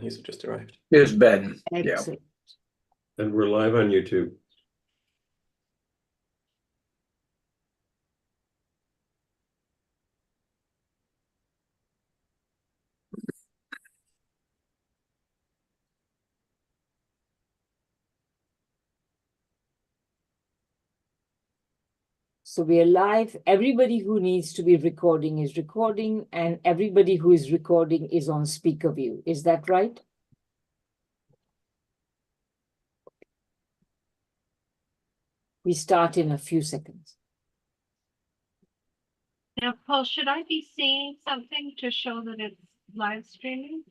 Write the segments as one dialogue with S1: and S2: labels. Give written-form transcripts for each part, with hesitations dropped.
S1: Chinese have just arrived.
S2: Here's Ben.
S3: Excellent.
S2: Yeah.
S4: And we're live on YouTube.
S3: So we are live. Everybody who needs to be recording is recording, and everybody who is recording is on speaker view. Is that right? We start in a few seconds.
S5: Now, Paul, should I be seeing something to show that it's live streaming?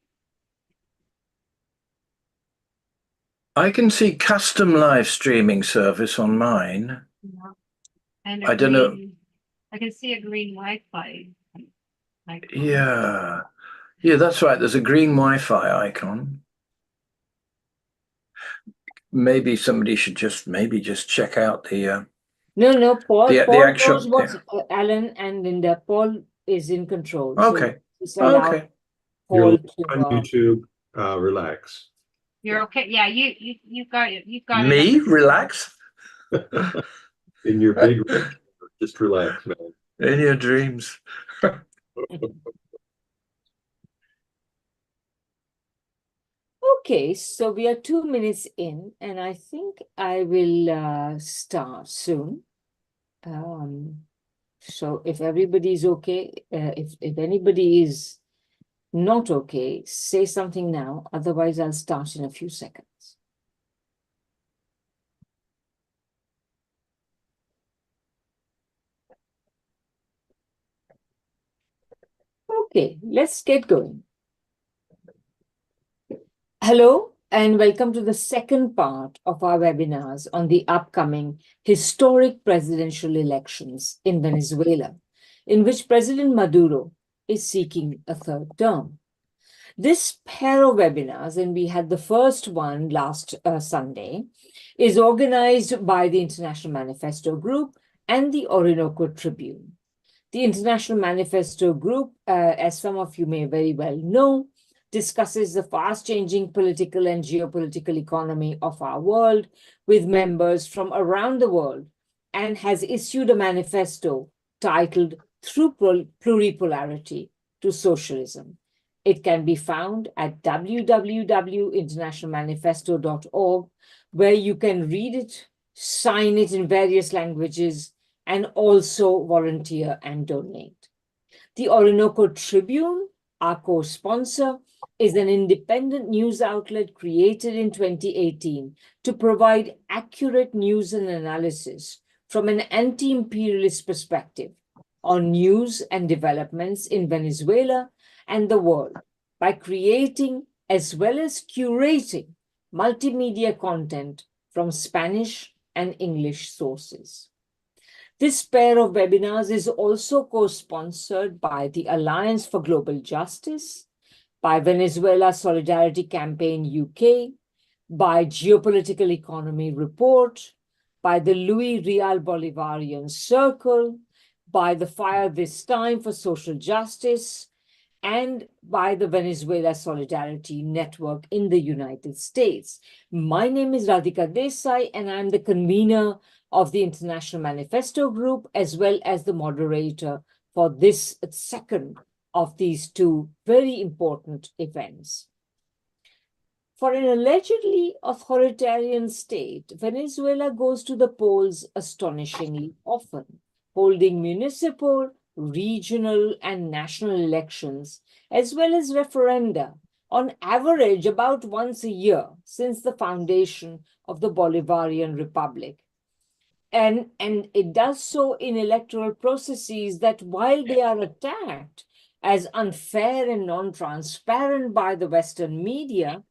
S2: I can see custom live streaming service on mine.
S5: Yeah. And
S2: I don't know.
S5: I can see a green Wi-Fi icon.
S2: Yeah. Yeah, that's right. There's a green Wi-Fi icon. Maybe somebody should just check out the
S3: No, Paul.
S2: the
S3: Paul
S2: actual,
S3: knows what's Alan and Linda. Paul is in control.
S2: Okay.
S3: So just allow
S2: Okay.
S3: Paul
S4: You're
S3: to,
S4: on YouTube. Relax.
S5: You're okay. Yeah, you got it. You got it.
S2: Me? Relax?
S4: In your big room, just relax, man.
S2: In your dreams.
S3: Okay, so we are 2 minutes in, and I think I will start soon. So if everybody's okay, if anybody is not okay, say something now. Otherwise, I'll start in a few seconds. Okay, let's get going. Hello, and welcome to the second part of our webinars on the upcoming historic presidential elections in Venezuela, in which President Maduro is seeking a third term. This pair of webinars, and we had the first one last Sunday, is organized by the International Manifesto Group and the Orinoco Tribune. The International Manifesto Group, as some of you may very well know, discusses the fast-changing political and geopolitical economy of our world with members from around the world, and has issued a manifesto titled Through Pluripolarity to Socialism. It can be found at www.internationalmanifesto.org, where you can read it, sign it in various languages, and also volunteer and donate. The Orinoco Tribune, our co-sponsor, is an independent news outlet created in 2018 to provide accurate news and analysis from an anti-imperialist perspective on news and developments in Venezuela and the world by creating as well as curating multimedia content from Spanish and English sources. This pair of webinars is also co-sponsored by the Alliance for Global Justice, by Venezuela Solidarity Campaign UK, by Geopolitical Economy Report, by the Louis Real Bolivarian Circle, by the Fire This Time for Social Justice, and by the Venezuela Solidarity Network in the United States. My name is Radhika Desai, and I'm the convener of the International Manifesto Group, as well as the moderator for this second of these two very important events. For an allegedly authoritarian state, Venezuela goes to the polls astonishingly often, holding municipal, regional, and national elections, as well as referenda, on average about once a year since the foundation of the Bolivarian Republic. And it does so in electoral processes that, while they are attacked as unfair and non-transparent by the Western media,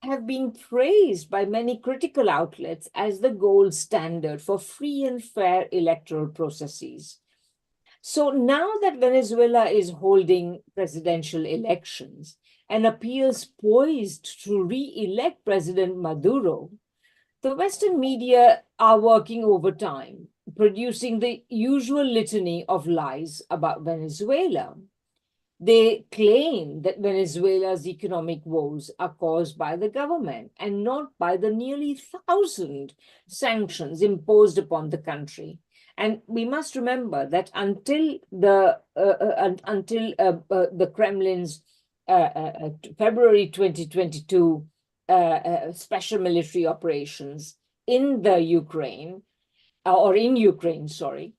S3: have been praised by many critical outlets as the gold standard for free and fair electoral processes. So now that Venezuela is holding presidential elections and appears poised to re-elect President Maduro, the Western media are working overtime, producing the usual litany of lies about Venezuela. They claim that Venezuela's economic woes are caused by the government and not by the nearly 1,000 sanctions imposed upon the country. And we must remember that until the Kremlin's February 2022 special military operations in the Ukraine, sorry,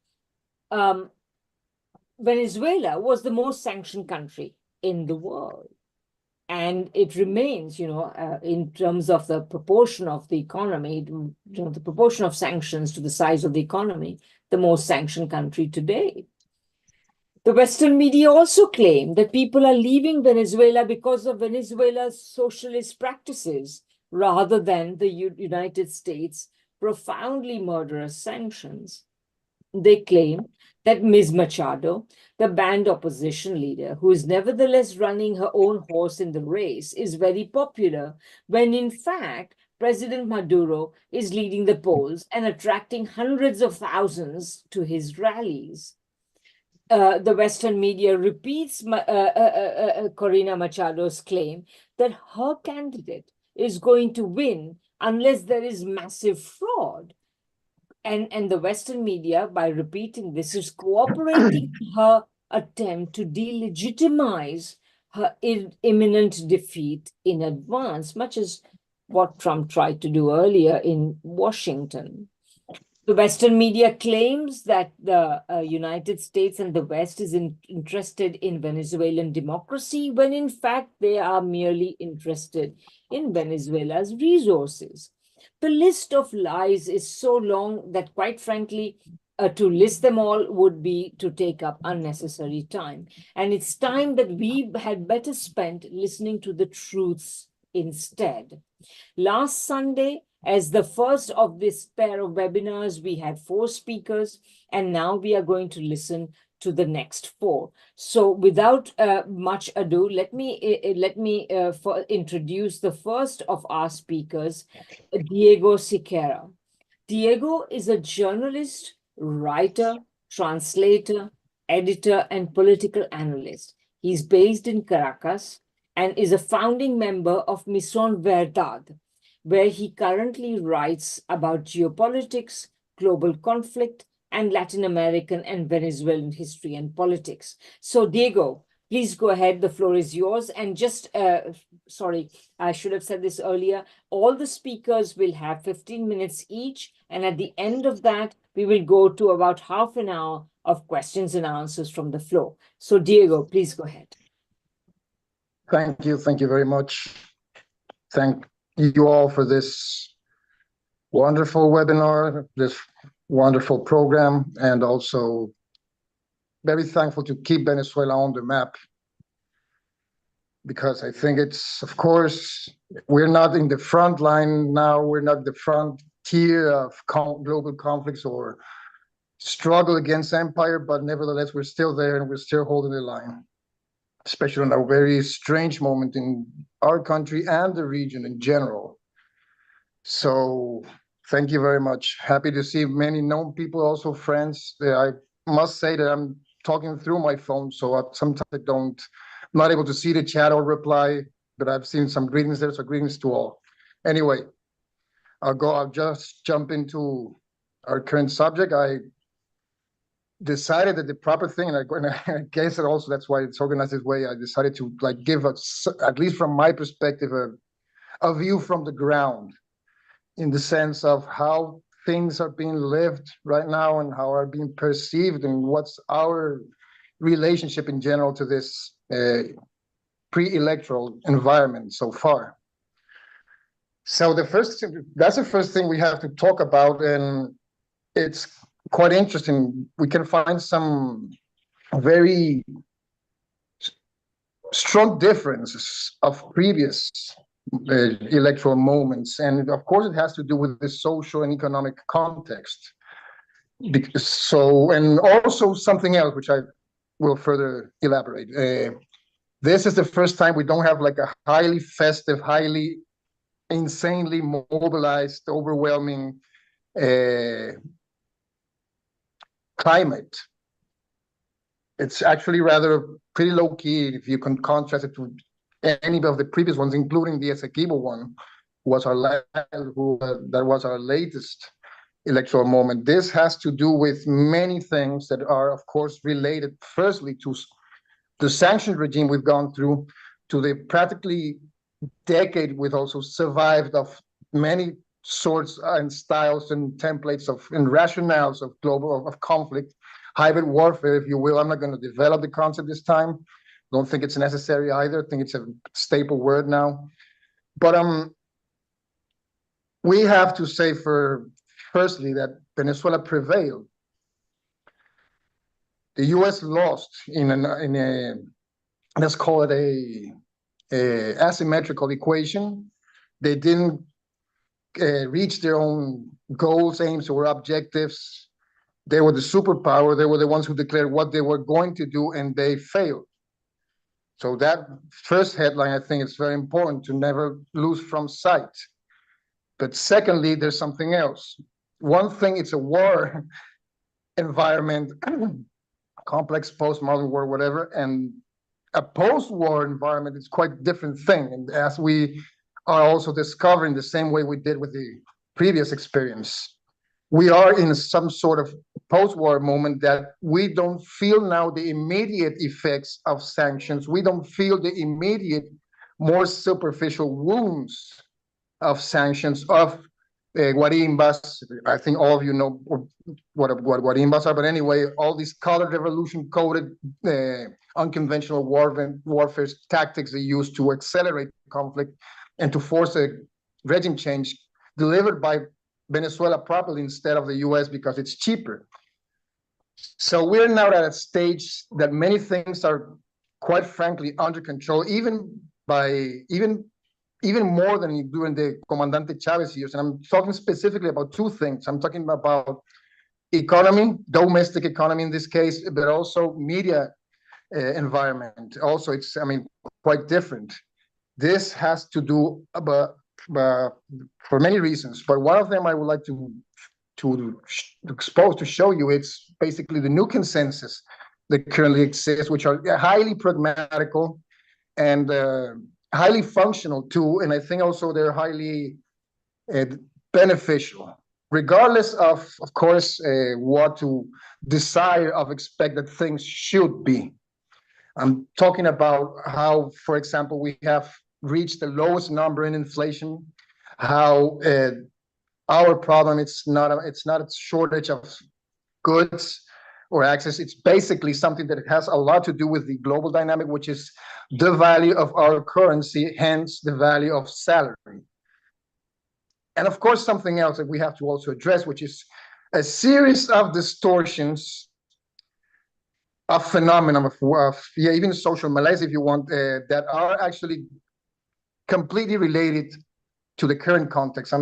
S3: Venezuela was the most sanctioned country in the world. And it remains, in terms of the proportion of the economy, the proportion of sanctions to the size of the economy, the most sanctioned country today. The Western media also claim that people are leaving Venezuela because of Venezuela's socialist practices, rather than the United States' profoundly murderous sanctions. They claim that Ms. Machado, the banned opposition leader, who is nevertheless running her own horse in the race, is very popular, when in fact, President Maduro is leading the polls and attracting hundreds of thousands to his rallies. The Western media repeats Corina Machado's claim that her candidate is going to win unless there is massive fraud. And the Western media, by repeating this, is cooperating in her attempt to delegitimize her imminent defeat in advance, much as what Trump tried to do earlier in Washington. The Western media claims that the United States and the West is interested in Venezuelan democracy, when in fact they are merely interested in Venezuela's resources. The list of lies is so long that, quite frankly, to list them all would be to take up unnecessary time. And it's time that we had better spent listening to the truths instead. Last Sunday, as the first of this pair of webinars, we had 4 speakers, and now we are going to listen to the next 4. So without much ado, let me introduce the first of our speakers, Diego Siqueira. Diego is a journalist, writer, translator, editor, and political analyst. He's based in Caracas and is a founding member of Mission Verdad, where he currently writes about geopolitics, global conflict, and Latin American and Venezuelan history and politics. So, Diego, please go ahead. The floor is yours. And just, sorry, I should have said this earlier. All the speakers will have 15 minutes each. And at the end of that, we will go to about half an hour of questions and answers from the floor. So, Diego, please go ahead.
S1: Thank you. Thank you very much. Thank you all for this wonderful webinar, this wonderful program, and also very thankful to keep Venezuela on the map, because I think it's, of course, we're not in the front line now, we're not the front tier of global conflicts or struggle against empire, but nevertheless, we're still there and we're still holding the line, especially in a very strange moment in our country and the region in general. So thank you very much. Happy to see many known people, also friends. I must say that I'm talking through my phone, so sometimes I'm not able to see the chat or reply, but I've seen some greetings there, so greetings to all. Anyway, I'll just jump into our current subject. I decided that the proper thing, and I guess that also that's why it's organized this way, I decided to give us, at least from my perspective, a view from the ground, in the sense of how things are being lived right now and how are being perceived, and what's our relationship in general to this pre-electoral environment so far. So that's the first thing we have to talk about, and it's quite interesting. We can find some very strong differences of previous electoral moments, and of course it has to do with the social and economic context. And also something else which I will further elaborate. This is the first time we don't have like a highly festive, highly insanely mobilized, overwhelming climate It's actually rather pretty low key if you can contrast it to any of the previous ones, including the Essequibo one, that was our latest electoral moment. This has to do with many things that are, of course, related firstly to the sanction regime we've gone through, to the practically decade we've also survived of many sorts and styles and templates and rationales of global of conflict, hybrid warfare, if you will. I'm not going to develop the concept this time. Don't think it's necessary either. I think it's a staple word now. But we have to say firstly that Venezuela prevailed. The U.S. lost in a let's call it a asymmetrical equation. They didn't reach their own goals, aims, or objectives. They were the superpower. They were the ones who declared what they were going to do, and they failed. So that first headline, I think it's very important to never lose from sight. But secondly, there's something else. One thing, it's a war environment, complex post-modern war, whatever, and a post-war environment is quite a different thing. And as we are also discovering the same way we did with the previous experience, we are in some sort of post-war moment that we don't feel now the immediate effects of sanctions. We don't feel the immediate, more superficial wounds of sanctions, of guarimbas. I think all of you know what guarimbas are, but anyway, all these colored revolution-coded unconventional warfare tactics they use to accelerate conflict and to force a regime change delivered by Venezuela properly instead of the US because it's cheaper. So we're now at a stage that many things are quite frankly under control, even more than during the Comandante Chavez years. And I'm talking specifically about two things. I'm talking about economy, domestic economy in this case, but also media environment. Also, it's, quite different. This has to do for many reasons, but one of them I would like to expose, to show you, it's basically the new consensus that currently exists, which are highly pragmatical and highly functional too, and I think also they're highly beneficial, regardless of course, what to desire of expected things should be. I'm talking about how, for example, we have reached the lowest number in inflation, how our problem, it's not a shortage of goods or access. It's basically something that has a lot to do with the global dynamic, which is the value of our currency, hence the value of salary. And of course, something else that we have to also address, which is a series of distortions of phenomena of even social malaise, if you want, that are actually completely related to the current context.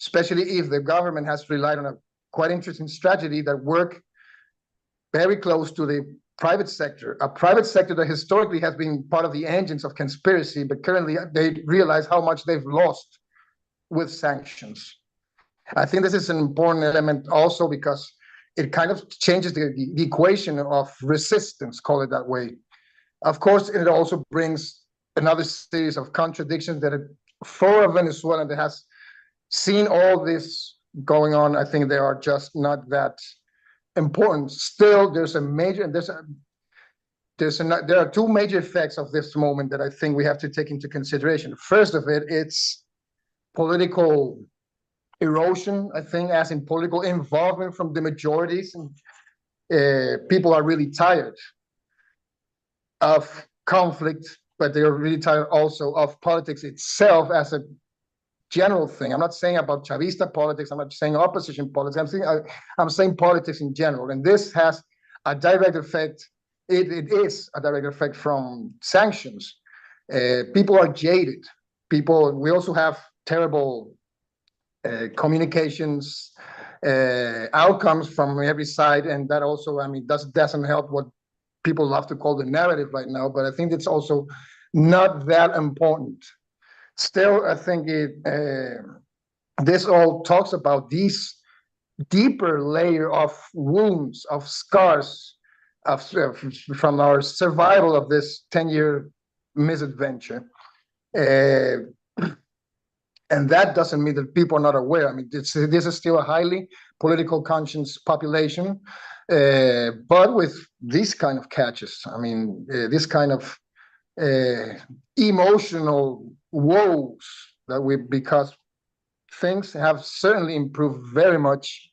S1: Especially if the government has relied on a quite interesting strategy that work very close to the private sector, a private sector that historically has been part of the engines of conspiracy, but currently they realize how much they've lost with sanctions. I think this is an important element also because it kind of changes the equation of resistance, call it that way. Of course, it also brings another series of contradictions that for a Venezuelan that has seen all this going on, I think they are just not that important. Still, there are two major effects of this moment that I think we have to take into consideration. First of it, it's political erosion, I think, as in political involvement from the majorities. And people are really tired of conflict, but they are really tired also of politics itself as a general thing. I'm not saying about Chavista politics. I'm not saying opposition politics. I'm saying politics in general. And this has a direct effect. It is a direct effect from sanctions. People are jaded. We also have terrible communications outcomes from every side, and that also, doesn't help what people love to call the narrative right now. But I think it's also not that important. Still, I think this all talks about these deeper layer of wounds, of scars, from our survival of this 10-year misadventure. And that doesn't mean that people are not aware. I mean, this is still a highly political conscious population, but with these kind of catches. I mean, this kind of emotional woes because things have certainly improved very much,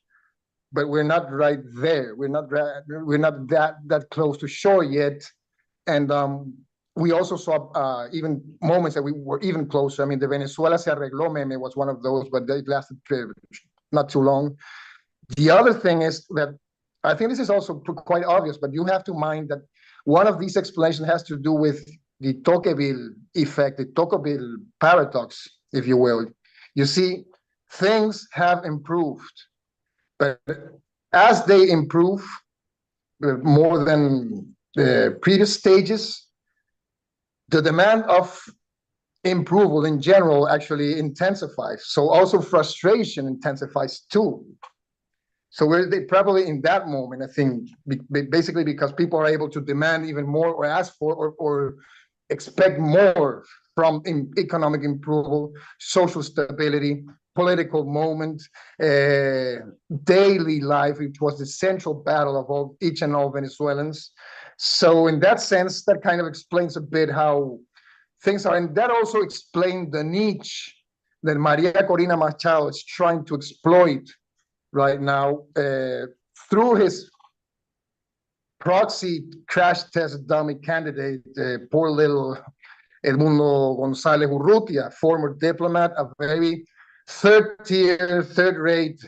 S1: but we're not right there. We're not that close to shore yet, and we also saw even moments that we were even closer. I mean, the Venezuela se arregló meme was one of those, but it lasted not too long. The other thing is that I think this is also quite obvious, but you have to mind that one of these explanations has to do with the Tocqueville effect, the Tocqueville paradox, if you will. You see, things have improved, but as they improve more than the previous stages, the demand of approval in general actually intensifies. So also frustration intensifies too. So we're probably in that moment, I think, basically because people are able to demand even more or ask for or expect more from economic approval, social stability, political moment, daily life, which was the central battle of each and all Venezuelans. So in that sense, that kind of explains a bit how things are. And that also explained the niche that Maria Corina Machado is trying to exploit right now through his proxy crash test dummy candidate, poor little Edmundo González Urrutia, former diplomat, a very third-tier, third-rate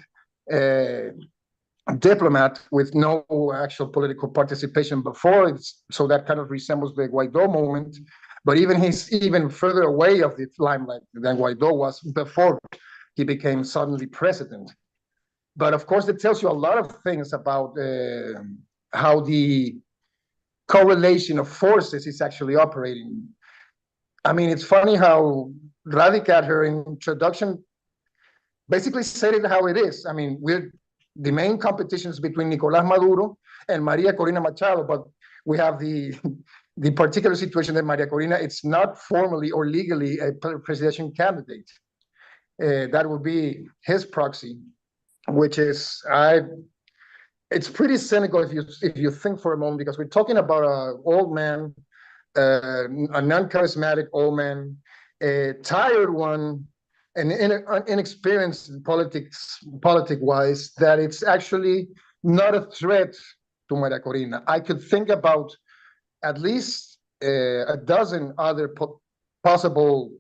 S1: diplomat with no actual political participation before. So that kind of resembles the Guaido moment. But he's even further away of the limelight than Guaido was before he became suddenly president. But of course, it tells you a lot of things about how the correlation of forces is actually operating. I mean, it's funny how Radicat, her introduction, basically said it how it is. I mean, the main competitions between Nicolás Maduro and Maria Corina Machado, but we have the particular situation that Maria Corina, it's not formally or legally a presidential candidate. That would be his proxy, which is, it's pretty cynical if you think for a moment, because we're talking about an old man, a non-charismatic old man, a tired one, and inexperienced in politic-wise, that it's actually not a threat to Maria Corina. I could think about at least a dozen other possible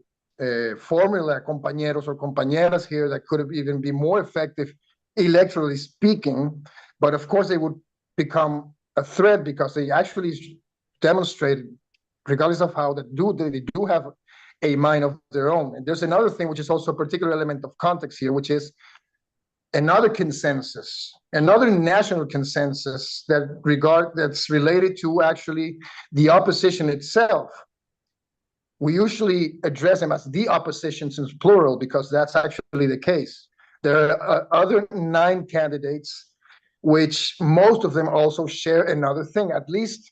S1: formula compañeros or compañeras here that could have even be more effective electorally speaking, but of course they would become a threat because they actually demonstrated, regardless of how they do have a mind of their own. And there's another thing which is also a particular element of context here, which is another consensus, another national consensus that's related to actually the opposition itself. We usually address them as the opposition since plural, because that's actually the case. There are other 9 candidates, which most of them also share another thing, at least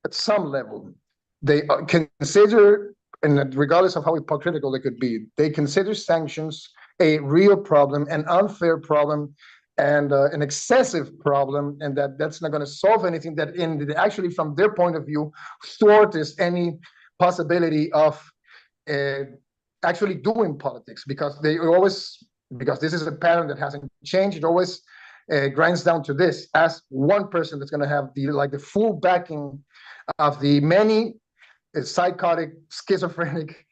S1: at some level. They consider, and regardless of how hypocritical they could be, they consider sanctions a real problem, an unfair problem, and an excessive problem, and that's not going to solve anything. That actually, from their point of view, thwarts any possibility of actually doing politics, because this is a pattern that hasn't changed. It always grinds down to this: as one person that's going to have the full backing of the many psychotic, schizophrenic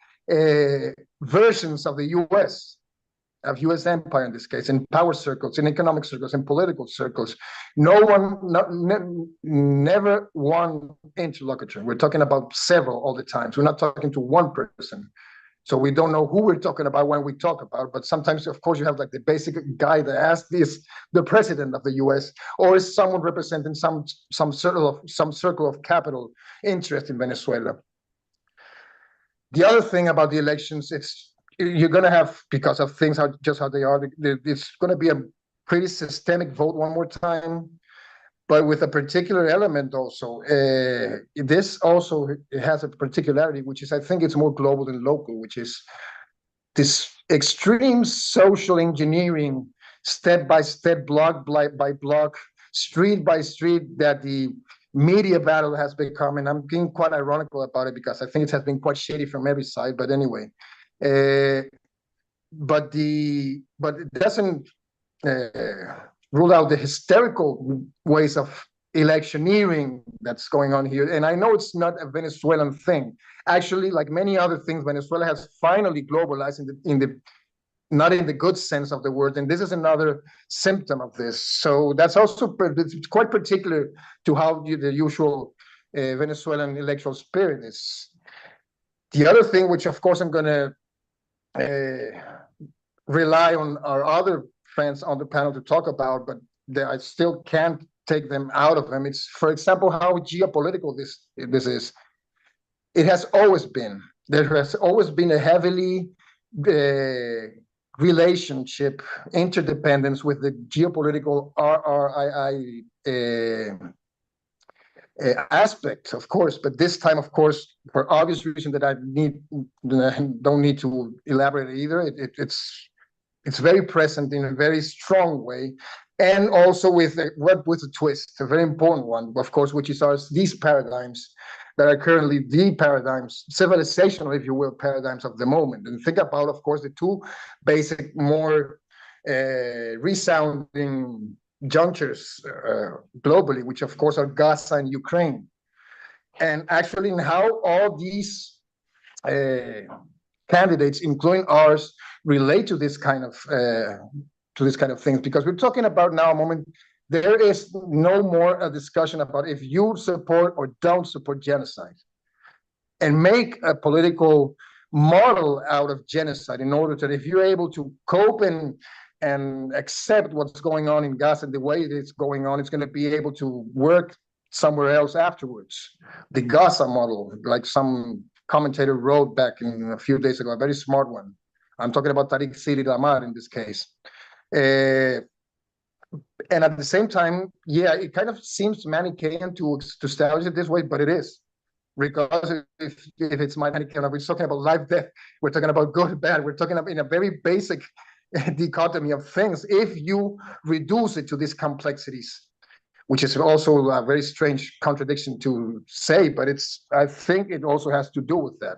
S1: versions of the U.S. empire in this case, in power circles, in economic circles, in political circles. Never one interlocutor. We're talking about several all the time. So we're not talking to one person. So we don't know who we're talking about when we talk about, but sometimes, of course, you have the basic guy that asks is the president of the U.S. or is someone representing some circle of capital interest in Venezuela. The other thing about the elections, you're going to have, because of things how they are, it's going to be a pretty systemic vote one more time. but with a particular element also. This also has a particularity, which is, I think it's more global than local, which is this extreme social engineering, step by step, block by block, street by street, that the media battle has become. And I'm being quite ironical about it because I think it has been quite shady from every side. But anyway, but it doesn't rule out the hysterical ways of electioneering that's going on here. And I know it's not a Venezuelan thing. Actually, like many other things, Venezuela has finally globalized not in the good sense of the word. And this is another symptom of this. So that's also it's quite particular to how the usual Venezuelan electoral spirit is. The other thing, which of course I'm going to rely on our other friends on the panel to talk about, but I still can't take them out of them. It's, for example, how geopolitical this is. It has always been. There has always been a heavily relationship, interdependence with the geopolitical RRII aspect, of course. But this time, of course, for obvious reason that I don't need to elaborate either, it's very present in a very strong way, and also with a twist, a very important one, of course, which is these paradigms that are currently the paradigms, civilizational, if you will, paradigms of the moment. And think about, of course, the two basic, more resounding junctures globally, which of course are Gaza and Ukraine. And actually, in how all these candidates, including ours, relate to this kind of things, because we're talking about now a moment. There is no more a discussion about if you support or don't support genocide, and make a political model out of genocide in order that if you're able to cope and accept what's going on in Gaza and the way it's going on, it's going to be able to work somewhere else afterwards. The Gaza model, like some commentator wrote back a few days ago, a very smart one. I'm talking about Tariq Siri Lamar in this case. And at the same time, yeah, it kind of seems Manichaean to establish it this way, but it is. Because if it's Manichaean, we're talking about life, death, we're talking about good, bad, we're talking about in a very basic dichotomy of things. If you reduce it to these complexities, which is also a very strange contradiction to say, but I think it also has to do with that.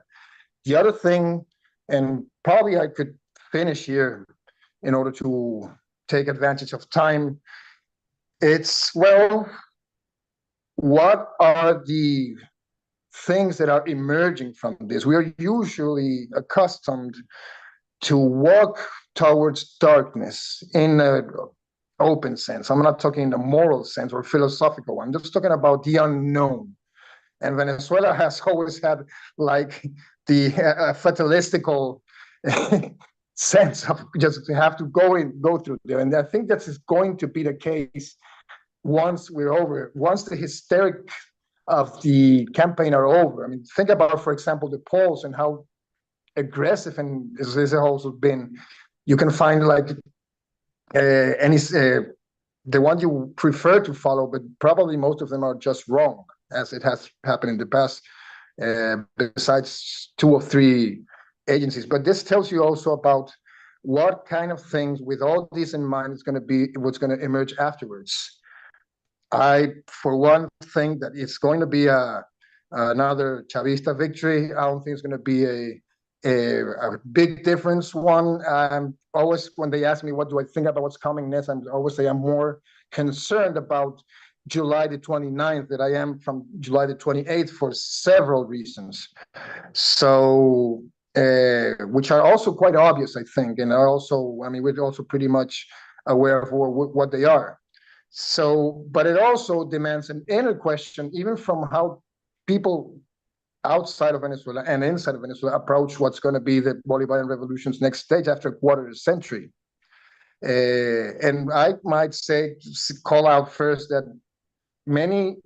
S1: The other thing, and probably I could finish here in order to take advantage of time, it's, well, what are the things that are emerging from this? We are usually accustomed to walk towards darkness in an open sense. I'm not talking in a moral sense or philosophical one. I'm just talking about the unknown. And Venezuela has always had like the fatalistical sense of just have to go through there. And I think that is going to be the case once we're over, once the hysteric of the campaign are over. I mean, think about, for example, the polls and how aggressive and this has also been. You can find like the one you prefer to follow, but probably most of them are just wrong, as it has happened in the past, besides 2 or 3 agencies. But this tells you also about what kind of things, with all this in mind, is going to be what's going to emerge afterwards. I, for one, think that it's going to be another Chavista victory. I don't think it's going to be a big difference one. Always, when they ask me what do I think about what's coming next, I always say I'm more concerned about July the 29th than I am from July the 28th for several reasons. So, which are also quite obvious, I think, and are also, I mean, we're also pretty much aware of what they are. So, but it also demands an inner question, even from how people outside of Venezuela and inside of Venezuela approach what's going to be the Bolivarian revolution's next stage after a quarter of a century. And I might say, call out first that many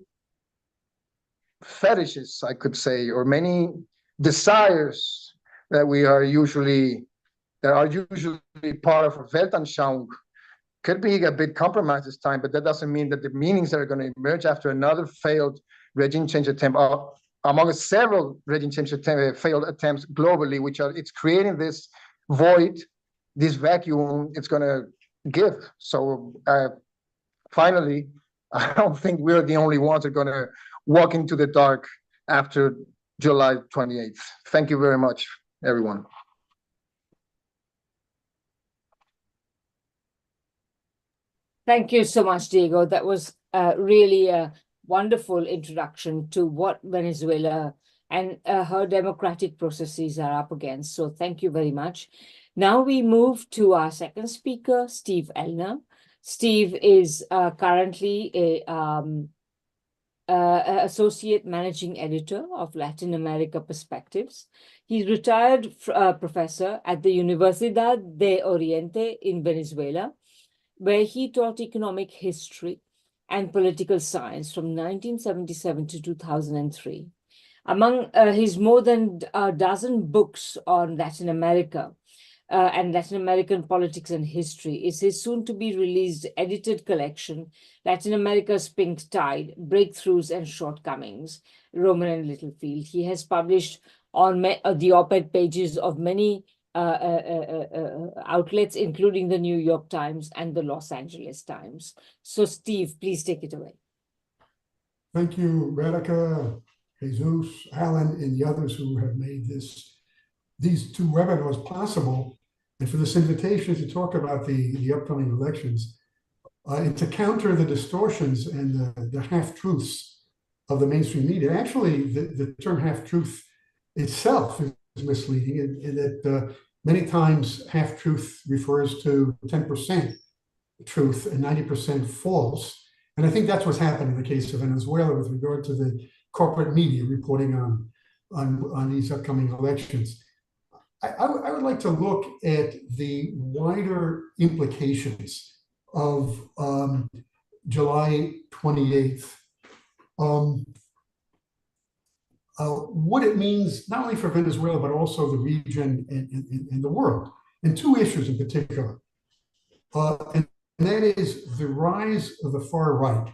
S1: fetishes, I could say, or many desires that are usually part of a Weltanschauung could be a bit compromised this time, but that doesn't mean that the meanings that are going to emerge after another failed regime change attempt are among several regime change failed attempts globally, which are it's creating this void, this vacuum it's going to give. So finally, I don't think we're the only ones that are going to walk into the dark after July 28th. Thank you very much, everyone.
S3: Thank you so much, Diego. That was really a wonderful introduction to what Venezuela and her democratic processes are up against. So thank you very much. Now we move to our second speaker, Steve Elner. Steve is currently a associate managing editor of Latin America Perspectives. He's retired professor at the Universidad de Oriente in Venezuela, where he taught economic history and political science from 1977 to 2003. Among his more than a dozen books on Latin America and Latin American politics and history is his soon-to-be-released edited collection, Latin America's Pink Tide, Breakthroughs and Shortcomings, Roman and Littlefield. He has published on the op-ed pages of many outlets, including the New York Times and the Los Angeles Times. So Steve, please take it away.
S6: Thank you, Radhika, Jesus, Alan, and the others who have made these two webinars possible, and for this invitation to talk about the upcoming elections, and to counter the distortions and the half-truths of the mainstream media. Actually, the term half-truth itself is misleading, in that many times half-truth refers to 10% truth and 90% false. And I think that's what's happened in the case of Venezuela with regard to the corporate media reporting on these upcoming elections. I would like to look at the wider implications of July 28th. What it means not only for Venezuela, but also the region and the world, and two issues in particular. And that is the rise of the far right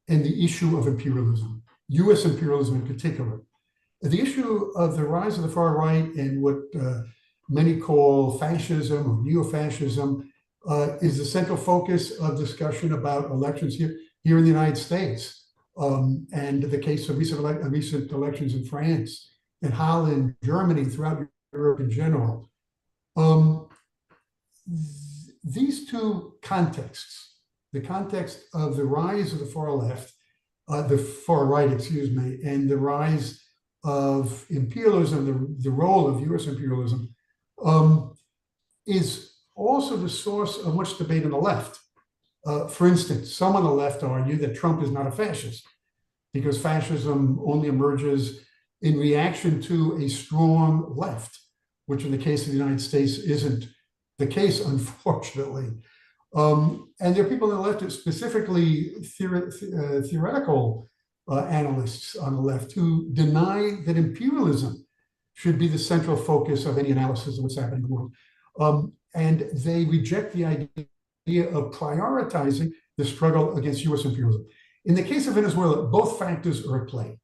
S6: and the issue of imperialism, US imperialism in particular. The issue of the rise of the far right and what many call fascism or neo-fascism is the central focus of discussion about elections here in the United States. And the case of recent elections in France, in Holland, Germany, throughout Europe in general. These two contexts, the context of the rise of the far left, the far right, excuse me, and the rise of imperialism, the role of US imperialism, is also the source of much debate on the left. For instance, some on the left argue that Trump is not a fascist because fascism only emerges in reaction to a strong left, which in the case of the United States isn't the case, unfortunately. And there are people on the left, specifically theoretical analysts on the left, who deny that imperialism should be the central focus of any analysis of what's happening in the world. And they reject the idea of prioritizing the struggle against US imperialism. In the case of Venezuela, both factors are at play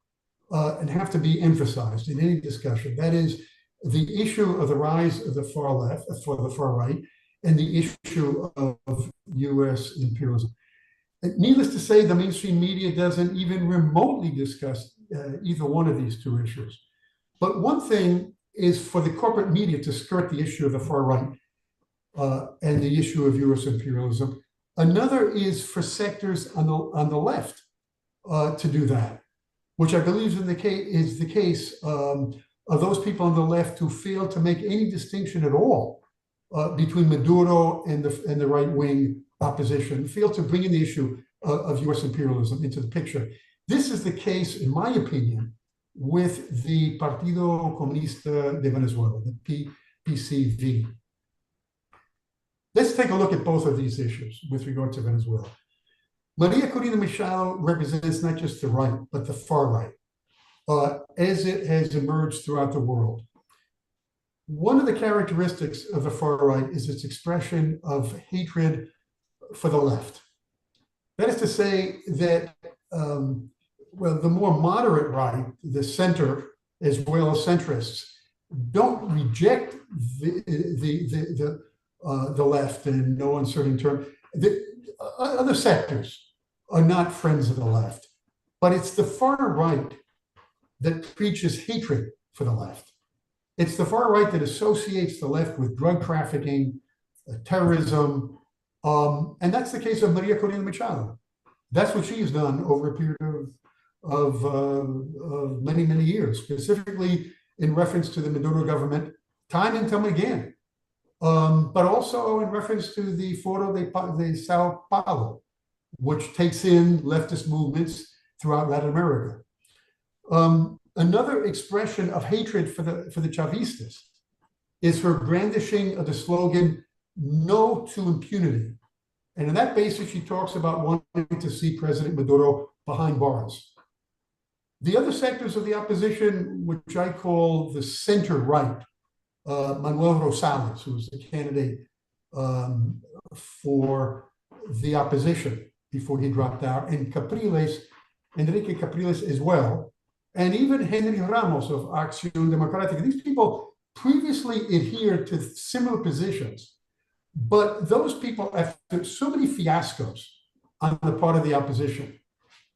S6: and have to be emphasized in any discussion. That is the issue of the rise of the far left, for the far right, and the issue of US imperialism. Needless to say, the mainstream media doesn't even remotely discuss either one of these two issues. But one thing is for the corporate media to skirt the issue of the far right and the issue of US imperialism. Another is for sectors on the left to do that, which I believe is the case of those people on the left who fail to make any distinction at all between Maduro and the right-wing opposition, fail to bring in the issue of US imperialism into the picture. This is the case, in my opinion, with the Partido Comunista de Venezuela, the PCV. Let's take a look at both of these issues with regard to Venezuela. Maria Corina Machado represents not just the right, but the far right, as it has emerged throughout the world. One of the characteristics of the far right is its expression of hatred for the left. That is to say that, well, the more moderate right, the center, as well as centrists, don't reject the left in no uncertain term. The other sectors are not friends of the left, but it's the far right that preaches hatred for the left. It's the far right that associates the left with drug trafficking, terrorism, and that's the case of Maria Corina Machado. That's what she's done over a period of many, many years, specifically in reference to the Maduro government, time and time again, but also in reference to the Foro de Sao Paulo, which takes in leftist movements throughout Latin America. Another expression of hatred for the Chavistas is her brandishing of the slogan, "No to impunity." And on that basis, she talks about wanting to see President Maduro behind bars. The other sectors of the opposition, which I call the center right, Manuel Rosales, who was the candidate for the opposition before he dropped out, and Enrique Capriles as well, and even Henry Ramos of Acción Democrática. These people previously adhered to similar positions, but those people, after so many fiascos on the part of the opposition,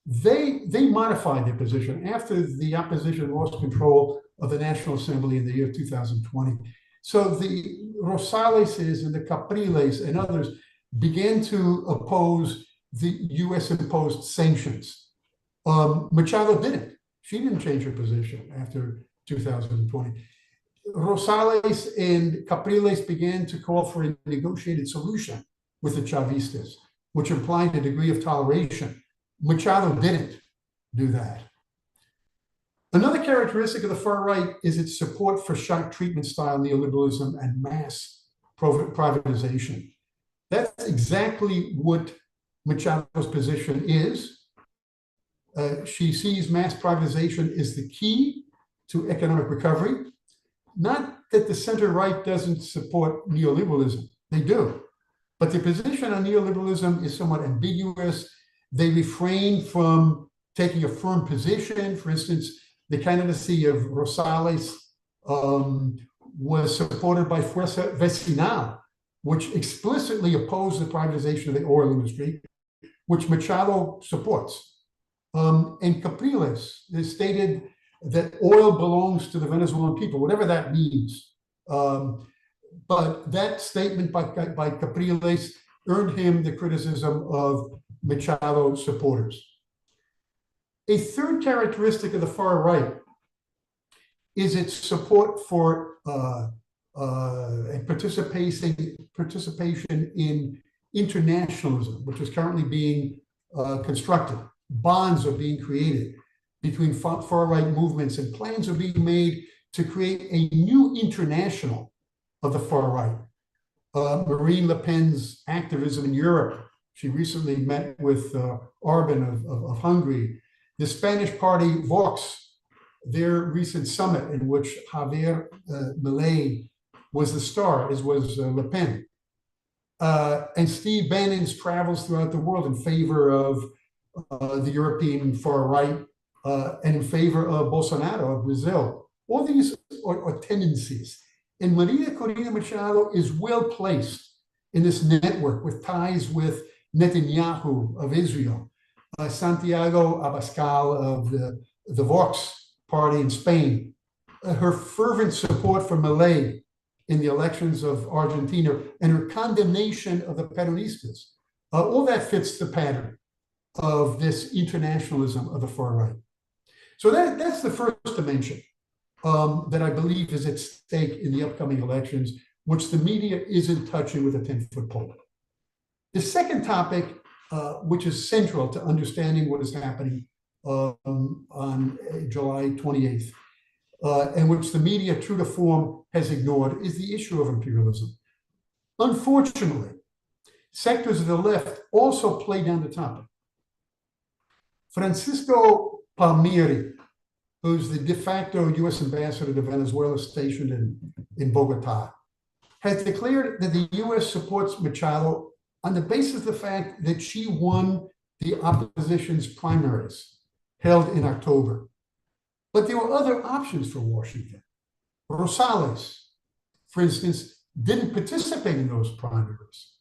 S6: they modified their position after the opposition lost control of the National Assembly in the year 2020. So the Rosaleses and the Capriles and others began to oppose the US-imposed sanctions. Machado didn't. She didn't change her position after 2020. Rosales and Capriles began to call for a negotiated solution with the Chavistas, which implied a degree of toleration. Machado didn't do that. Another characteristic of the far right is its support for shock treatment style neoliberalism and mass privatization. That's exactly what Machado's position is. She sees mass privatization as the key to economic recovery. Not that the center right doesn't support neoliberalism, they do. But their position on neoliberalism is somewhat ambiguous. They refrain from taking a firm position. For instance, the candidacy of Rosales was supported by Fuerza Vecinal, which explicitly opposed the privatization of the oil industry, which Machado supports. And Capriles has stated that oil belongs to the Venezuelan people, whatever that means. But that statement by Capriles earned him the criticism of Machado supporters. A third characteristic of the far right is its support for participation in internationalism, which is currently being constructed. Bonds are being created between far-right movements, and plans are being made to create a new international of the far right. Marine Le Pen's activism in Europe. She recently met with Orban of Hungary. The Spanish party Vox, their recent summit in which Javier Milei was the star, as was Le Pen. And Steve Bannon's travels throughout the world in favor of the European far right and in favor of Bolsonaro of Brazil. All these are tendencies. And Maria Corina Machado is well placed in this network with ties with Netanyahu of Israel, Santiago Abascal of the Vox party in Spain, her fervent support for Milei in the elections of Argentina, and her condemnation of the Peronistas. All that fits the pattern of this internationalism of the far right. So that's the first dimension that I believe is at stake in the upcoming elections, which the media isn't touching with a 10-foot pole. The second topic, which is central to understanding what is happening on July 28th, and which the media, true to form, has ignored, is the issue of imperialism. Unfortunately, sectors of the left also play down the topic. Francisco Palmieri, who's the de facto US ambassador to Venezuela stationed in Bogota, has declared that the US supports Machado on the basis of the fact that she won the opposition's primaries held in October. But there were other options for Washington. Rosales, for instance, didn't participate in those primaries.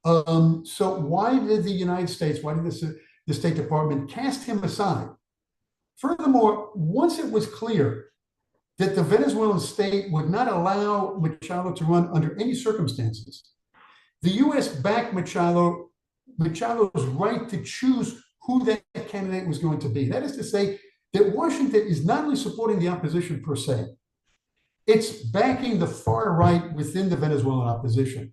S6: So why did the United States, why did the State Department cast him aside? Furthermore, once it was clear that the Venezuelan state would not allow Machado to run under any circumstances, the US backed Machado's right to choose who that candidate was going to be. That is to say that Washington is not only supporting the opposition per se, it's backing the far right within the Venezuelan opposition,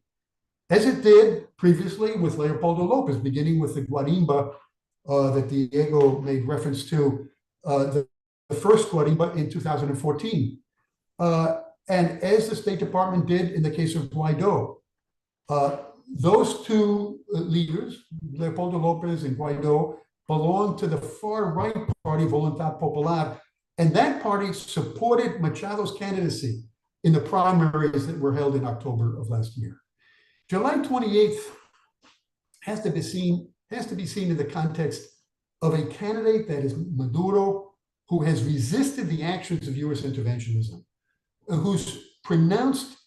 S6: as it did previously with Leopoldo Lopez, beginning with the Guarimba that Diego made reference to, the first Guarimba in 2014. And as the State Department did in the case of Guaido, those two leaders, Leopoldo Lopez and Guaido, belonged to the far right party, Voluntad Popular, and that party supported Machado's candidacy in the primaries that were held in October of last year. July 28th has to be seen in the context of a candidate that is Maduro, who has resisted the actions of US interventionism, who's pronounced,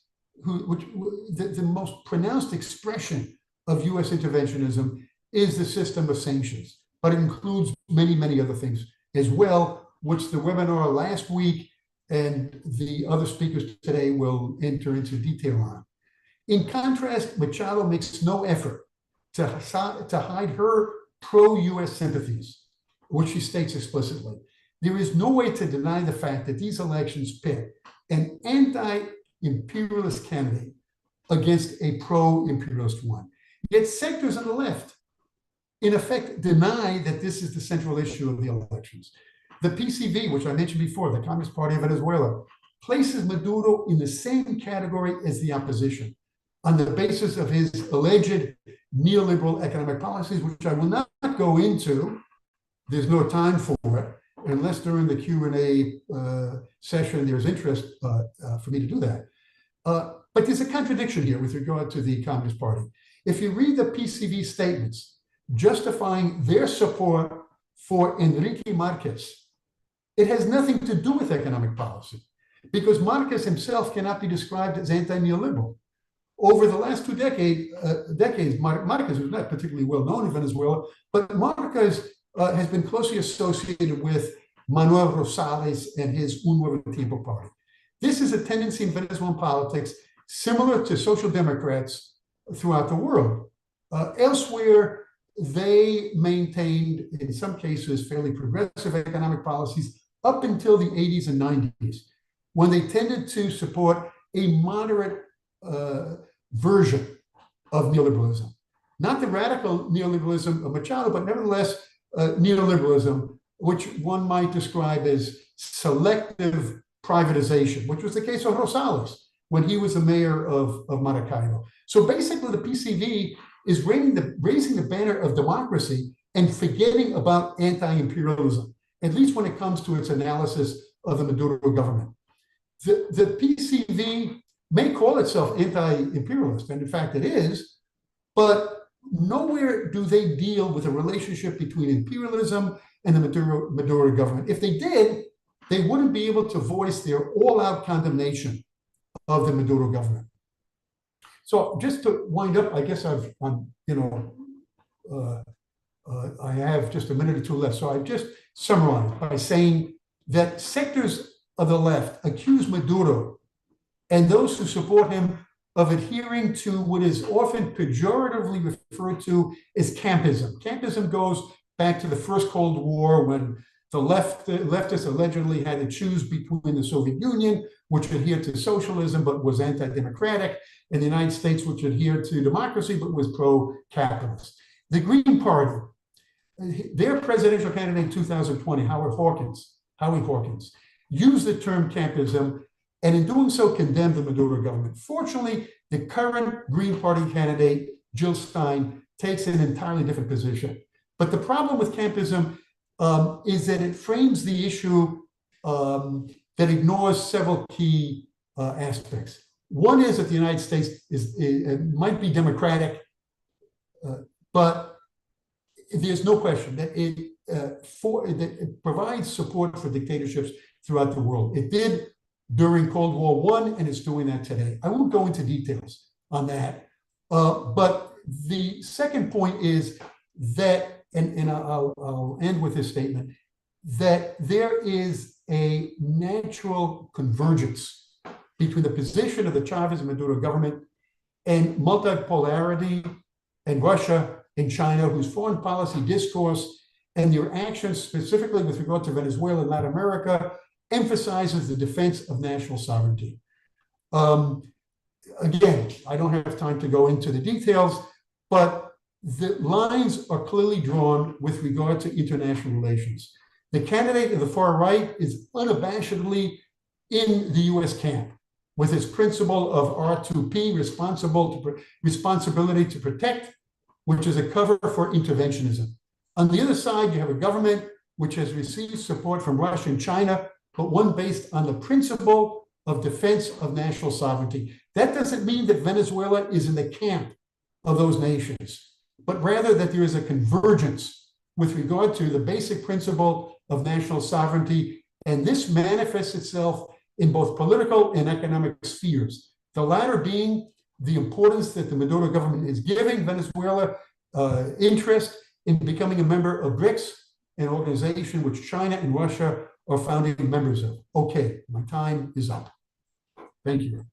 S6: the most pronounced expression of US interventionism is the system of sanctions, but it includes many, many other things as well, which the webinar last week and the other speakers today will enter into detail on. In contrast, Machado makes no effort to hide her pro-US sympathies, which she states explicitly. There is no way to deny the fact that these elections pit an anti-imperialist candidate against a pro-imperialist one. Yet sectors on the left, in effect, deny that this is the central issue of the elections. The PCV, which I mentioned before, the Communist Party of Venezuela, places Maduro in the same category as the opposition on the basis of his alleged neoliberal economic policies, which I will not go into. There's no time for it, unless during the Q&A session there's interest for me to do that. But there's a contradiction here with regard to the Communist Party. If you read the PCV statements justifying their support for Enrique Marquez, it has nothing to do with economic policy, because Marquez himself cannot be described as anti-neoliberal. Over the last two decades, Marquez was not particularly well known in Venezuela, but Marquez has been closely associated with Manuel Rosales and his Un Nuevo Tiempo party. This is a tendency in Venezuelan politics similar to social democrats throughout the world. Elsewhere, they maintained, in some cases, fairly progressive economic policies up until the 80s and 90s, when they tended to support a moderate version of neoliberalism. Not the radical neoliberalism of Machado, but nevertheless neoliberalism, which one might describe as selective privatization, which was the case of Rosales when he was the mayor of Maracaibo. So basically, the PCV is raising the banner of democracy and forgetting about anti-imperialism, at least when it comes to its analysis of the Maduro government. The PCV may call itself anti-imperialist, and in fact it is, but nowhere do they deal with a relationship between imperialism and the Maduro government. If they did, they wouldn't be able to voice their all-out condemnation of the Maduro government. So just to wind up, I guess I have just a minute or two left. So I've just summarized by saying that sectors of the left accuse Maduro and those who support him of adhering to what is often pejoratively referred to as campism. Campism goes back to the first Cold War, when the leftists allegedly had to choose between the Soviet Union, which adhered to socialism but was anti-democratic, and the United States, which adhered to democracy but was pro-capitalist. The Green Party, their presidential candidate in 2020, Howie Hawkins, used the term campism, and in doing so condemned the Maduro government. Fortunately, the current Green Party candidate, Jill Stein, takes an entirely different position. But the problem with campism is that it frames the issue that ignores several key aspects. One is that the United States might be democratic, But there's no question that it provides support for dictatorships throughout the world. It did during Cold War I, and it's doing that today. I won't go into details on that. But the second point is that, and I'll end with this statement, that there is a natural convergence between the position of the Chavez and Maduro government and multipolarity and Russia and China, whose foreign policy discourse and their actions, specifically with regard to Venezuela and Latin America, emphasizes the defense of national sovereignty. Again, I don't have time to go into the details, but the lines are clearly drawn with regard to international relations. The candidate of the far right is unabashedly in the US camp with its principle of R2P, responsibility to protect, which is a cover for interventionism. On the other side, you have a government which has received support from Russia and China, but one based on the principle of defense of national sovereignty. That doesn't mean that Venezuela is in the camp of those nations, but rather that there is a convergence with regard to the basic principle of national sovereignty. And this manifests itself in both political and economic spheres. The latter being the importance that the Maduro government is giving Venezuela interest in becoming a member of BRICS, an organization which China and Russia are founding members of. Okay, my time is up. Thank you.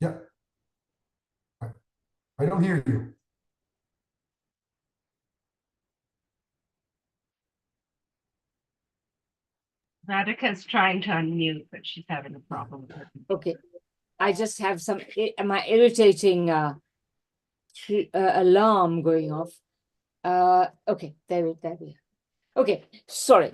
S6: Yeah. I don't hear you.
S5: Radhika's trying to unmute, but she's having a problem with her.
S3: Okay, I just have some my irritating alarm going off. Okay, there we are. Okay, sorry.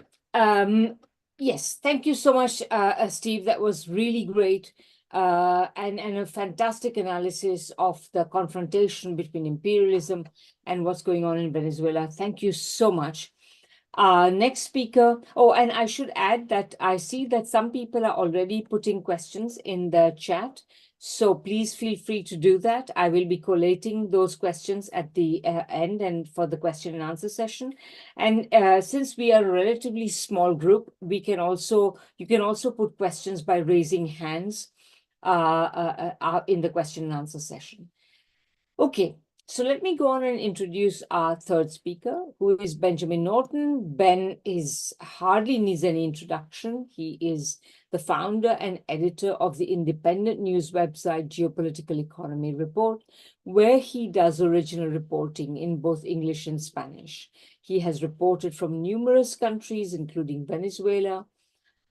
S3: Yes, thank you so much, Steve. That was really great. And a fantastic analysis of the confrontation between imperialism and what's going on in Venezuela. Thank you so much. Next speaker. Oh, and I should add that I see that some people are already putting questions in the chat. So please feel free to do that. I will be collating those questions at the end and for the question and answer session. And since we are a relatively small group, you can also put questions by raising hands in the question and answer session. Okay. So let me go on and introduce our third speaker, who is Benjamin Norton. Ben hardly needs any introduction. He is the founder and editor of the independent news website Geopolitical Economy Report, where he does original reporting in both English and Spanish. He has reported from numerous countries, including Venezuela,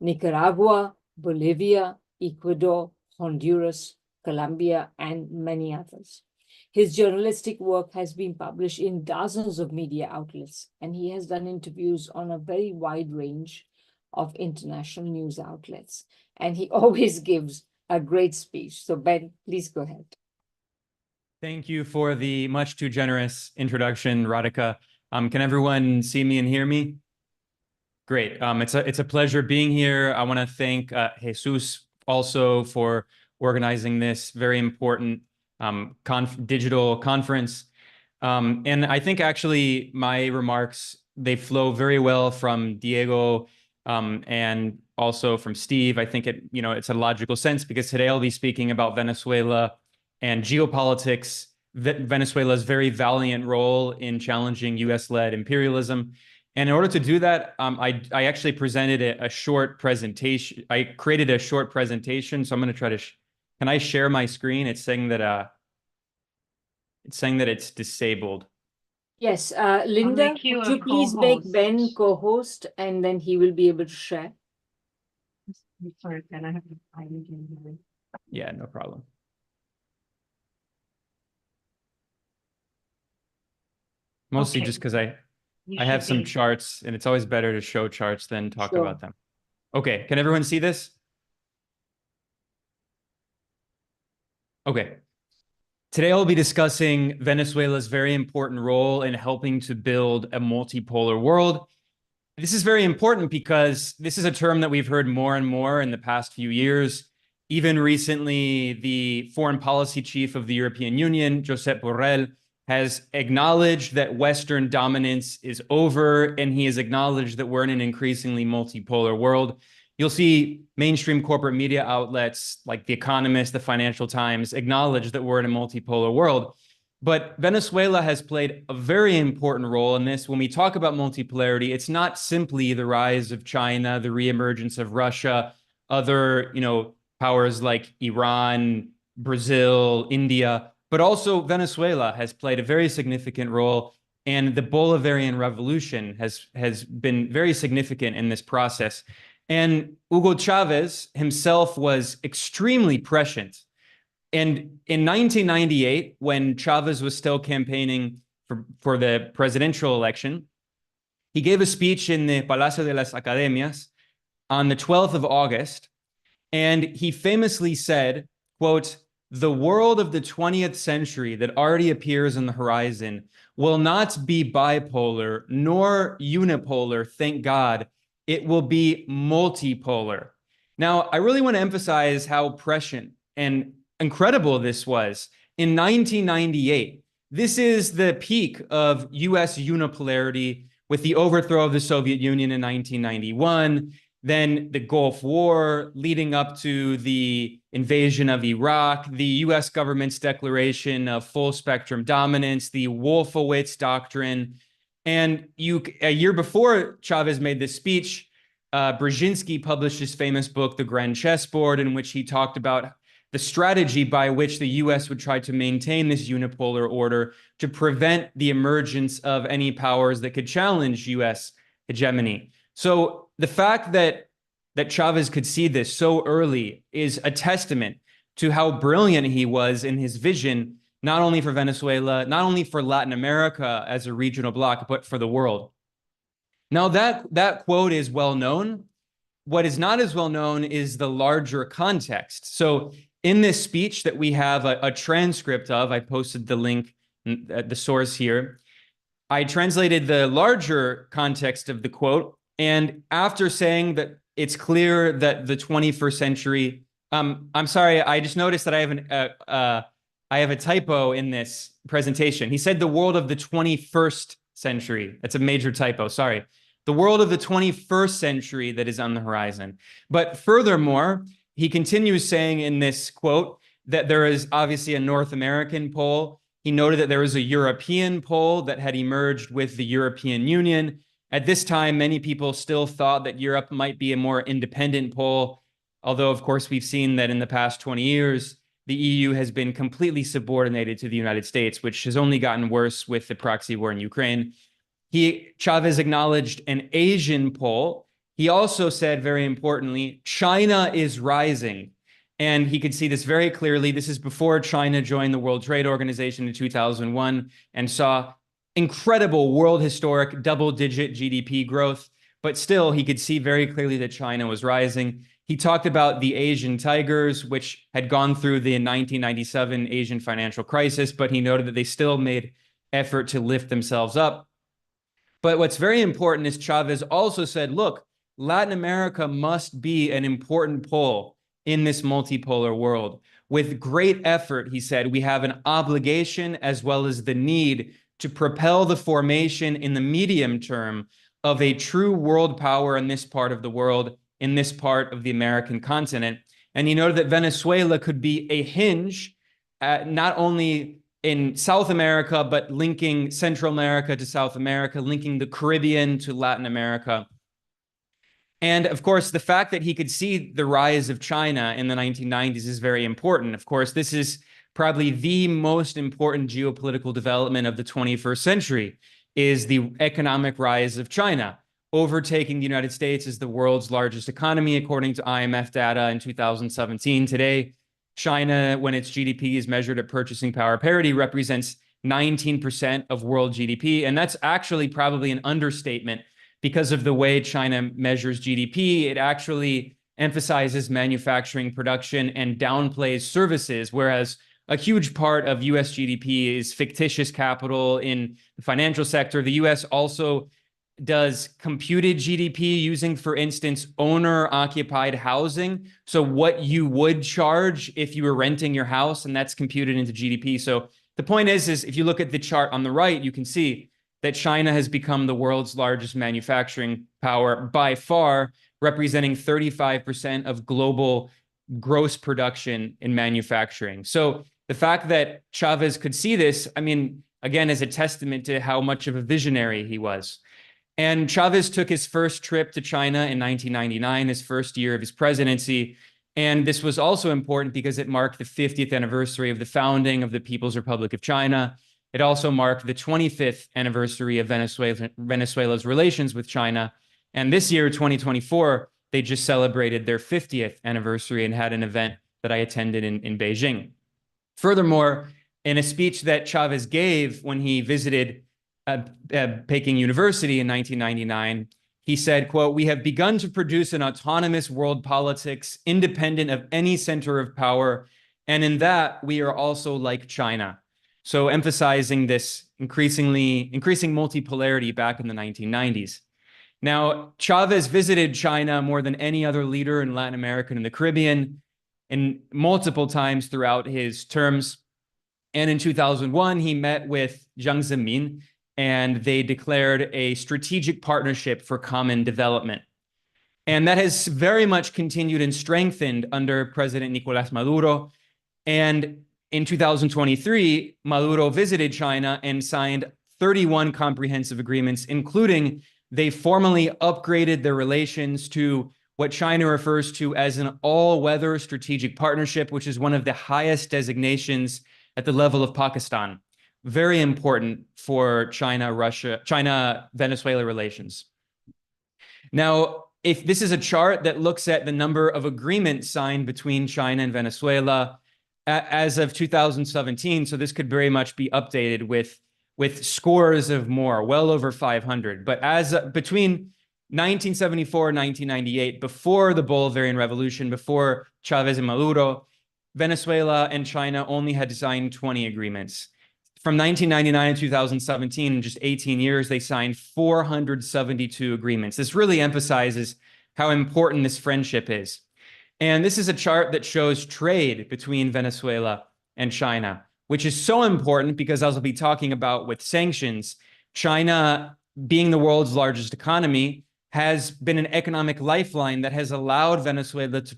S3: Nicaragua, Bolivia, Ecuador, Honduras, Colombia, and many others. His journalistic work has been published in dozens of media outlets, and he has done interviews on a very wide range of international news outlets. And he always gives a great speech. So Ben, please go ahead.
S7: Thank you for the much too generous introduction, Radhika. Can everyone see me and hear me? Great. It's a pleasure being here. I want to thank Jesus also for organizing this very important digital conference. And I think actually my remarks, they flow very well from Diego and also from Steve. I think it's a logical sense because today I'll be speaking about Venezuela and geopolitics, Venezuela's very valiant role in challenging US-led imperialism. And in order to do that, I actually presented a short presentation. I created a short presentation. So I'm going to try to, can I share my screen? It's saying that it's disabled.
S3: Yes, Linda,
S5: make you
S3: would
S5: a
S3: you please make Ben co-host and then he will be able to share?
S5: Sorry, Ben, I have to find again.
S7: Yeah, no problem. Mostly
S5: Okay.
S7: just because I have some charts and it's always better to show charts than talk about them. Okay, can everyone see this? Okay. Today I'll be discussing Venezuela's very important role in helping to build a multipolar world. this is very important because this is a term that we've heard more and more in the past few years. Even recently, the foreign policy chief of the European Union, Josep Borrell, has acknowledged that Western dominance is over, and he has acknowledged that we're in an increasingly multipolar world. You'll see mainstream corporate media outlets like The Economist, the Financial Times acknowledge that we're in a multipolar world. But Venezuela has played a very important role in this. When we talk about multipolarity, it's not simply the rise of China, the reemergence of Russia, other, powers like Iran, Brazil, India, but also Venezuela has played a very significant role. And the Bolivarian Revolution has been very significant in this process. And Hugo Chavez himself was extremely prescient. And in 1998, when Chavez was still campaigning for the presidential election, he gave a speech in the Palacio de las Academias on the 12th of August, and he famously said, quote, "The world of the 20th century that already appears on the horizon will not be bipolar nor unipolar, thank God. It will be multipolar." Now, I really want to emphasize how prescient and incredible this was. In 1998, this is the peak of US unipolarity with the overthrow of the Soviet Union in 1991, then the Gulf War leading up to the invasion of Iraq, the US government's declaration of full spectrum dominance, the Wolfowitz Doctrine. And a year before Chavez made this speech, Brzezinski published his famous book, The Grand Chessboard, in which he talked about the strategy by which the US would try to maintain this unipolar order to prevent the emergence of any powers that could challenge US hegemony. So the fact that Chavez could see this so early is a testament to how brilliant he was in his vision, not only for Venezuela, not only for Latin America as a regional bloc, but for the world. Now that quote is well known. What is not as well known is the larger context. So in this speech that we have a transcript of, I posted the link at the source here, I translated the larger context of the quote. And after saying that it's clear that the 21st century, I'm sorry, I just noticed that I have a typo in this presentation. He said the world of the 21st century. That's a major typo, sorry. The world of the 21st century that is on the horizon. But furthermore, he continues saying in this quote that there is obviously a North American pole. He noted that there was a European pole that had emerged with the European Union. At this time, many people still thought that Europe might be a more independent pole, although, of course, we've seen that in the past 20 years, the EU has been completely subordinated to the United States, which has only gotten worse with the proxy war in Ukraine. Chavez acknowledged an Asian pole. He also said, very importantly, China is rising. And he could see this very clearly. This is before China joined the World Trade Organization in 2001 and saw incredible world historic double-digit GDP growth. But still, he could see very clearly that China was rising. He talked about the Asian tigers, which had gone through the 1997 Asian financial crisis, but he noted that they still made effort to lift themselves up. But what's very important is Chavez also said, look, Latin America must be an important pole in this multipolar world. With great effort, he said, we have an obligation as well as the need to propel the formation in the medium term of a true world power in this part of the world, in this part of the American continent. And he noted that Venezuela could be a hinge, not only in South America, but linking Central America to South America, linking the Caribbean to Latin America. And of course, the fact that he could see the rise of China in the 1990s is very important. Of course, this is probably the most important geopolitical development of the 21st century, is the economic rise of China, overtaking the United States as the world's largest economy, according to IMF data in 2017. Today, China, when its GDP is measured at purchasing power parity, represents 19% of world GDP. And that's actually probably an understatement because of the way China measures GDP. It actually emphasizes manufacturing production and downplays services, whereas a huge part of US GDP is fictitious capital in the financial sector. The US also does computed GDP using, for instance, owner-occupied housing. So what you would charge if you were renting your house, and that's computed into GDP. So the point is if you look at the chart on the right, you can see that China has become the world's largest manufacturing power by far, representing 35% of global gross production in manufacturing. So the fact that Chavez could see this, I mean, again, is a testament to how much of a visionary he was. And Chavez took his first trip to China in 1999, his first year of his presidency. And this was also important because it marked the 50th anniversary of the founding of the People's Republic of China. It also marked the 25th anniversary of Venezuela's relations with China. And this year, 2024, they just celebrated their 50th anniversary and had an event that I attended in Beijing. Furthermore, in a speech that Chavez gave when he visited Peking University in 1999, he said, quote, "We have begun to produce an autonomous world politics independent of any center of power, and in that we are also like China." So emphasizing this increasing multipolarity back in the 1990s. Now, Chavez visited China more than any other leader in Latin America and the Caribbean, and multiple times throughout his terms. And in 2001, he met with Jiang Zemin, and they declared a strategic partnership for common development. And that has very much continued and strengthened under President Nicolás Maduro. And in 2023, Maduro visited China and signed 31 comprehensive agreements, including they formally upgraded their relations to what China refers to as an all-weather strategic partnership, which is one of the highest designations at the level of Pakistan. Very important for China-Venezuela relations. Now, if this is a chart that looks at the number of agreements signed between China and Venezuela as of 2017, so this could very much be updated with scores of more, well over 500. But as between 1974 and 1998, before the Bolivarian Revolution, before Chavez and Maduro, Venezuela and China only had signed 20 agreements. From 1999 to 2017, in just 18 years, they signed 472 agreements. This really emphasizes how important this friendship is. And this is a chart that shows trade between Venezuela and China, which is so important because, as I'll be talking about with sanctions, China, being the world's largest economy, has been an economic lifeline that has allowed Venezuela to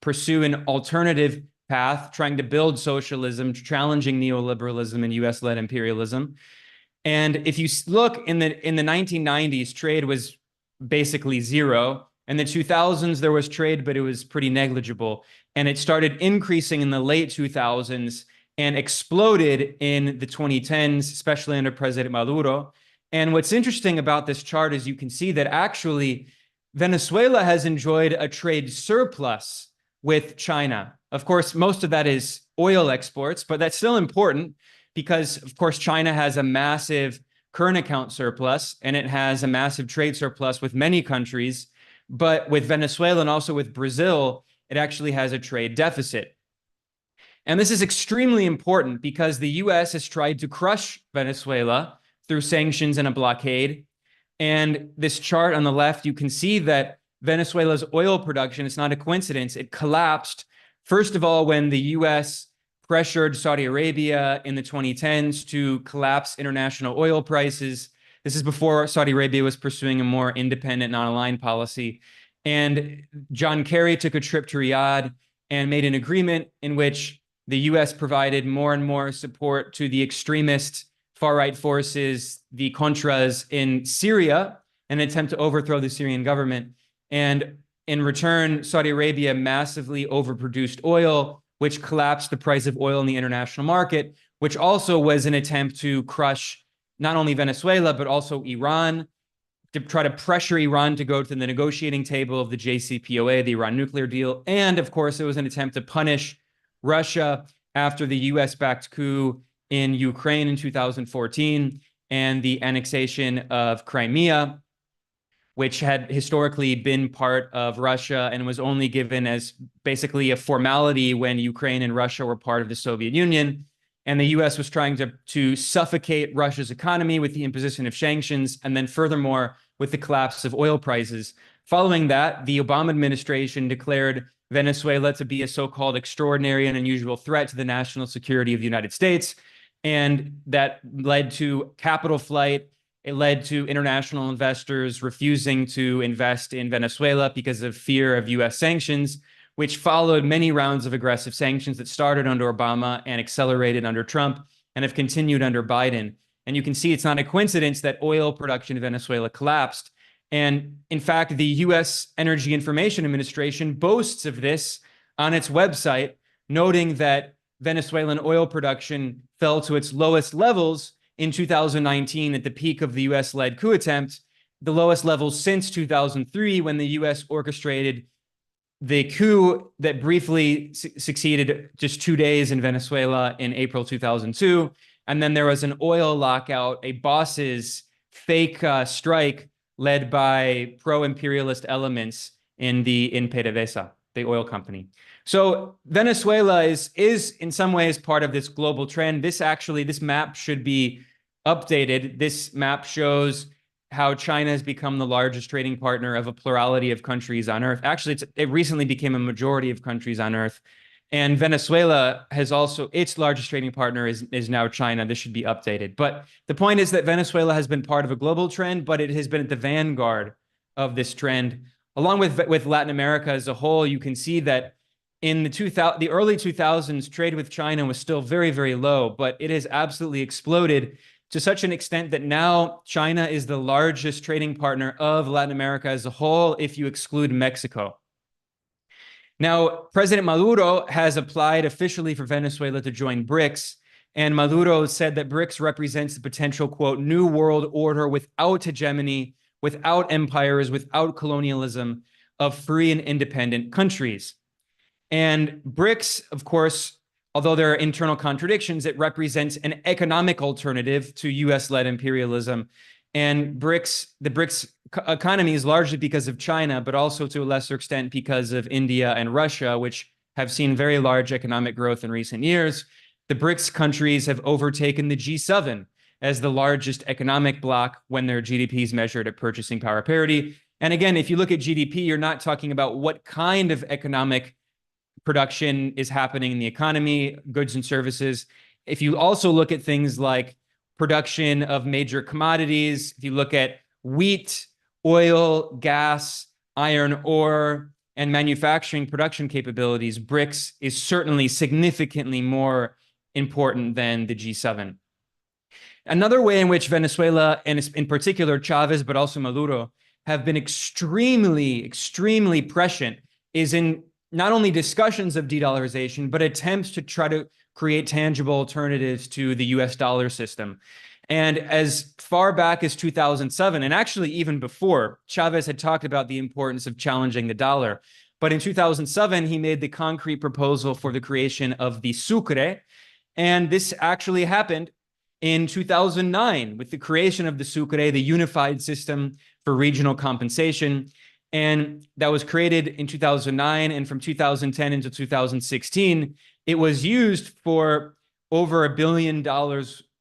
S7: pursue an alternative path, trying to build socialism, challenging neoliberalism and US-led imperialism. And if you look in the 1990s, trade was basically zero. In the 2000s, there was trade, but it was pretty negligible. And it started increasing in the late 2000s and exploded in the 2010s, especially under President Maduro. And what's interesting about this chart is you can see that actually Venezuela has enjoyed a trade surplus with China. Of course, most of that is oil exports, but that's still important because, of course, China has a massive current account surplus and it has a massive trade surplus with many countries. But with Venezuela and also with Brazil, it actually has a trade deficit. And this is extremely important because the US has tried to crush Venezuela through sanctions and a blockade. And this chart on the left, you can see that Venezuela's oil production, it's not a coincidence, it collapsed, first of all, when the US pressured Saudi Arabia in the 2010s to collapse international oil prices. This is before Saudi Arabia was pursuing a more independent, non-aligned policy. And John Kerry took a trip to Riyadh and made an agreement in which the US provided more and more support to the extremist far-right forces, the Contras in Syria, in an attempt to overthrow the Syrian government. And in return, Saudi Arabia massively overproduced oil, which collapsed the price of oil in the international market, which also was an attempt to crush not only Venezuela, but also Iran, to try to pressure Iran to go to the negotiating table of the JCPOA, the Iran nuclear deal. And of course, it was an attempt to punish Russia after the US-backed coup in Ukraine in 2014 and the annexation of Crimea, which had historically been part of Russia and was only given as basically a formality when Ukraine and Russia were part of the Soviet Union. And the US was trying to suffocate Russia's economy with the imposition of sanctions, and then furthermore, with the collapse of oil prices. Following that, the Obama administration declared Venezuela to be a so-called extraordinary and unusual threat to the national security of the United States. And that led to capital flight. It led to international investors refusing to invest in Venezuela because of fear of US sanctions, which followed many rounds of aggressive sanctions that started under Obama and accelerated under Trump and have continued under Biden. And you can see it's not a coincidence that oil production in Venezuela collapsed. And in fact, the US Energy Information Administration boasts of this on its website, noting that Venezuelan oil production fell to its lowest levels in 2019 at the peak of the US-led coup attempt, the lowest levels since 2003 when the US orchestrated the coup that briefly succeeded just 2 days in Venezuela in April 2002. And then there was an oil lockout, a boss's fake strike led by pro-imperialist elements in PDVSA, the oil company. So Venezuela is in some ways part of this global trend. This map should be updated. This map shows how China has become the largest trading partner of a plurality of countries on Earth. Actually, it recently became a majority of countries on Earth. And Venezuela has also, its largest trading partner is now China. This should be updated. But the point is that Venezuela has been part of a global trend, but it has been at the vanguard of this trend. Along with Latin America as a whole, you can see that in the early 2000s, trade with China was still very, very low, but it has absolutely exploded to such an extent that now China is the largest trading partner of Latin America as a whole, if you exclude Mexico. Now, President Maduro has applied officially for Venezuela to join BRICS, and Maduro said that BRICS represents the potential, quote, new world order without hegemony, without empires, without colonialism of free and independent countries. And BRICS, of course, although there are internal contradictions, it represents an economic alternative to US-led imperialism. And the BRICS economy is largely because of China, but also to a lesser extent because of India and Russia, which have seen very large economic growth in recent years. The BRICS countries have overtaken the G7 as the largest economic bloc when their GDP is measured at purchasing power parity. And again, if you look at GDP, you're not talking about what kind of economic production is happening in the economy, goods and services. If you also look at things like production of major commodities, if you look at wheat, oil, gas, iron ore, and manufacturing production capabilities, BRICS is certainly significantly more important than the G7. Another way in which Venezuela, and in particular Chavez, but also Maduro, have been extremely, extremely prescient is in not only discussions of de-dollarization, but attempts to try to create tangible alternatives to the US dollar system. And as far back as 2007, and actually even before, Chavez had talked about the importance of challenging the dollar. But in 2007, he made the concrete proposal for the creation of the Sucre. And this actually happened in 2009 with the creation of the Sucre, the unified system for regional compensation. And that was created in 2009. And from 2010 into 2016, it was used for over $1 billion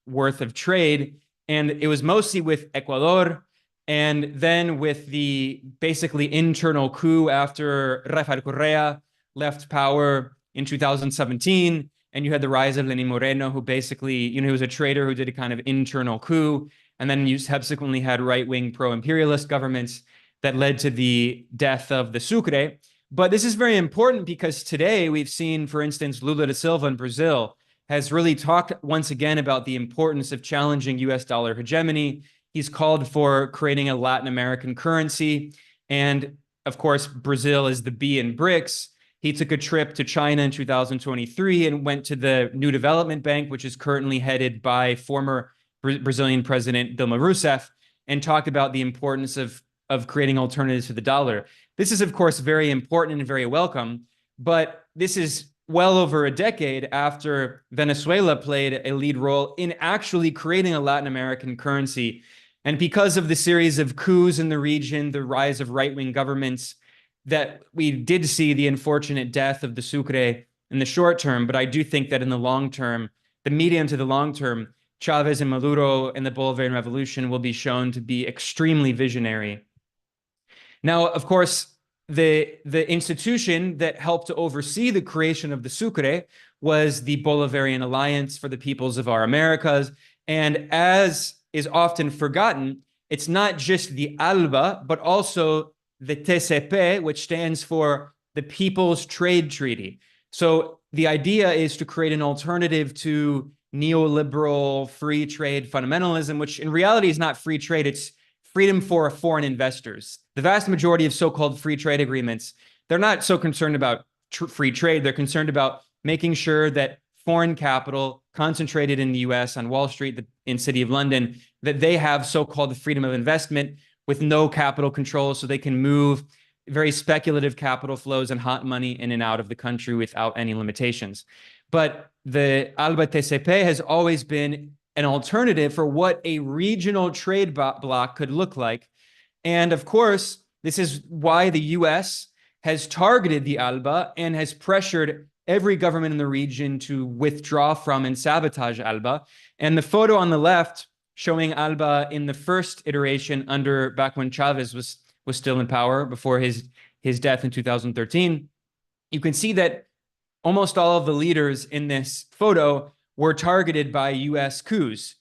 S7: worth of trade. And it was mostly with Ecuador. And then with the basically internal coup after Rafael Correa left power in 2017. And you had the rise of Lenín Moreno, who basically, he was a traitor who did a kind of internal coup. And then you subsequently had right-wing pro-imperialist governments that led to the death of the Sucre. But this is very important because today we've seen, for instance, Lula da Silva in Brazil has really talked once again about the importance of challenging US dollar hegemony. He's called for creating a Latin American currency. And of course, Brazil is the B in BRICS. He took a trip to China in 2023 and went to the New Development Bank, which is currently headed by former Brazilian President Dilma Rousseff, and talked about the importance of creating alternatives to the dollar. This is, of course, very important and very welcome, but this is well over a decade after Venezuela played a lead role in actually creating a Latin American currency. And because of the series of coups in the region, the rise of right-wing governments, that we did see the unfortunate death of the Sucre in the short term, but I do think that in the long term, the medium to the long term, Chavez and Maduro and the Bolivarian Revolution will be shown to be extremely visionary. Now, of course, the institution that helped to oversee the creation of the Sucre was the Bolivarian Alliance for the Peoples of Our Americas. And as is often forgotten, it's not just the ALBA, but also the TCP, which stands for the People's Trade Treaty. So the idea is to create an alternative to neoliberal free trade fundamentalism, which in reality is not free trade, it's freedom for foreign investors. The vast majority of so-called free trade agreements, they're not so concerned about free trade, they're concerned about making sure that foreign capital concentrated in the US on Wall Street, in City of London, that they have so-called freedom of investment with no capital control, so they can move very speculative capital flows and hot money in and out of the country without any limitations. But the ALBA TCP has always been an alternative for what a regional trade bloc could look like. And of course, this is why the US has targeted the ALBA and has pressured every government in the region to withdraw from and sabotage ALBA. And the photo on the left showing ALBA in the first iteration back when Chavez was still in power before his death in 2013, you can see that almost all of the leaders in this photo were targeted by US coups.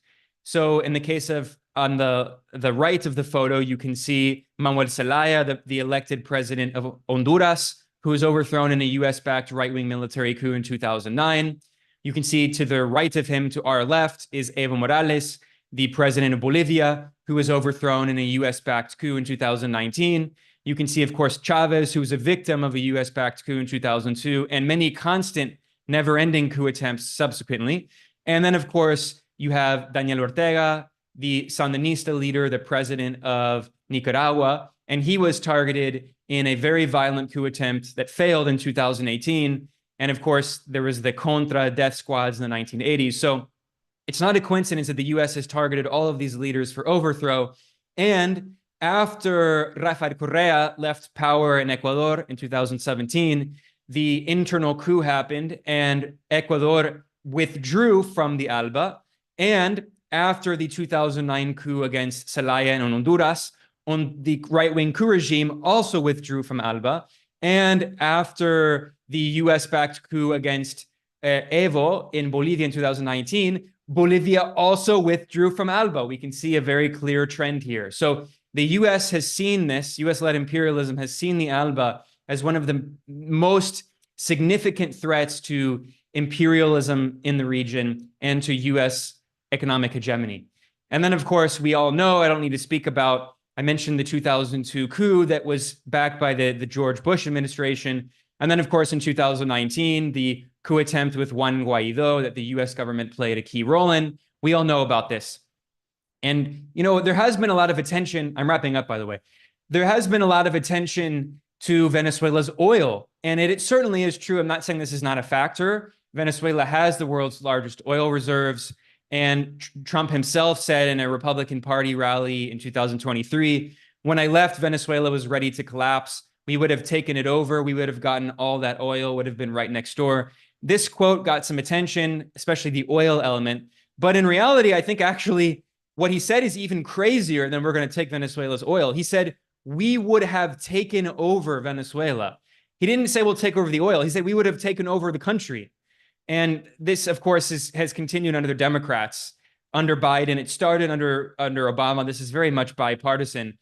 S7: So in the case of, on the right of the photo, you can see Manuel Zelaya, the elected president of Honduras, who was overthrown in a US-backed right-wing military coup in 2009. You can see to the right of him, to our left, is Evo Morales, the president of Bolivia, who was overthrown in a US-backed coup in 2019. You can see, of course, Chavez, who was a victim of a US-backed coup in 2002, and many constant, never-ending coup attempts subsequently. And then, of course, you have Daniel Ortega, the Sandinista leader, the president of Nicaragua, and he was targeted in a very violent coup attempt that failed in 2018. And of course, there was the Contra death squads in the 1980s. So it's not a coincidence that the US has targeted all of these leaders for overthrow. And after Rafael Correa left power in Ecuador in 2017, the internal coup happened and Ecuador withdrew from the ALBA. And after the 2009 coup against Zelaya and Honduras, the right-wing coup regime also withdrew from ALBA. And after the US-backed coup against Evo in Bolivia in 2019, Bolivia also withdrew from ALBA. We can see a very clear trend here. So the US has seen this, US-led imperialism has seen the ALBA as one of the most significant threats to imperialism in the region and to US economic hegemony. And then, of course, we all know, I don't need to speak about, I mentioned the 2002 coup that was backed by the George Bush administration. And then, of course, in 2019, the coup attempt with Juan Guaido that the US government played a key role in. We all know about this. And, you know, there has been a lot of attention, I'm wrapping up, by the way. There has been a lot of attention to Venezuela's oil. And it certainly is true. I'm not saying this is not a factor. Venezuela has the world's largest oil reserves. And Trump himself said in a Republican Party rally in 2023, when I left, Venezuela was ready to collapse. We would have taken it over. We would have gotten all that oil, would have been right next door. This quote got some attention, especially the oil element. But in reality, I think actually what he said is even crazier than we're going to take Venezuela's oil. He said, we would have taken over Venezuela. He didn't say we'll take over the oil. He said we would have taken over the country. And this, of course, has continued under the Democrats, under Biden. It started under Obama. This is very much bipartisan.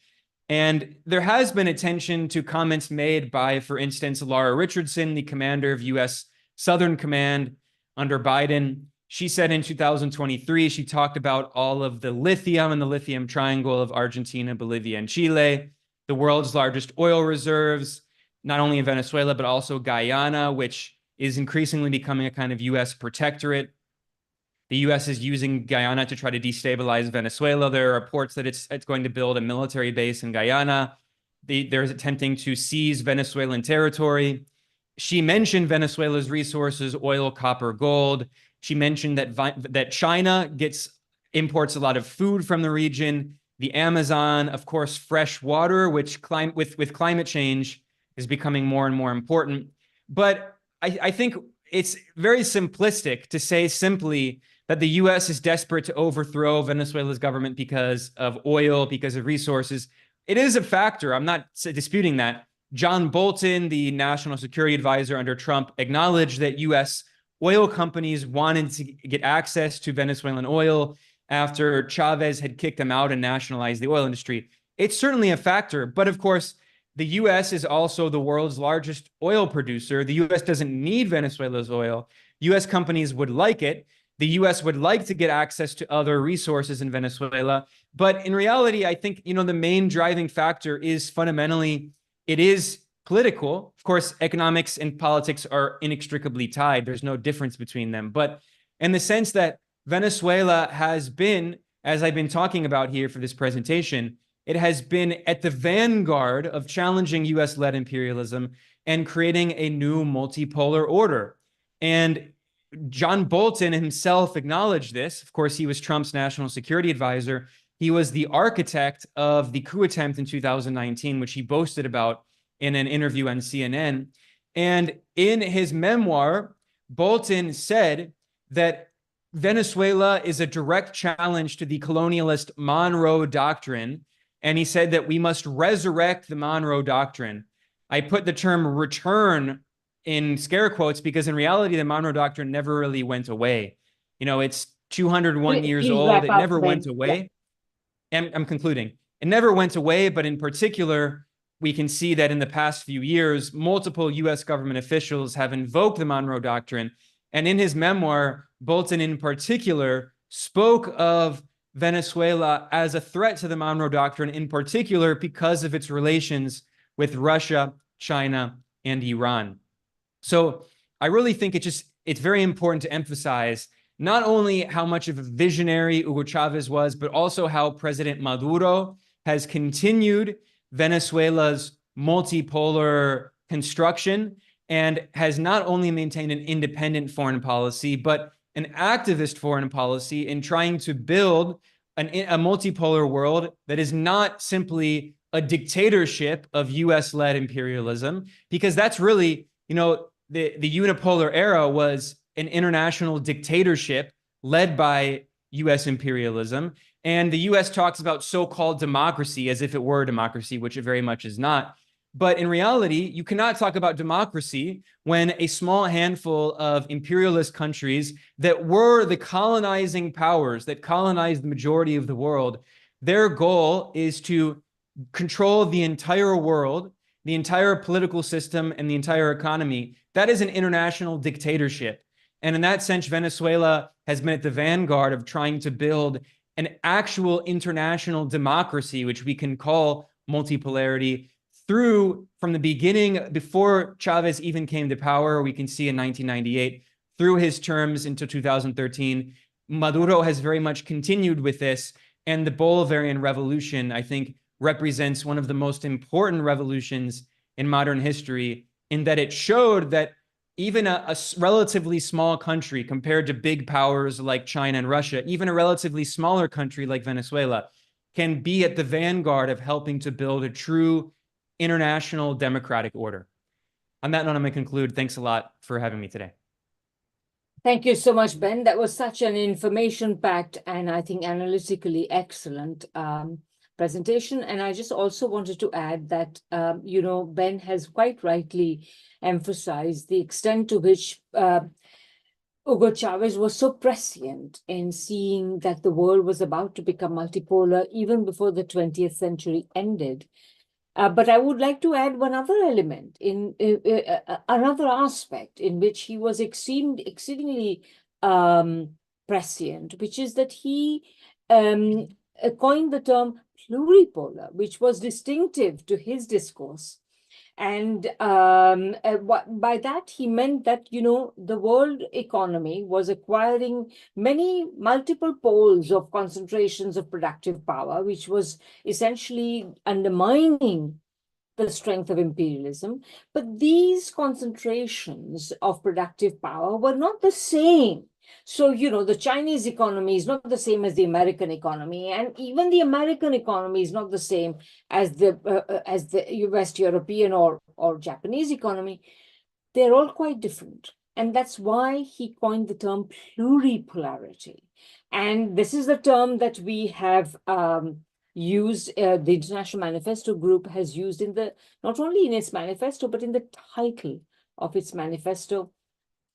S7: And there has been attention to comments made by, for instance, Laura Richardson, the commander of U.S. Southern Command under Biden. She said in 2023, she talked about all of the lithium and the lithium triangle of Argentina, Bolivia, and Chile, the world's largest oil reserves, not only in Venezuela, but also Guyana, which is increasingly becoming a kind of U.S. protectorate. The U.S. is using Guyana to try to destabilize Venezuela. There are reports that it's going to build a military base in Guyana. They're attempting to seize Venezuelan territory. She mentioned Venezuela's resources, oil, copper, gold. She mentioned that China imports a lot of food from the region. The Amazon, of course, fresh water, which with climate change is becoming more and more important. But I think it's very simplistic to say simply that the US is desperate to overthrow Venezuela's government because of oil, because of resources. It is a factor. I'm not disputing that. John Bolton, the national security advisor under Trump, acknowledged that US oil companies wanted to get access to Venezuelan oil after Chavez had kicked them out and nationalized the oil industry. It's certainly a factor, but of course, the US is also the world's largest oil producer. The US doesn't need Venezuela's oil. US companies would like it. The US would like to get access to other resources in Venezuela. But in reality, I think, the main driving factor is fundamentally, it is political. Of course, economics and politics are inextricably tied. There's no difference between them. But in the sense that Venezuela has been, as I've been talking about here for this presentation, it has been at the vanguard of challenging US-led imperialism and creating a new multipolar order. And John Bolton himself acknowledged this. Of course, he was Trump's national security advisor. He was the architect of the coup attempt in 2019, which he boasted about in an interview on CNN. And in his memoir, Bolton said that Venezuela is a direct challenge to the colonialist Monroe Doctrine. And he said that we must resurrect the Monroe Doctrine. I put the term return in scare quotes because in reality, the Monroe Doctrine never really went away. It's 201 years old. It never went away. And I'm concluding. It never went away, but in particular, we can see that in the past few years, multiple US government officials have invoked the Monroe Doctrine. And in his memoir, Bolton in particular spoke of Venezuela as a threat to the Monroe Doctrine, in particular because of its relations with Russia, China, and Iran. So I really think it's very important to emphasize not only how much of a visionary Hugo Chavez was, but also how President Maduro has continued Venezuela's multipolar construction and has not only maintained an independent foreign policy, but an activist foreign policy in trying to build a multipolar world that is not simply a dictatorship of US-led imperialism, because that's really, the unipolar era was an international dictatorship led by US imperialism. And the US talks about so-called democracy as if it were a democracy, which it very much is not. But in reality, you cannot talk about democracy when a small handful of imperialist countries that were the colonizing powers that colonized the majority of the world, their goal is to control the entire world, the entire political system, and the entire economy. That is an international dictatorship. And in that sense, Venezuela has been at the vanguard of trying to build an actual international democracy, which we can call multipolarity, from the beginning, before Chavez even came to power. We can see in 1998, through his terms until 2013, Maduro has very much continued with this. And the Bolivarian Revolution, I think, represents one of the most important revolutions in modern history, in that it showed that even a relatively small country compared to big powers like China and Russia, even a relatively smaller country like Venezuela, can be at the vanguard of helping to build a true international democratic order. On that note, I'm going to conclude. Thanks a lot for having me today.
S3: Thank you so much, Ben. That was such an information-packed and I think analytically excellent presentation. And I just also wanted to add that, Ben has quite rightly emphasized the extent to which Hugo Chavez was so prescient in seeing that the world was about to become multipolar even before the 20th century ended. But I would like to add one other element, another aspect in which he was exceedingly prescient, which is that he coined the term pluripolar, which was distinctive to his discourse. And by that, he meant that, the world economy was acquiring multiple poles of concentrations of productive power, which was essentially undermining the strength of imperialism. But these concentrations of productive power were not the same. So, the Chinese economy is not the same as the American economy, and even the American economy is not the same as the West European or Japanese economy. They're all quite different. And that's why he coined the term pluripolarity. And this is the term that we have used, the International Manifesto Group has used in the, not only in its manifesto, but in the title of its manifesto,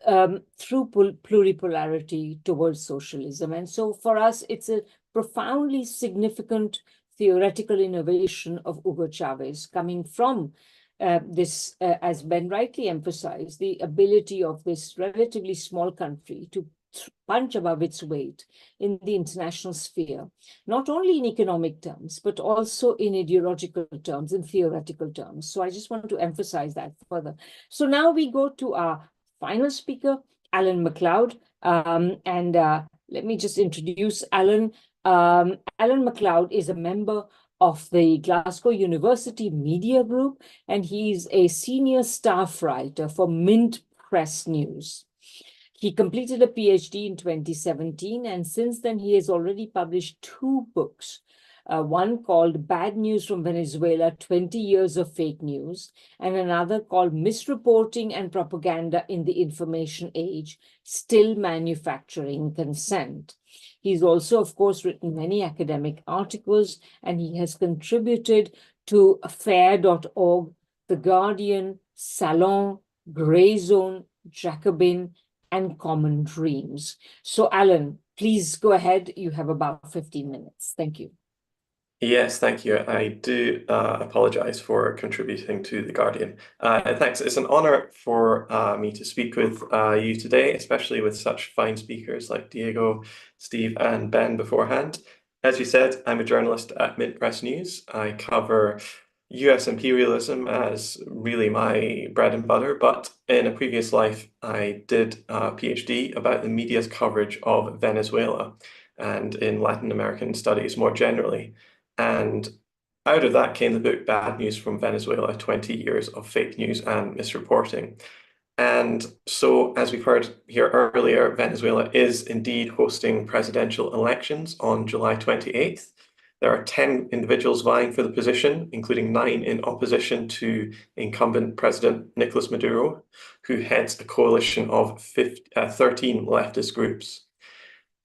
S3: through pluripolarity towards socialism. And so for us, it's a profoundly significant theoretical innovation of Hugo Chavez coming from this, as Ben rightly emphasized, the ability of this relatively small country to punch above its weight in the international sphere, not only in economic terms, but also in ideological terms, in theoretical terms. So I just want to emphasize that further. So now we go to our final speaker, Alan MacLeod. Let me just introduce Alan. Alan MacLeod is a member of the Glasgow University Media Group, and he's a senior staff writer for MintPress News. He completed a PhD in 2017, and since then he has already published 2 books, one called Bad News from Venezuela, 20 Years of Fake News, and another called Misreporting and Propaganda in the Information Age, Still Manufacturing Consent. He's also, of course, written many academic articles, and he has contributed to Fair.org, The Guardian, Salon, Grayzone, Jacobin, and Common Dreams. So, Alan, please go ahead. You have about 15 minutes. Thank you.
S8: Yes, thank you. I do apologize for contributing to The Guardian. Thanks. It's an honor for me to speak with you today, especially with such fine speakers like Diego, Steve, and Ben beforehand. As you said, I'm a journalist at MintPress News. I cover US imperialism as really my bread and butter, but in a previous life, I did a PhD about the media's coverage of Venezuela and in Latin American studies more generally. And out of that came the book Bad News from Venezuela, 20 Years of Fake News and Misreporting. And so, as we've heard here earlier, Venezuela is indeed hosting presidential elections on July 28th. There are 10 individuals vying for the position, including 9 in opposition to incumbent President Nicolas Maduro, who heads a coalition of 13 leftist groups.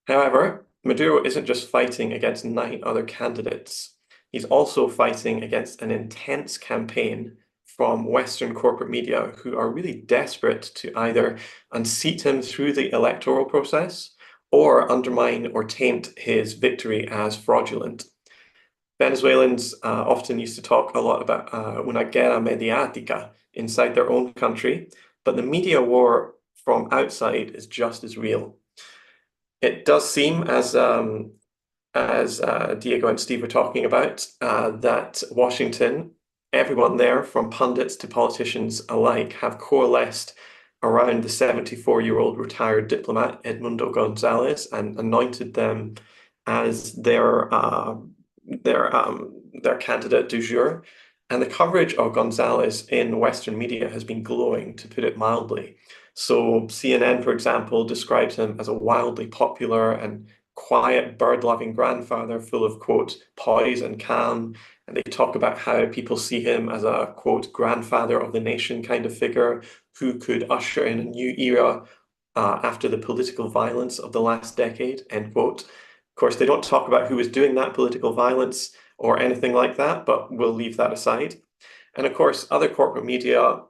S8: However, Maduro isn't just fighting against 9 other candidates. He's also fighting against an intense campaign from Western corporate media who are really desperate to either unseat him through the electoral process or undermine or taint his victory as fraudulent. Venezuelans often used to talk a lot about una guerra mediática inside their own country, but the media war from outside is just as real. It does seem, as Diego and Steve were talking about, that Washington, everyone there, from pundits to politicians alike, have coalesced around the 74-year-old retired diplomat Edmundo Gonzalez and anointed them as their candidate du jour. And the coverage of Gonzalez in Western media has been glowing, to put it mildly. So CNN, for example, describes him as a wildly popular and quiet, bird-loving grandfather full of, quote, poise and calm. And they talk about how people see him as a, quote, grandfather of the nation kind of figure who could usher in a new era after the political violence of the last decade, end quote. Of course, they don't talk about who was doing that political violence or anything like that, but we'll leave that aside. And of course, other corporate media,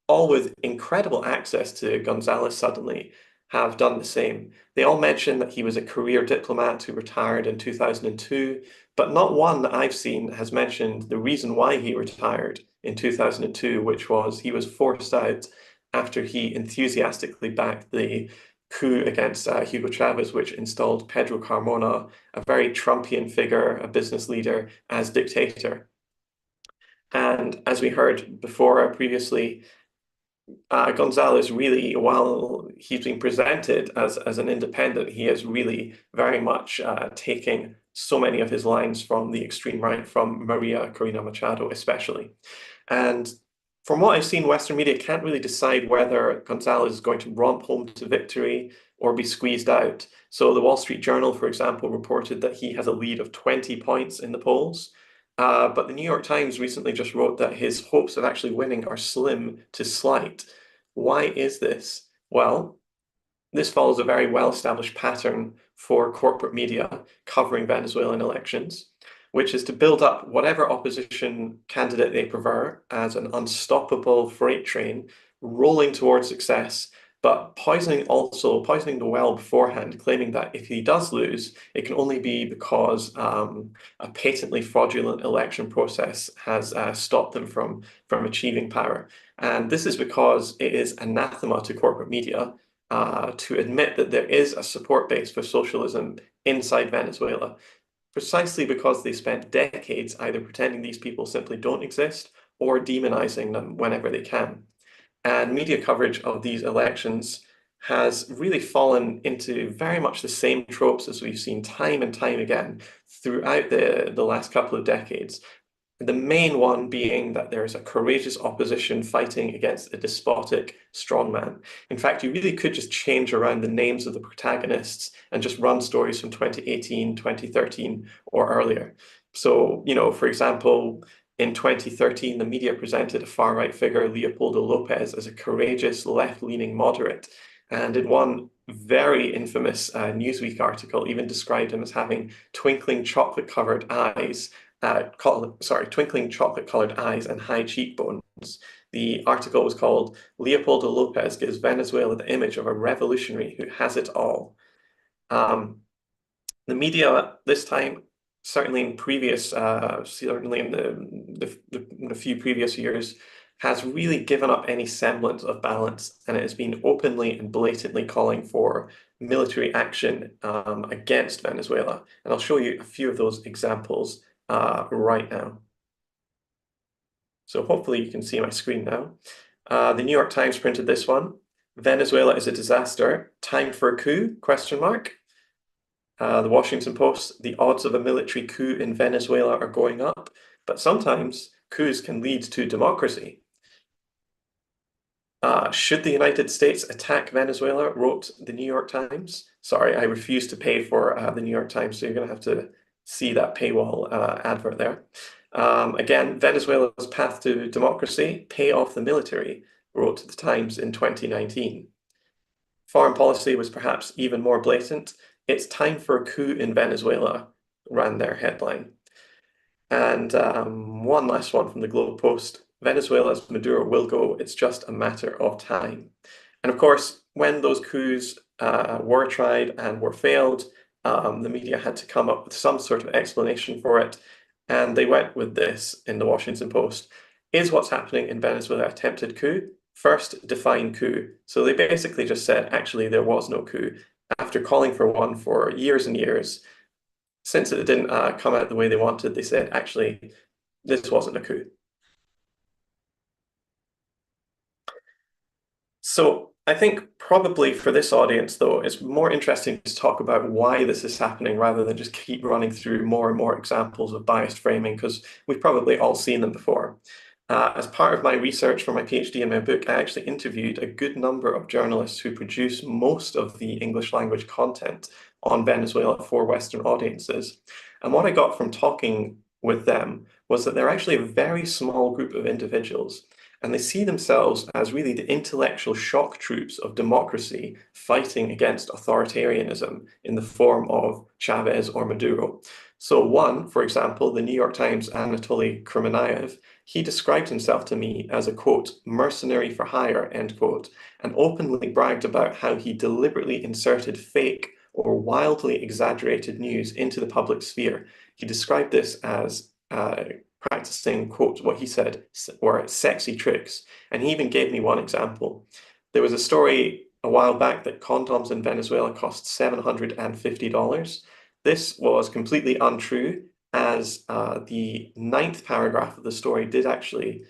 S8: all with incredible access to Gonzalez suddenly, have done the same. They all mention that he was a career diplomat who retired in 2002, but not one that I've seen has mentioned the reason why he retired in 2002, which was he was forced out after he enthusiastically backed the coup against Hugo Chavez, which installed Pedro Carmona, a very Trumpian figure, a business leader, as dictator. And as we heard before previously, Gonzalez really, while he's being presented as an independent, he is really very much taking so many of his lines from the extreme right, from Maria Corina Machado especially. And from what I've seen, Western media can't really decide whether Gonzalez is going to romp home to victory or be squeezed out. So the Wall Street Journal, for example, reported that he has a lead of 20 points in the polls. But the New York Times recently just wrote that his hopes of actually winning are slim to slight. Why is this? Well, this follows a very well-established pattern for corporate media covering Venezuelan elections, which is to build up whatever opposition candidate they prefer as an unstoppable freight train rolling towards success, but poisoning the well beforehand, claiming that if he does lose, it can only be because a patently fraudulent election process has stopped them from achieving power. And this is because it is anathema to corporate media to admit that there is a support base for socialism inside Venezuela, precisely because they spent decades either pretending these people simply don't exist or demonizing them whenever they can. And media coverage of these elections has really fallen into very much the same tropes as we've seen time and time again throughout the last couple of decades. The main one being that there is a courageous opposition fighting against a despotic strongman. In fact, you really could just change around the names of the protagonists and just run stories from 2018, 2013, or earlier. So, for example, in 2013, the media presented a far-right figure, Leopoldo Lopez, as a courageous left-leaning moderate. And in one very infamous Newsweek article, even described him as having twinkling chocolate-colored eyes and high cheekbones. The article was called "Leopoldo Lopez Gives Venezuela the Image of a Revolutionary Who Has It All." The media this time, certainly in the few previous years, has really given up any semblance of balance, and it has been openly and blatantly calling for military action against Venezuela. And I'll show you a few of those examples right now. So hopefully you can see my screen now. The New York Times printed this one. "Venezuela is a disaster. Time for a coup? Question mark. The Washington Post, "The odds of a military coup in Venezuela are going up, but sometimes coups can lead to democracy." "Should the United States attack Venezuela?" wrote the New York Times. Sorry, I refuse to pay for the New York Times, so you're going to have to see that paywall advert there. Again, "Venezuela's path to democracy, pay off the military," wrote the Times in 2019. Foreign policy was perhaps even more blatant. "It's time for a coup in Venezuela," ran their headline. And one last one from the Globe Post. "Venezuela's Maduro will go. It's just a matter of time." And of course, when those coups were tried and were failed, the media had to come up with some sort of explanation for it. And they went with this in the Washington Post. "Is what's happening in Venezuela attempted coup? First, define coup." So they basically just said, actually, there was no coup. After calling for one for years and years, since it didn't come out the way they wanted, they said, actually, this wasn't a coup. So I think probably for this audience, though, it's more interesting to talk about why this is happening rather than just keep running through more and more examples of biased framing, because we've probably all seen them before. As part of my research for my PhD and my book, I actually interviewed a good number of journalists who produce most of the English language content on Venezuela for Western audiences. And what I got from talking with them was that they're actually a very small group of individuals, and they see themselves as really the intellectual shock troops of democracy fighting against authoritarianism in the form of Chavez or Maduro. So one, for example, the New York Times' Anatoly Kremanayev, he described himself to me as a, quote, "mercenary for hire," end quote, and openly bragged about how he deliberately inserted fake or wildly exaggerated news into the public sphere. He described this as practicing, quote, what he said were sexy tricks. And he even gave me one example. There was a story a while back that condoms in Venezuela cost $750. This was completely untrue, as the 9th paragraph of the story did actually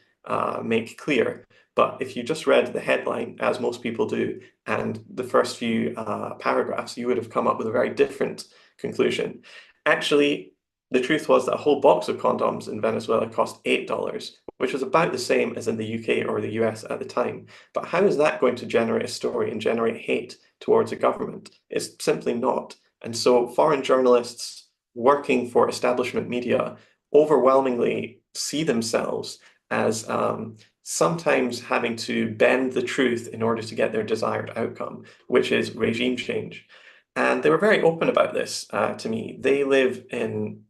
S8: make clear. But if you just read the headline, as most people do, and the first few paragraphs, you would have come up with a very different conclusion. Actually, the truth was that a whole box of condoms in Venezuela cost $8, which was about the same as in the UK or the US at the time. But how is that going to generate a story and generate hate towards a government? It's simply not. And so foreign journalists working for establishment media overwhelmingly see themselves as sometimes having to bend the truth in order to get their desired outcome, which is regime change. And they were very open about this to me.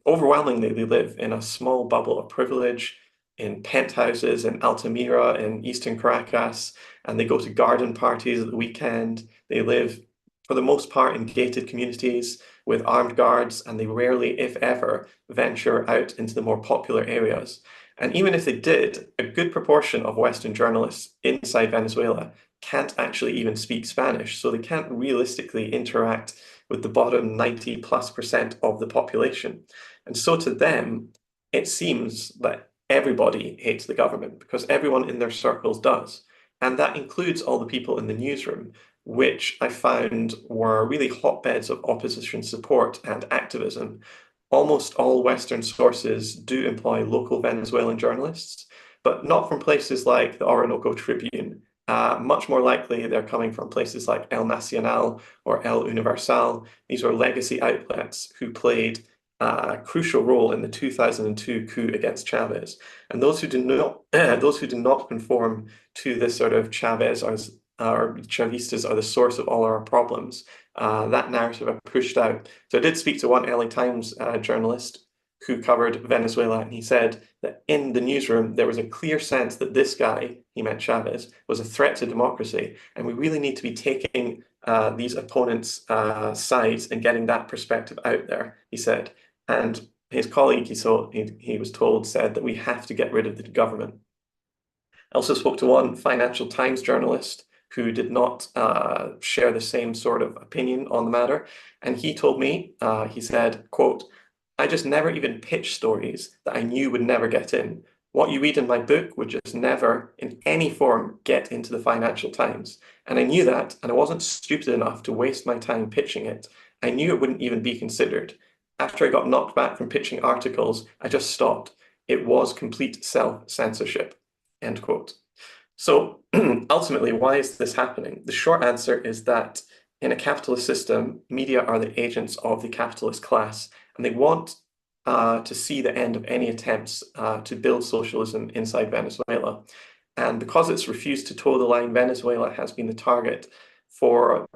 S8: Overwhelmingly, they live in a small bubble of privilege, in penthouses in Altamira in eastern Caracas, and they go to garden parties at the weekend. They live, for the most part, in gated communities with armed guards, and they rarely, if ever, venture out into the more popular areas. And even if they did, a good proportion of Western journalists inside Venezuela can't actually even speak Spanish, so they can't realistically interact with the bottom 90+% of the population. And so to them, it seems that everybody hates the government because everyone in their circles does. And that includes all the people in the newsroom, which I found were really hotbeds of opposition support and activism. Almost all Western sources do employ local Venezuelan journalists, but not from places like the Orinoco Tribune. Much more likely, they're coming from places like El Nacional or El Universal. These were legacy outlets who played a crucial role in the 2002 coup against Chavez. And those who do not conform to this sort of Chavez or Chavistas are the source of all our problems, that narrative are pushed out. So I did speak to one LA Times journalist who covered Venezuela, and he said that in the newsroom, there was a clear sense that this guy, he meant Chavez, was a threat to democracy. And we really need to be taking these opponents' sides and getting that perspective out there, he said. And his colleague, he was told, said that we have to get rid of the government. I also spoke to one Financial Times journalist who did not share the same sort of opinion on the matter. And he told me, he said, quote, "I just never even pitched stories that I knew would never get in. What you read in my book would just never, in any form, get into the Financial Times. And I knew that, and I wasn't stupid enough to waste my time pitching it. I knew it wouldn't even be considered. After I got knocked back from pitching articles, I just stopped. It was complete self-censorship." End quote. So ultimately, why is this happening? The short answer is that in a capitalist system, media are the agents of the capitalist class, and they want to see the end of any attempts to build socialism inside Venezuela. And because it's refused to toe the line, Venezuela has been the target for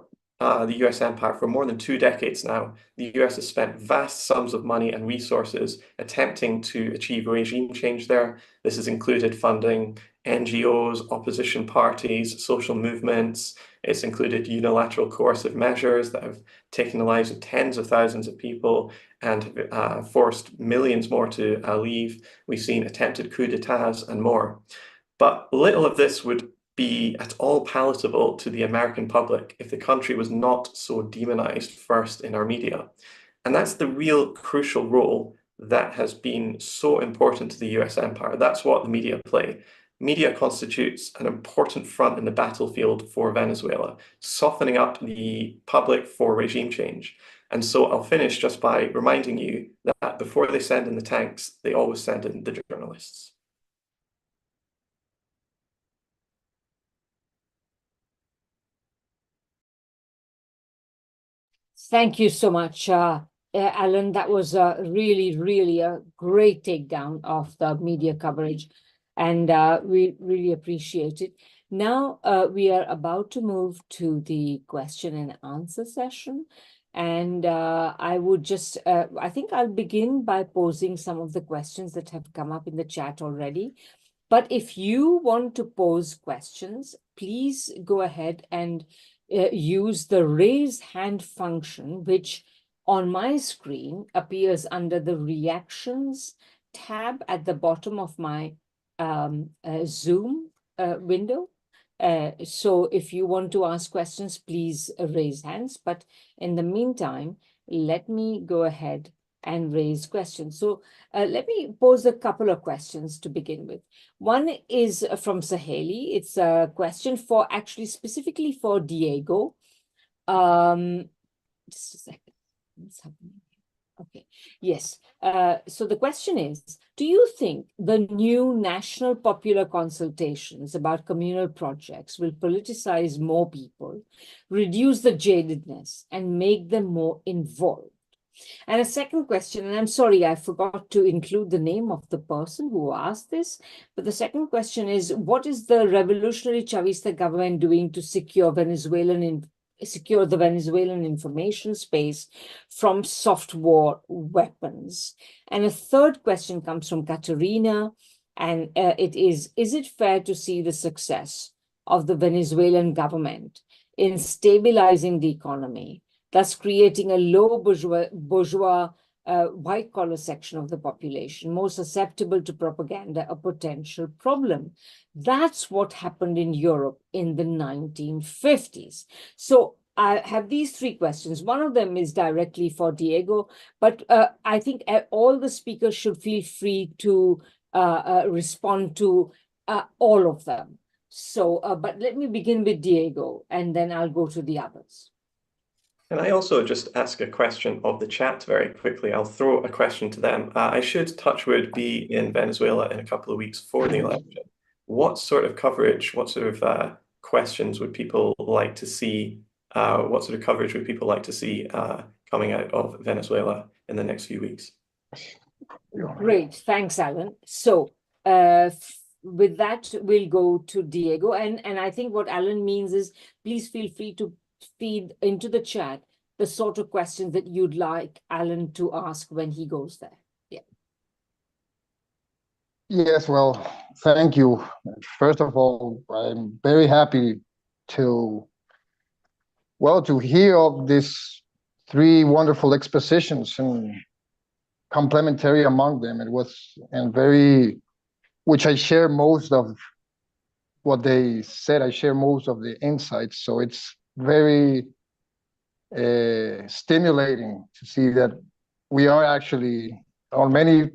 S8: the US empire for more than 2 decades now. The US has spent vast sums of money and resources attempting to achieve regime change there. This has included funding NGOs, opposition parties, social movements. It's included unilateral coercive measures that have taken the lives of tens of thousands of people and forced millions more to leave. We've seen attempted coups d'etats and more. But little of this would be at all palatable to the American public if the country was not so demonized first in our media. And that's the real crucial role that has been so important to the US empire. That's what the media play. Media constitutes an important front in the battlefield for Venezuela, softening up the public for regime change. And so I'll finish just by reminding you that before they send in the tanks, they always send in the journalists.
S3: Thank you so much, Alan. That was really a great takedown of the media coverage, and we really appreciate it. Now we are about to move to the question and answer session. And I would just, I think I'll begin by posing some of the questions that have come up in the chat already. But if you want to pose questions, please go ahead and use the raise hand function, which on my screen appears under the reactions tab at the bottom of my Zoom window. So if you want to ask questions, please raise hands. But in the meantime, let me go ahead and raise questions. So let me pose a couple of questions to begin with. One is from Saheli. It's a question for actually specifically for Diego. Just a second. What's happening? Okay, yes. So the question is, do you think the new national popular consultations about communal projects will politicize more people, reduce the jadedness, and make them more involved? And a second question, and I'm sorry, I forgot to include the name of the person who asked this, but the second question is, what is the revolutionary Chavista government doing to secure the Venezuelan information space from soft war weapons? And a third question comes from Katerina, and it is it fair to see the success of the Venezuelan government in stabilizing the economy, thus creating a low bourgeois white-collar section of the population, more susceptible to propaganda, a potential problem? That's what happened in Europe in the 1950s. So I have these three questions. One of them is directly for Diego, but I think all the speakers should feel free to respond to all of them. So, but let me begin with Diego, and then I'll go to the others.
S8: Can I also just ask a question of the chat very quickly? I'll throw a question to them. I should, touch wood, be in Venezuela in a couple of weeks for the election. What sort of coverage, what sort of questions would people like to see? What sort of coverage would people like to see coming out of Venezuela in the next few weeks?
S3: Great, thanks, Alan. So, with that, we'll go to Diego. And I think what Alan means is, please feel free to feed into the chat the sort of questions that you'd like Alan to ask when he goes there. Yeah.
S1: Yes, well, thank you. First of all, I'm very happy to hear of these three wonderful expositions and complementary among them. It was, and very, which I share most of what they said. I share most of the insights. So it's very stimulating to see that we are actually on many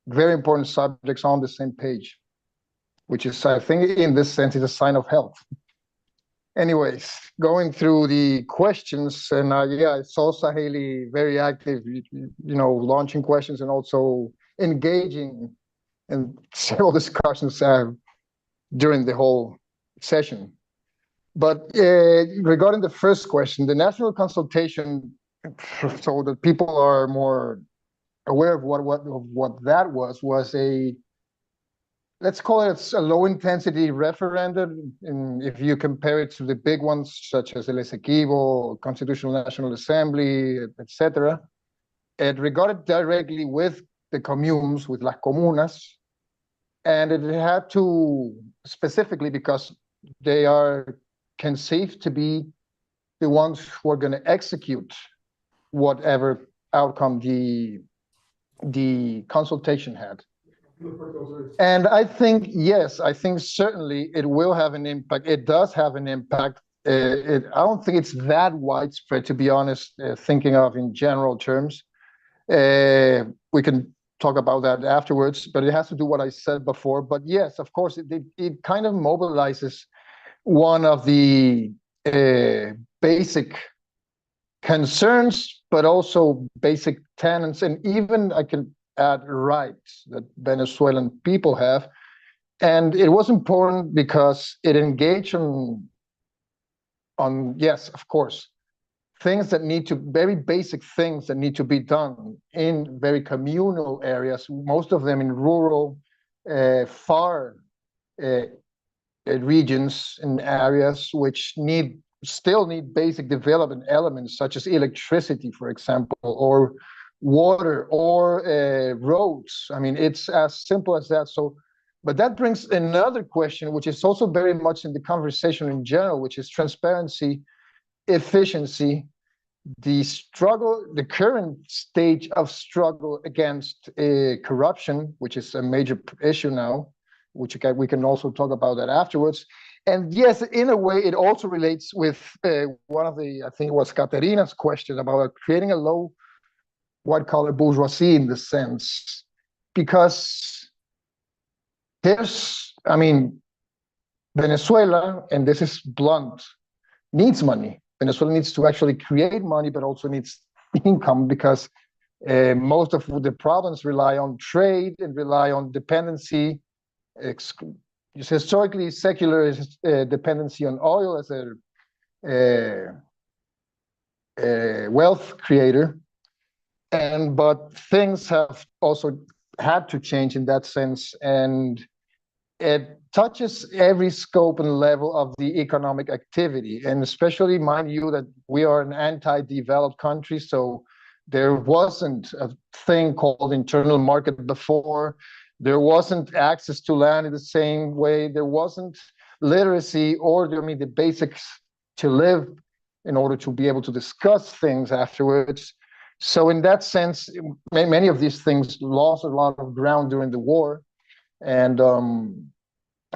S1: very important subjects on the same page, which is, I think, in this sense, is a sign of health. Anyways, going through the questions, and yeah, I saw Saheli very active, launching questions and also engaging in several discussions during the whole session. But regarding the first question, the national consultation, so that people are more aware of what that was a, let's call it a low intensity referendum. If you compare it to the big ones such as El Esequibo, Constitutional National Assembly, etc., it regarded directly with the communes, with las comunas, and it had to, specifically because they are conceived to be the ones who are going to execute whatever outcome the consultation had. And I think, yes, I think certainly it will have an impact. It does have an impact. I don't think it's that widespread, to be honest, thinking of in general terms. We can talk about that afterwards, but it has to do what I said before. But yes, of course, it kind of mobilizes one of the basic concerns, but also basic tenets, and even I can add rights that Venezuelan people have. And it was important because it engaged on yes, of course, things that need to, very basic things that need to be done in very communal areas, most of them in rural, far regions and areas which still need basic development elements such as electricity, for example, or water, or roads. I mean, it's as simple as that. So, but that brings another question, which is also very much in the conversation in general, which is transparency, efficiency, the struggle, the current stage of struggle against corruption, which is a major issue now, which we can also talk about that afterwards. And yes, in a way, it also relates with one of the, I think it was Katerina's question about creating a low white-collar bourgeoisie in the sense, because I mean, Venezuela, and this is blunt, needs money. Venezuela needs to actually create money, but also needs income, because most of the problems rely on trade and rely on dependency, historically secular dependency on oil as a wealth creator. but things have also had to change in that sense, and it touches every scope and level of the economic activity, and especially, mind you, that we are an anti-developed country, so there wasn't a thing called internal market before. There wasn't access to land in the same way. There wasn't literacy or, the basics to live in order to be able to discuss things afterwards. So in that sense, many of these things lost a lot of ground during the war, and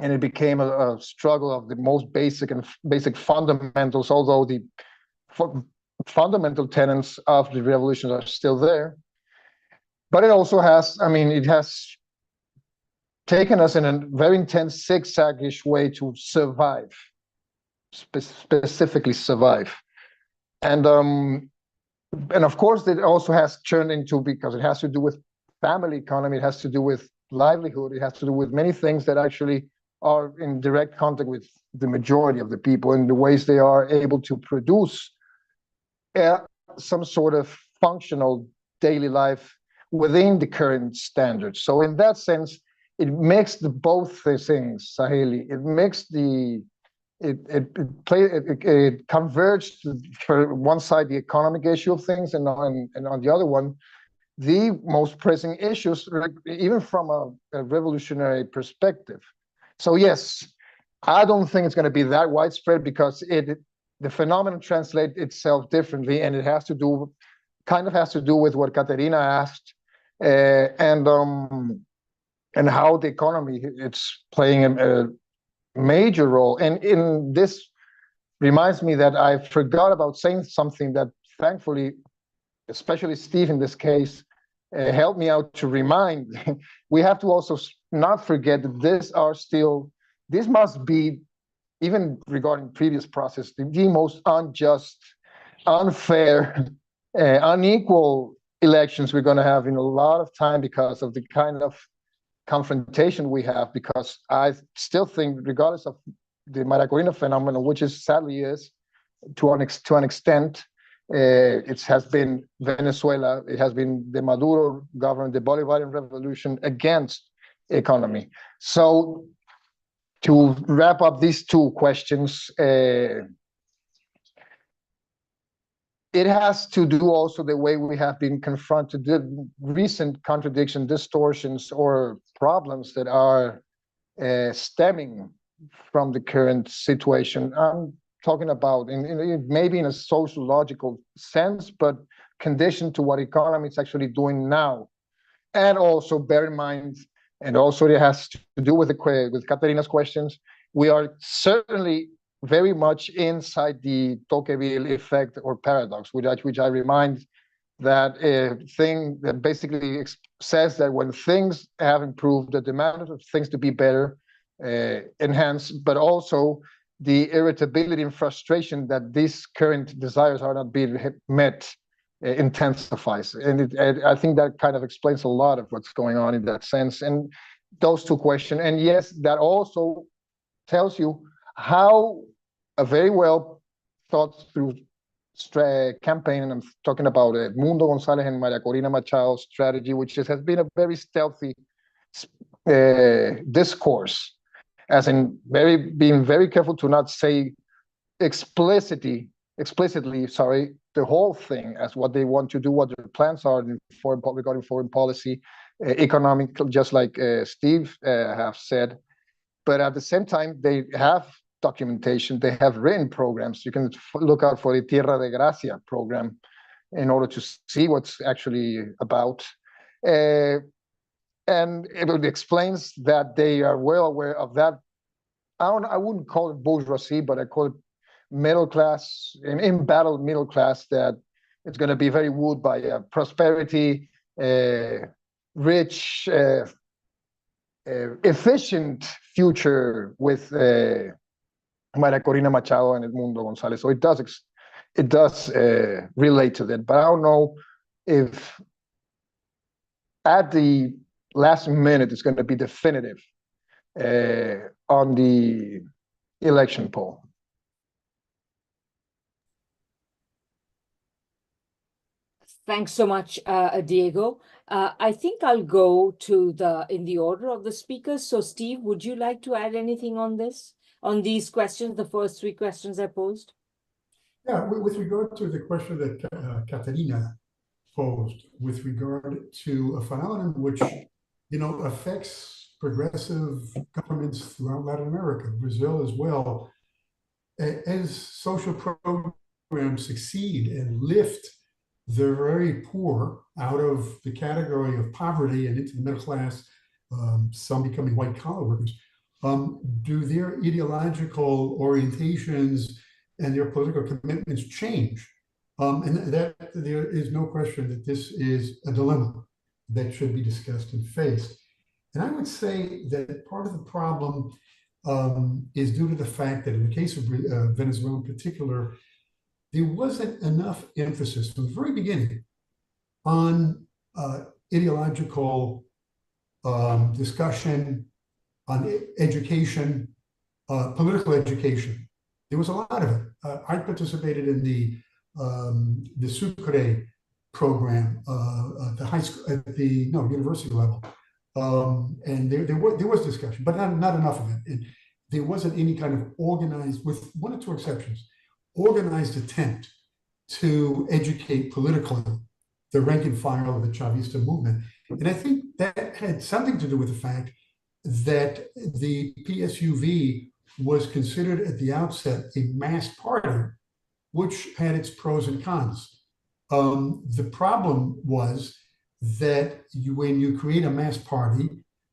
S1: it became a struggle of the most basic fundamentals, although the fundamental tenets of the revolution are still there. But it also has, it has taken us in a very intense zigzag-ish way to survive, specifically survive. And of course, it also has turned into, because it has to do with family economy, it has to do with livelihood, it has to do with many things that actually are in direct contact with the majority of the people in the ways they are able to produce some sort of functional daily life within the current standards. So in that sense, it mixed both the things, Saheli. It mixed it converged for one side the economic issue of things, and on the other one, the most pressing issues, even from a revolutionary perspective. So yes, I don't think it's going to be that widespread, because the phenomenon translates itself differently, and it has to do with what Katerina asked, and how the economy it's playing a major role. And in this reminds me that I forgot about saying something that thankfully, especially Steve in this case, helped me out to remind. We have to also not forget that this must be, even regarding previous process, the most unjust, unfair, unequal elections we're going to have in a lot of time, because of the kind of confrontation we have. Because I still think, regardless of the Maracorina phenomenon, which sadly is to an extent, it has been Venezuela, it has been the Maduro government, the Bolivarian revolution against economy. So to wrap up these two questions, it has to do also the way we have been confronted the recent contradiction, distortions, or problems that are stemming from the current situation. I'm talking about maybe in a sociological sense, but conditioned to what economy is actually doing now. And also bear in mind, and also it has to do with Caterina's questions, we are certainly very much inside the Tocqueville effect or paradox, which I remind that thing that basically says that when things have improved, the demand of things to be better enhanced, but also the irritability and frustration that these current desires are not being met intensifies. And I think that kind of explains a lot of what's going on in that sense. And those two questions, and yes, that also tells you how a very well thought through campaign, and I'm talking about Mundo González and María Corina Machado's strategy, which has been a very stealthy discourse, as in being very careful to not say explicitly, the whole thing as what they want to do, what their plans are regarding foreign policy, economic, just like Steve have said. But at the same time, they have documentation, they have written programs. You can look out for the Tierra de Gracia program in order to see what's actually about. And it explains that they are well aware of that. I wouldn't call it bourgeoisie, but I call it middle class, embattled middle class, that it's going to be very wooed by prosperity, rich, efficient future with María Corina Machado and Edmundo González. So it does relate to that. But I don't know if at the last minute it's going to be definitive on the election poll.
S3: Thanks so much, Diego. I think I'll go to in the order of the speakers. So Steve, would you like to add anything on these questions, the first three questions I posed?
S6: Yeah, with regard to the question that Katerina posed with regard to a phenomenon which, affects progressive governments throughout Latin America, Brazil as well, as social programs succeed and lift the very poor out of the category of poverty and into the middle class, some becoming white collar workers, do their ideological orientations and their political commitments change? And that there is no question that this is a dilemma that should be discussed and faced. And I would say that part of the problem is due to the fact that in the case of Venezuela in particular, there wasn't enough emphasis from the very beginning on ideological discussion, on education, political education. There was a lot of it. I participated in the Sucre program at the high school, at the university level, and there was discussion, but not enough of it. And there wasn't any kind of organized, with one or two exceptions, organized attempt to educate politically the rank and file of the Chavista movement. And I think that had something to do with the fact that the PSUV was considered at the outset a mass party, which had its pros and cons. The problem was that when you create a mass party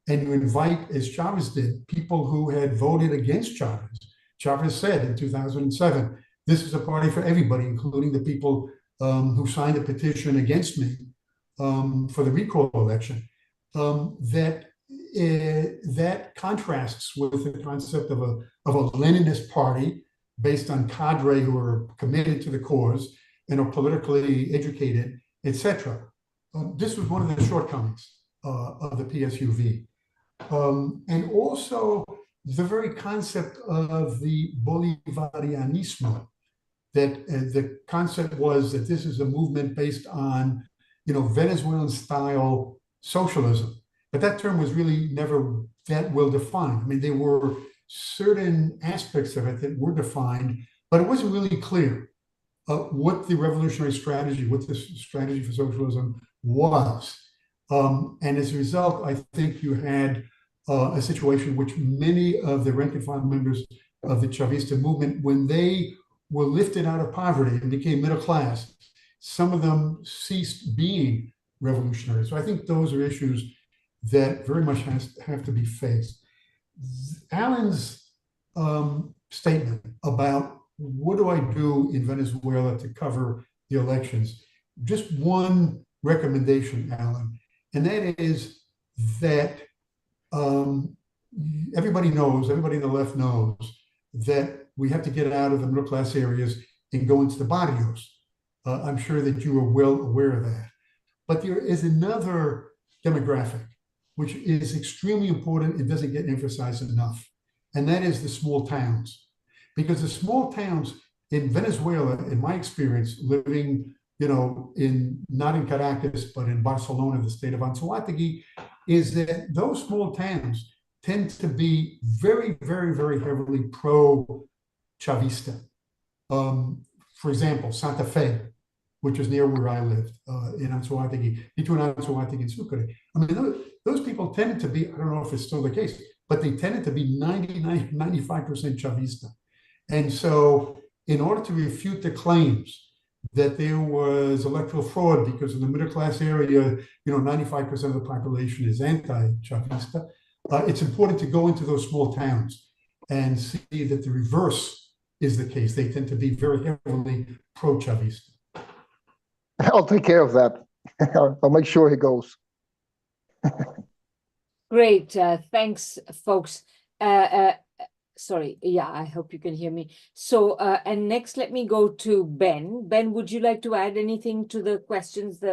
S6: and you invite, as Chavez did, people who had voted against Chavez. Chavez said in 2007, this is a party for everybody, including the people who signed a petition against me for the recall election. That contrasts with the concept of a Leninist party based on cadre who are committed to the cause and are politically educated, etc. This was one of the shortcomings of the PSUV. And also the very concept of the Bolivarianismo, that the concept was that this is a movement based on, Venezuelan style socialism. But that term was really never that well defined. I mean, there were certain aspects of it that were defined, but it wasn't really clear what the revolutionary strategy, what the strategy for socialism was. And as a result, I think you had a situation in which many of the rank and file members of the Chavista movement, when they were lifted out of poverty and became middle class, some of them ceased being revolutionary. So I think those are issues that very much have to be faced. Alan's statement about what do I do in Venezuela to cover the elections, just one recommendation, Alan, and that is that everybody in the left knows that we have to get out of the middle class areas and go into the barrios. I'm sure that you are well aware of that. But there is another demographic which is extremely important and doesn't get emphasized enough, and that is the small towns. Because the small towns in Venezuela, in my experience, living, not in Caracas, but in Barcelona, the state of Anzoátegui, is that those small towns tend to be very, very, very heavily pro-Chavista. For example, Santa Fe, which is near where I lived, in Anzoátegui, between Anzoátegui and Sucre. I mean, those people tended to be, I don't know if it's still the case, but they tended to be 95% Chavista. And so in order to refute the claims that there was electoral fraud because in the middle class area, 95% of the population is anti-Chavista, it's important to go into those small towns and see that the reverse is the case. They tend to be very heavily pro-Chavista.
S1: I'll take care of that. I'll make sure he goes.
S3: Great. Thanks, folks. Sorry. Yeah, I hope you can hear me. So, and next, let me go to Ben. Ben, would you like to add anything to the questions?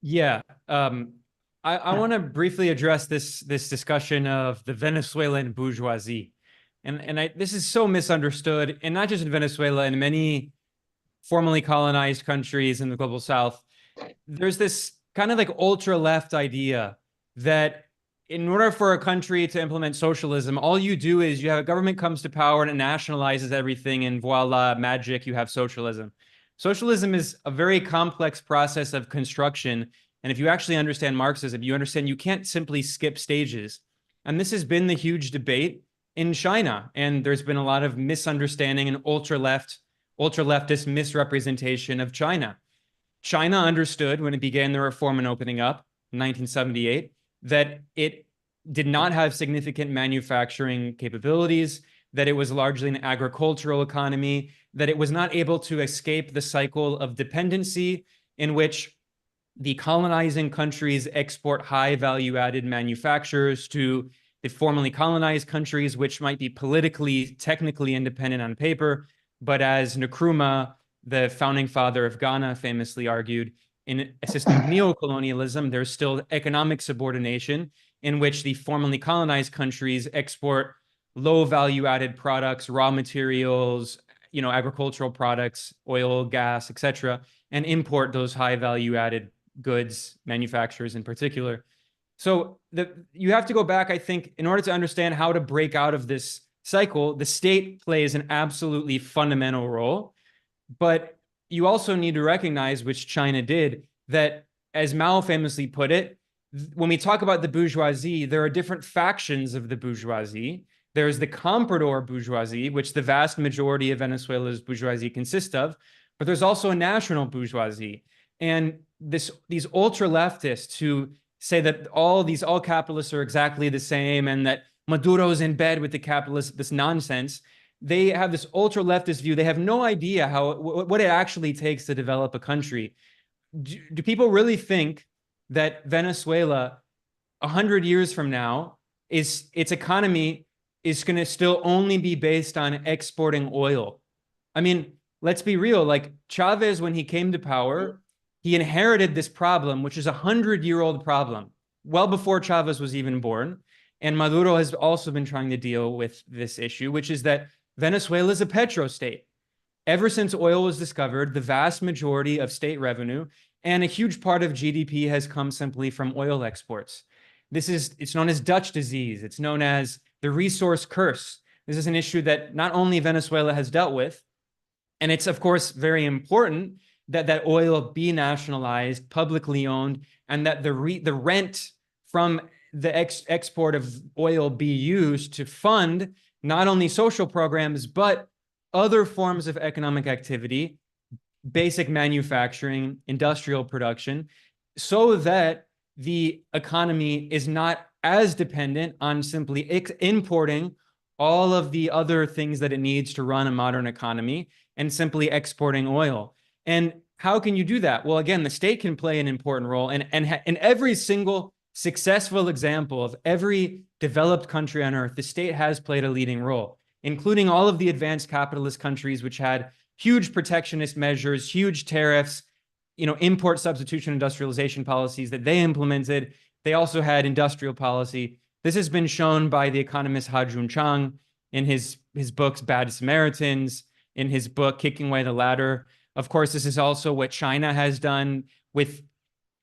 S7: Yeah. I want to briefly address this discussion of the Venezuelan bourgeoisie. And this is so misunderstood, and not just in Venezuela, in many formerly colonized countries in the global South. there's this kind of like ultra left idea that in order for a country to implement socialism, all you do is you have a government comes to power and it nationalizes everything, and voila, magic, you have socialism. Socialism is a very complex process of construction. And if you actually understand Marxism, you understand you can't simply skip stages. And this has been the huge debate in China. And there's been a lot of misunderstanding and ultra-leftist misrepresentation of China. China understood when it began the reform and opening up in 1978 that it did not have significant manufacturing capabilities, that it was largely an agricultural economy, that it was not able to escape the cycle of dependency in which the colonizing countries export high value-added manufacturers to the formerly colonized countries, which might be politically, technically independent on paper, but as Nkrumah, the founding father of Ghana, famously argued, in a system of neocolonialism, there's still economic subordination in which the formerly colonized countries export low value-added products, raw materials, agricultural products, oil, gas, etc., and import those high value-added goods, manufacturers in particular. So you have to go back, I think, in order to understand how to break out of this cycle. The state plays an absolutely fundamental role, but you also need to recognize, which China did, that as Mao famously put it, when we talk about the bourgeoisie, there are different factions of the bourgeoisie. There's the comprador bourgeoisie, which the vast majority of Venezuela's bourgeoisie consists of, but there's also a national bourgeoisie. And these ultra-leftists who say that all capitalists are exactly the same and that Maduro's in bed with the capitalists, this nonsense, they have this ultra-leftist view. They have no idea what it actually takes to develop a country. Do people really think that Venezuela, 100 years from now, its economy is going to still only be based on exporting oil? I mean, let's be real. Like Chavez, when he came to power, he inherited this problem, which is a 100-year-old problem, well before Chavez was even born. And Maduro has also been trying to deal with this issue, which is that Venezuela is a petrostate. Ever since oil was discovered, the vast majority of state revenue and a huge part of GDP has come simply from oil exports. It's known as Dutch disease. It's known as the resource curse. This is an issue that not only Venezuela has dealt with, and it's, of course, very important that oil be nationalized, publicly owned, and that the rent from the export of oil be used to fund not only social programs, but other forms of economic activity, basic manufacturing, industrial production, so that the economy is not as dependent on simply importing all of the other things that it needs to run a modern economy and simply exporting oil. And how can you do that? Well, again, the state can play an important role. And in every single successful example of every developed country on earth, the state has played a leading role, including all of the advanced capitalist countries, which had huge protectionist measures, huge tariffs, import substitution industrialization policies that they implemented. They also had industrial policy. This has been shown by the economist Ha-Joon Chang in his books, Bad Samaritans, in his book, Kicking Away the Ladder. Of course, this is also what China has done with,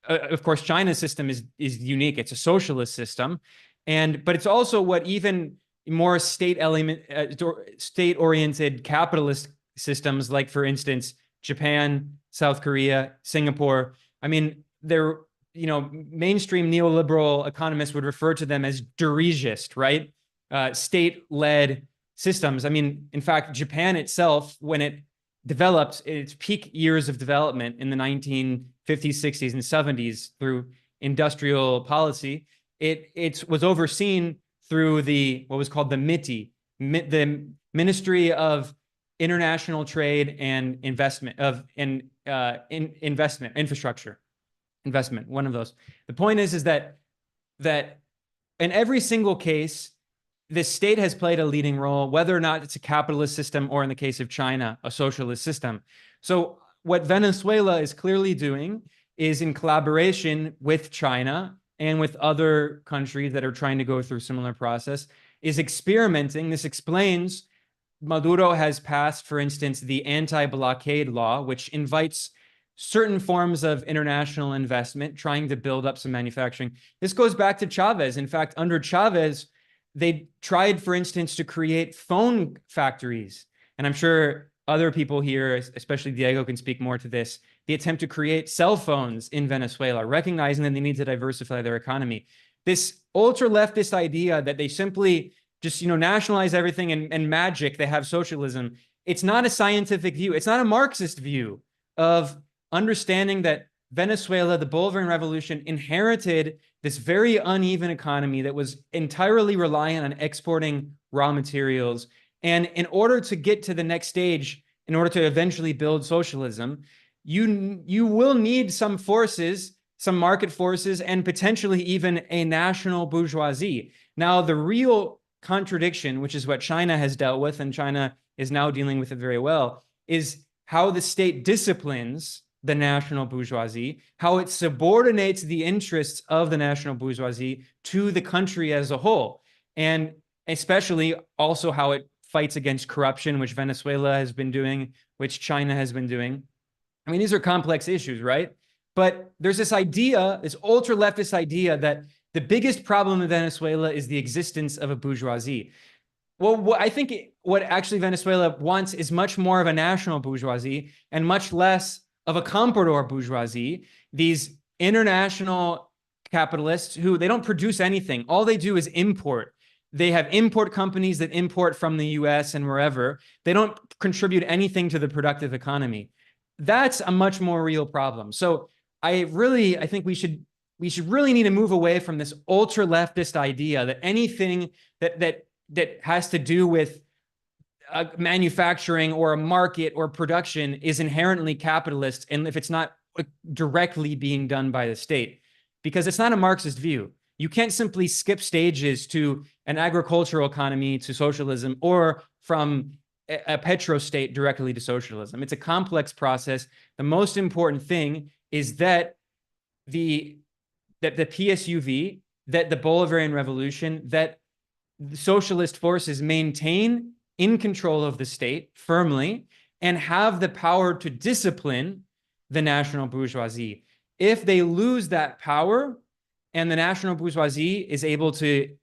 S7: of course, China's system is unique. It's a socialist system. But it's also what even more state-oriented capitalist systems, like, for instance, Japan, South Korea, Singapore. I mean, they're, mainstream neoliberal economists would refer to them as dirigist, right? State-led systems. I mean, in fact, Japan itself, when it developed its peak years of development in the 1950s, 60s, and 70s through industrial policy, it was overseen through what was called the MITI, the Ministry of International Trade and Investment, infrastructure investment, one of those. The point is that in every single case, the state has played a leading role, whether or not it's a capitalist system or, in the case of China, a socialist system. So what Venezuela is clearly doing is, in collaboration with China and with other countries that are trying to go through a similar process, is experimenting. This explains Maduro has passed, for instance, the anti-blockade law, which invites certain forms of international investment, trying to build up some manufacturing. This goes back to Chavez. In fact, under Chavez, they tried, for instance, to create phone factories. And I'm sure other people here, especially Diego, can speak more to this. The attempt to create cell phones in Venezuela, recognizing that they need to diversify their economy. This ultra-leftist idea that they simply just, nationalize everything and magic, they have socialism. It's not a scientific view. It's not a Marxist view of understanding that Venezuela, the Bolivarian Revolution, inherited this very uneven economy that was entirely reliant on exporting raw materials. And in order to get to the next stage, in order to eventually build socialism, you will need some forces, some market forces, and potentially even a national bourgeoisie. Now, the real contradiction, which is what China has dealt with, and China is now dealing with it very well, is how the state disciplines the national bourgeoisie, how it subordinates the interests of the national bourgeoisie to the country as a whole, and especially also how it fights against corruption, which Venezuela has been doing, which China has been doing. I mean, these are complex issues, right? But there's this idea, this ultra-leftist idea that the biggest problem in Venezuela is the existence of a bourgeoisie. Well, I think what actually Venezuela wants is much more of a national bourgeoisie and much less of a comprador bourgeoisie, these international capitalists who they don't produce anything. All they do is import. They have import companies that import from the US and wherever. They don't contribute anything to the productive economy. That's a much more real problem. So I think we should really need to move away from this ultra leftist idea that anything that has to do with manufacturing or a market or production is inherently capitalist, and if it's not directly being done by the state, because it's not a Marxist view. You can't simply skip stages to an agricultural economy to socialism, or from a petro state directly to socialism. It's a complex process. The most important thing is that the PSUV, that the Bolivarian Revolution, that the socialist forces maintain in control of the state firmly and have the power to discipline the national bourgeoisie. If they lose that power and the national bourgeoisie is able to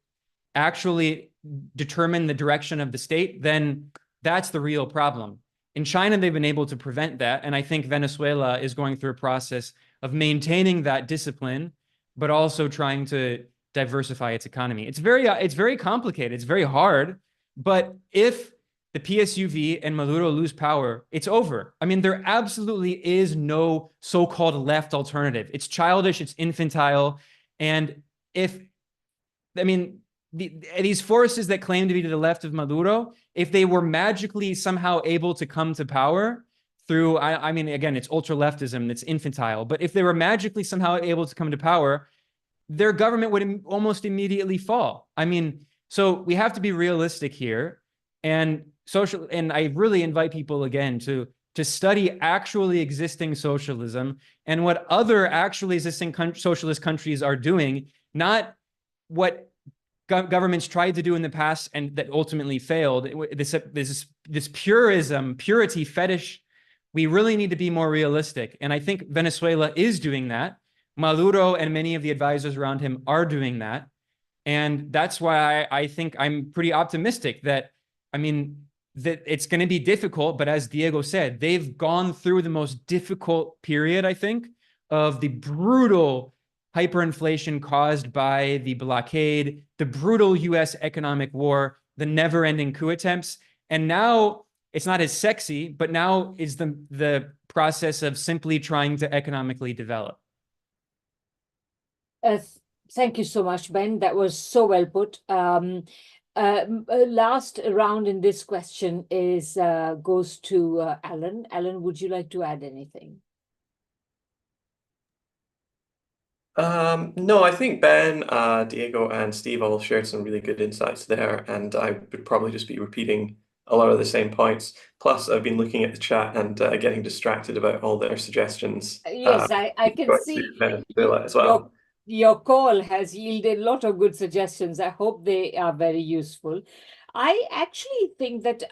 S7: actually determine the direction of the state, then that's the real problem. In China, they've been able to prevent that. And I think Venezuela is going through a process of maintaining that discipline, but also trying to diversify its economy. It's very complicated. It's very hard. But if the PSUV and Maduro lose power, it's over. I mean, there absolutely is no so-called left alternative. It's childish, it's infantile. And these forces that claim to be to the left of Maduro, if they were magically somehow able to come to power through, again, it's ultra-leftism, it's infantile, but if they were magically somehow able to come to power, their government would almost immediately fall. So we have to be realistic here, and I really invite people again to study actually existing socialism and what other actually existing socialist countries are doing, not what governments tried to do in the past and that ultimately failed. This purity fetish. We really need to be more realistic, and I think Venezuela is doing that. Maduro and many of the advisors around him are doing that. And that's why I think I'm pretty optimistic that it's going to be difficult. But as Diego said, they've gone through the most difficult period, I think, of the brutal hyperinflation caused by the blockade, the brutal US economic war, the never-ending coup attempts. And now it's not as sexy, but now is the process of simply trying to economically develop.
S3: Thank you so much, Ben. That was so well put. Last round in this question goes to Alan. Alan, would you like to add anything?
S8: No, I think Ben, Diego, and Steve all shared some really good insights there, and I would probably just be repeating a lot of the same points. Plus, I've been looking at the chat and getting distracted about all their suggestions.
S3: Yes, I can see
S8: Venezuela as well.
S3: Your call has yielded a lot of good suggestions. I hope they are very useful. I actually think that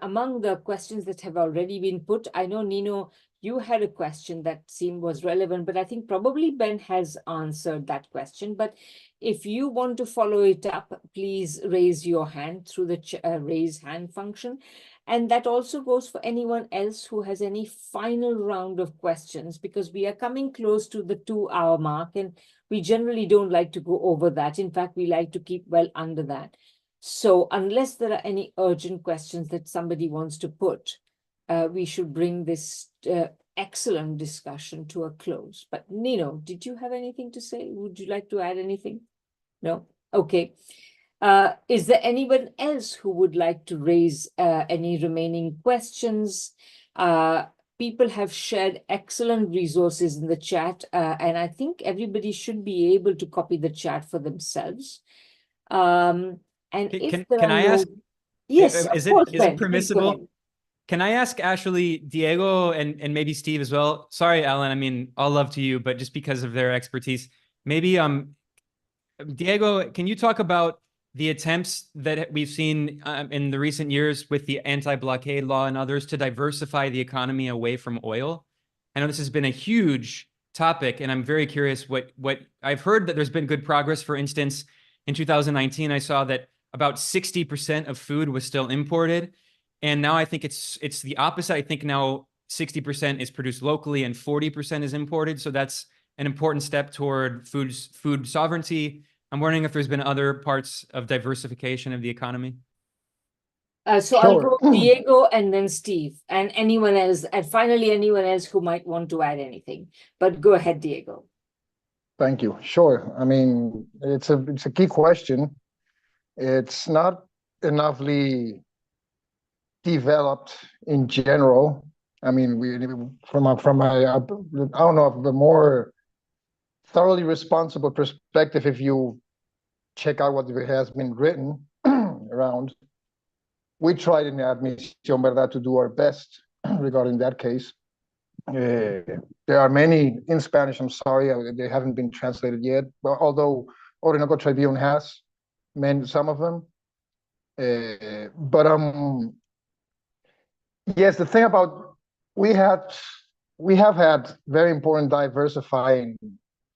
S3: among the questions that have already been put, I know, Nino, you had a question that seemed was relevant, but I think probably Ben has answered that question. But if you want to follow it up, please raise your hand through the raise hand function. And that also goes for anyone else who has any final round of questions, because we are coming close to the 2-hour mark, and we generally don't like to go over that. In fact, we like to keep well under that. So unless there are any urgent questions that somebody wants to put, we should bring this excellent discussion to a close. But Nino, did you have anything to say? Would you like to add anything? No? Okay. Is there anyone else who would like to raise any remaining questions? People have shared excellent resources in the chat, and I think everybody should be able to copy the chat for themselves. And if there
S7: can
S3: are
S7: I
S3: no...
S7: ask?
S3: Yes,
S7: Is
S3: of course,
S7: it
S3: Ben, please go
S7: permissible?
S3: ahead.
S7: Can I ask actually Diego and maybe Steve as well? Sorry, Alan. I mean, all love to you, but just because of their expertise, maybe Diego, can you talk about the attempts that we've seen in the recent years with the anti-blockade law and others to diversify the economy away from oil? I know this has been a huge topic, and I'm very curious what I've heard, that there's been good progress. For instance, in 2019, I saw that about 60% of food was still imported. And now I think it's the opposite. I think now 60% is produced locally and 40% is imported. So that's an important step toward food sovereignty. I'm wondering if there's been other parts of diversification of the economy.
S3: So I'll go Diego and then Steve and anyone else, and finally anyone else who might want to add anything. But go ahead, Diego.
S1: Thank you. Sure. I mean, it's a key question. It's not enoughly developed in general. I mean, from a I don't know, a more thoroughly responsible perspective, if you check out what has been written around, we tried in Admisión Verdad to do our best regarding that case. There are many in Spanish, I'm sorry, they haven't been translated yet, but although Orinoco Tribune has some of them. Yes, the thing about we have had very important diversifying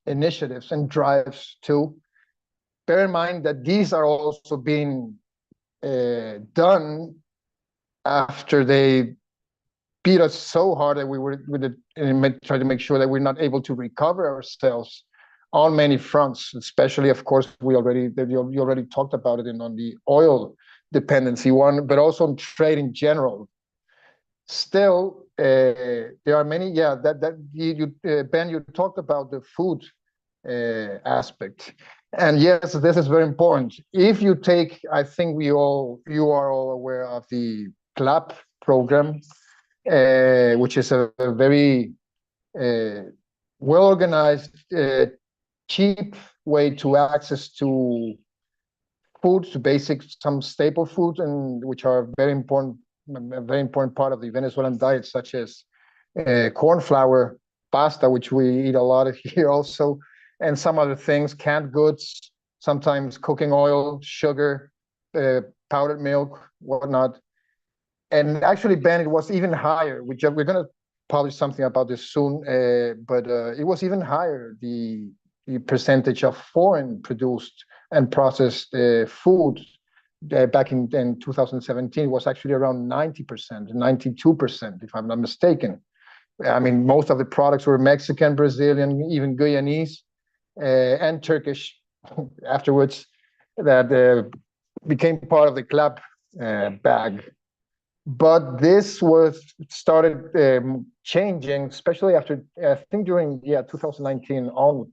S1: initiatives and drives too. Bear in mind that these are also being done after they beat us so hard that we try to make sure that we're not able to recover ourselves on many fronts. Especially, of course, you already talked about it on the oil dependency one, but also on trade in general. Still, there are many. Yeah, Ben, you talked about the food aspect, and yes, this is very important. If you take, I think you are all aware of the CLAP program, which is a very well organized, cheap way to access to food, to some staple foods, and which are a very important part of the Venezuelan diet, such as corn flour, pasta, which we eat a lot of here also, and some other things, canned goods, sometimes cooking oil, sugar, powdered milk, whatnot. And actually, Ben, it was even higher. We're going to publish something about this soon, but it was even higher, the percentage of foreign produced and processed food back in 2017 was actually around 90%, 92%, if I'm not mistaken. I mean, most of the products were Mexican, Brazilian, even Guyanese, and Turkish afterwards, that became part of the CLAP bag. But this started changing, especially after, I think during 2019 on,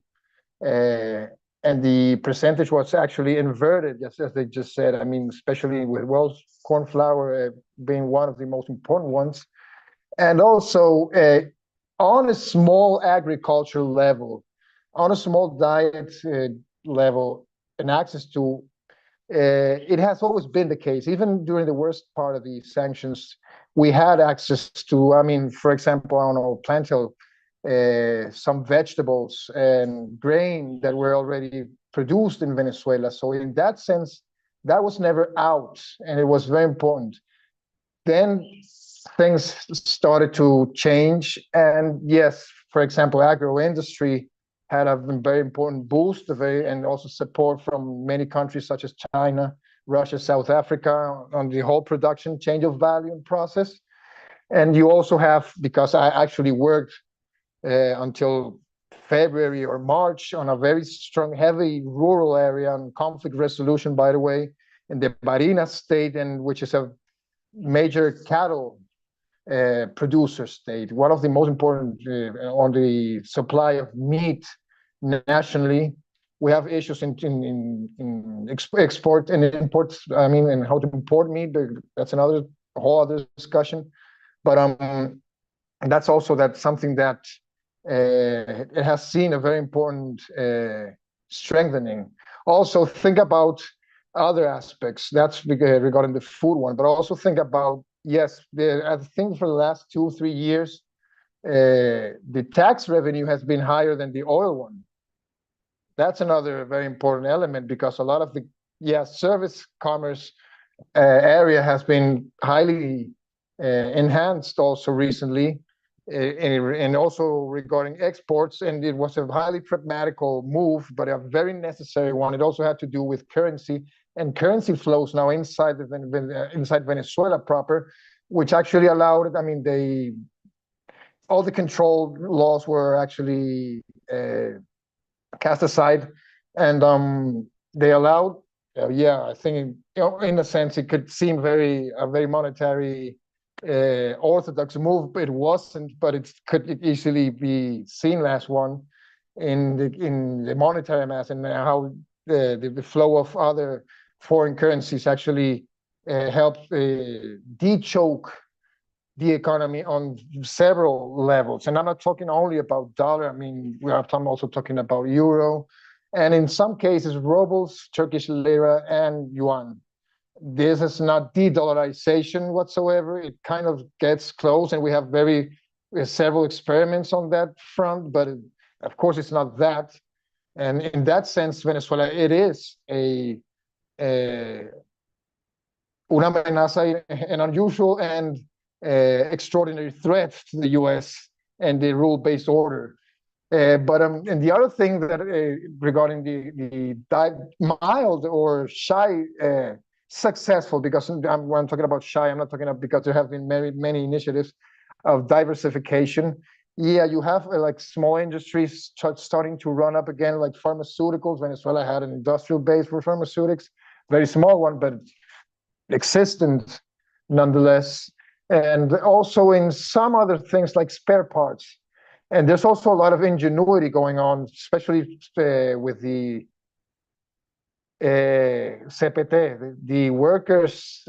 S1: and the percentage was actually inverted, just as they just said. I mean, especially with corn flour being one of the most important ones, and also on a small agricultural level, on a small diet level, and access to. It has always been the case, even during the worst part of the sanctions, we had access to, I mean, for example, I don't know, plantain, some vegetables and grain that were already produced in Venezuela. So in that sense, That was never out, and it was very important. Then things started to change, and yes, for example, agro industry had a very important boost, and also support from many countries such as China, Russia, South Africa on the whole production change of value process. And you also have, because I actually worked until February or March on a very strong, heavy rural area on conflict resolution, by the way, in the Barinas state, and which is a major cattle producer state, one of the most important on the supply of meat nationally. We have issues in export and imports. I mean, and how to import meat. That's another whole other discussion. But that's also something that it has seen a very important strengthening. Also, think about other aspects. That's regarding the food one, but also think about, yes, I think for the last 2-3 years, the tax revenue has been higher than the oil one. That's another very important element, because a lot of the service commerce area has been highly enhanced also recently, and also regarding exports, and it was a highly pragmatical move, but a very necessary one. It also had to do with currency and currency flows now inside Venezuela proper, which actually allowed, I mean, all the control laws were actually cast aside, and they allowed, I think, in a sense, it could seem a very monetary orthodox move, but it wasn't. But it could easily be seen as one in the monetary mass, and how the flow of other foreign currencies actually helped de-choke the economy on several levels. And I'm not talking only about dollar. I mean, I'm also talking about euro, and in some cases, rubles, Turkish lira, and yuan. This is not de-dollarization whatsoever. It kind of gets close, and we have several experiments on that front, but of course, it's not that. And in that sense, Venezuela, it is una amenaza, an unusual and extraordinary threat to the U.S. and the rule-based order. But and the other thing that regarding the mild or shy successful, because when I'm talking about shy, I'm not talking about, because there have been many initiatives of diversification. Yeah, you have like small industries starting to run up again, like pharmaceuticals. Venezuela had an industrial base for pharmaceutics, very small one, but existent nonetheless. And also in some other things like spare parts. And there's also a lot of ingenuity going on, especially with the CPT, the workers'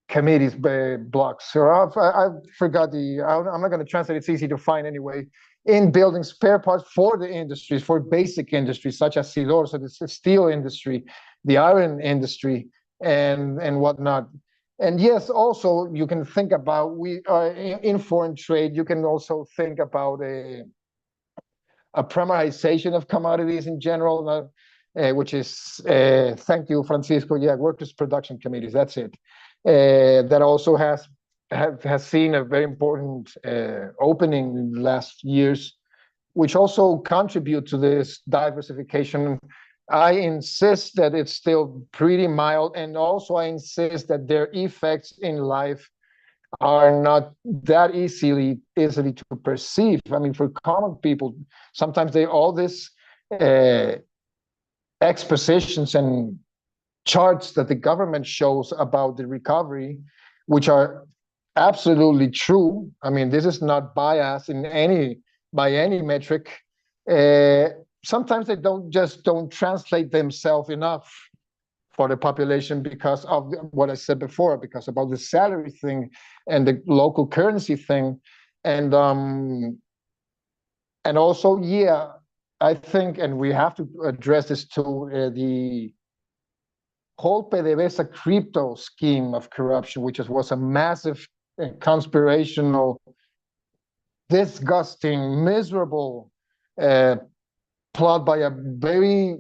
S1: committees blocks. So I forgot I'm not going to translate. It's easy to find anyway. In building spare parts for the industries, for basic industries such as Sidor, so the steel industry, the iron industry, and whatnot. And yes, also you can think about in foreign trade. You can also think about a primarization of commodities in general, which is thank you, Francisco. Yeah, workers' production committees. That's it. That also has seen a very important opening in the last years, which also contribute to this diversification. I insist that it's still pretty mild, and also I insist that their effects in life are not that easily to perceive. I mean, for common people, sometimes all this expositions and charts that the government shows about the recovery, which are absolutely true. I mean, this is not biased by any metric. Sometimes they don't translate themselves enough for the population, because of what I said before, because about the salary thing and the local currency thing, and also, yeah, I think, and we have to address this too, the whole PDVSA crypto scheme of corruption, which was a massive conspirational, disgusting, miserable plot by a very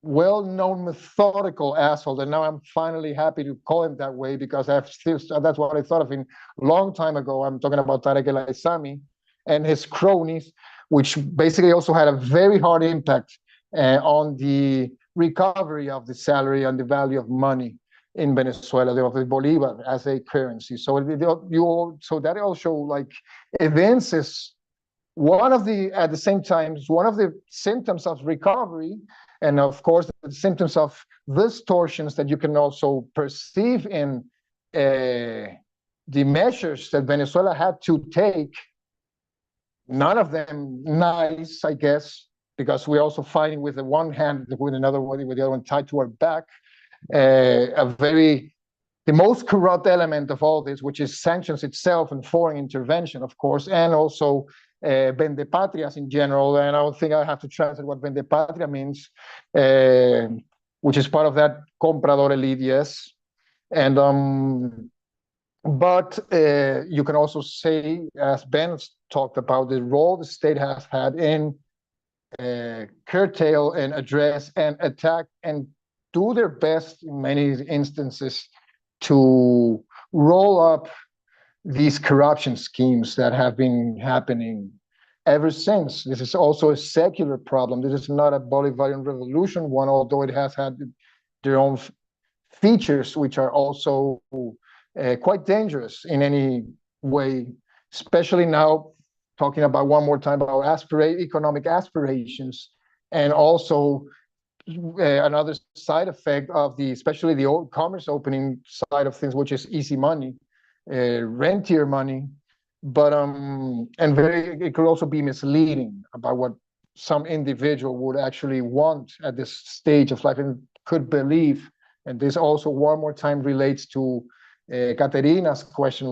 S1: well-known methodical asshole, and now I'm finally happy to call him that way because that's what I thought of him a long time ago. I'm talking about Tarek El Aissami and his cronies, which basically also had a very hard impact on the recovery of the salary and the value of money in Venezuela, of the Bolivar as a currency. So that also like evinces one of the, at the same time, one of the symptoms of recovery, and of course the symptoms of distortions that you can also perceive in the measures that Venezuela had to take. None of them nice, I guess, because we're also fighting with the one hand, with another one, with the other one tied to our back. The most corrupt element of all this, which is sanctions itself and foreign intervention, of course, and also vendepatrias in general. And I don't think I have to translate what vendepatria means, which is part of that comprador elite, yes. And but you can also say, as Ben talked about, the role the state has had in curtail and address and attack and do their best in many instances to roll up these corruption schemes that have been happening ever since. This is also a secular problem. This is not a Bolivarian revolution one, although it has had their own features, which are also quite dangerous in any way, especially now talking about one more time about economic aspirations, and also another side effect of especially the old commerce opening side of things, which is easy money, rentier money, but it could also be misleading about what some individual would actually want at this stage of life and could believe. And this also one more time relates to Katerina's question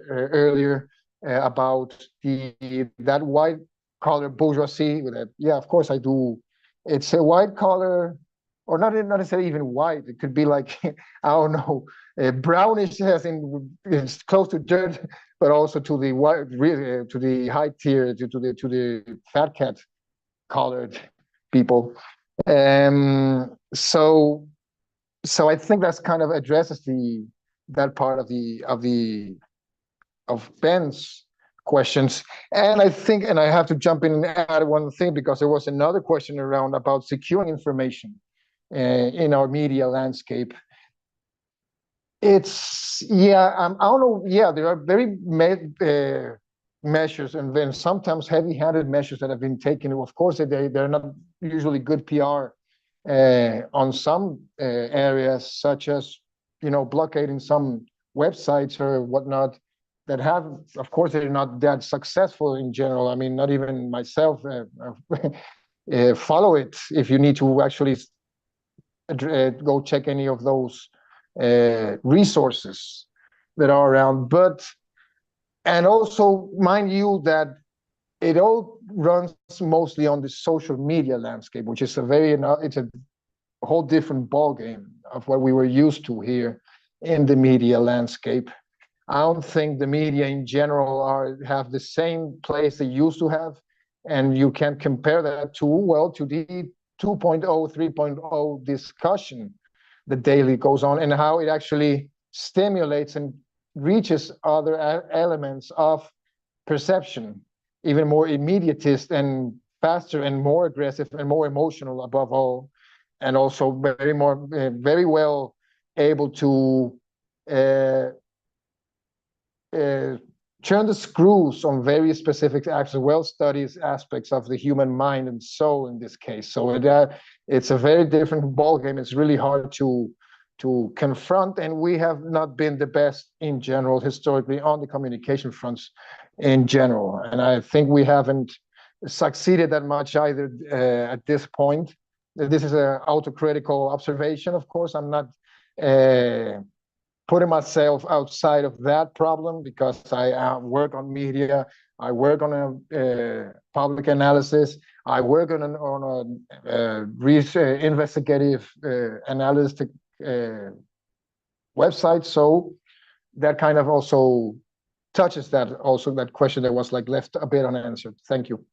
S1: earlier about that white collar bourgeoisie. Yeah, of course I do. It's a white collar, or not necessarily even white. It could be like, I don't know, brownish, as in it's close to dirt, but also to the white, to the high tier, to the fat cat colored people. So I think that's kind of addresses that part of Ben's questions. And I think, and I have to jump in and add one thing, because there was another question around about securing information in our media landscape. It's, yeah, I don't know, yeah, there are very measures and then sometimes heavy-handed measures that have been taken. Of course, they're not usually good PR on some areas, such as, blockading some websites or whatnot that have, of course, they're not that successful in general. I mean, not even myself follow it if you need to actually go check any of those resources that are around. And also, mind you, that it all runs mostly on the social media landscape, which is it's a whole different ballgame of what we were used to here in the media landscape. I don't think the media in general have the same place they used to have, and you can compare that to the 2.0, 3.0 discussion that daily goes on, and how it actually stimulates and reaches other elements of perception, even more immediatist and faster and more aggressive and more emotional above all, and also very well able to turn the screws on very specific well-studied aspects of the human mind and soul in this case. So it's a very different ballgame. It's really hard to confront, and we have not been the best in general historically on the communication fronts in general. And I think we haven't succeeded that much either at this point. This is an autocritical observation, of course. I'm not putting myself outside of that problem, because I work on media, I work on a public analysis, I work on a investigative analytic website. So that kind of also touches that question that was left a bit unanswered. Thank you.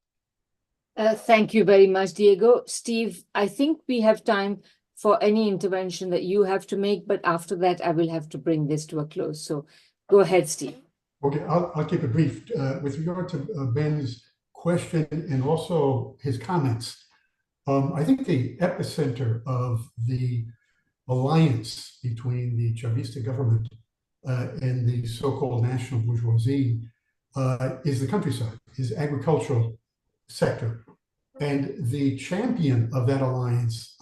S3: Thank you very much, Diego. Steve, I think we have time for any intervention that you have to make, but after that, I will have to bring this to a close. So go ahead, Steve.
S6: Okay, I'll keep it brief. With regard to Ben's question and also his comments, I think the epicenter of the alliance between the Chavista government and the so-called national bourgeoisie is the countryside, is agricultural sector. And the champion of that alliance,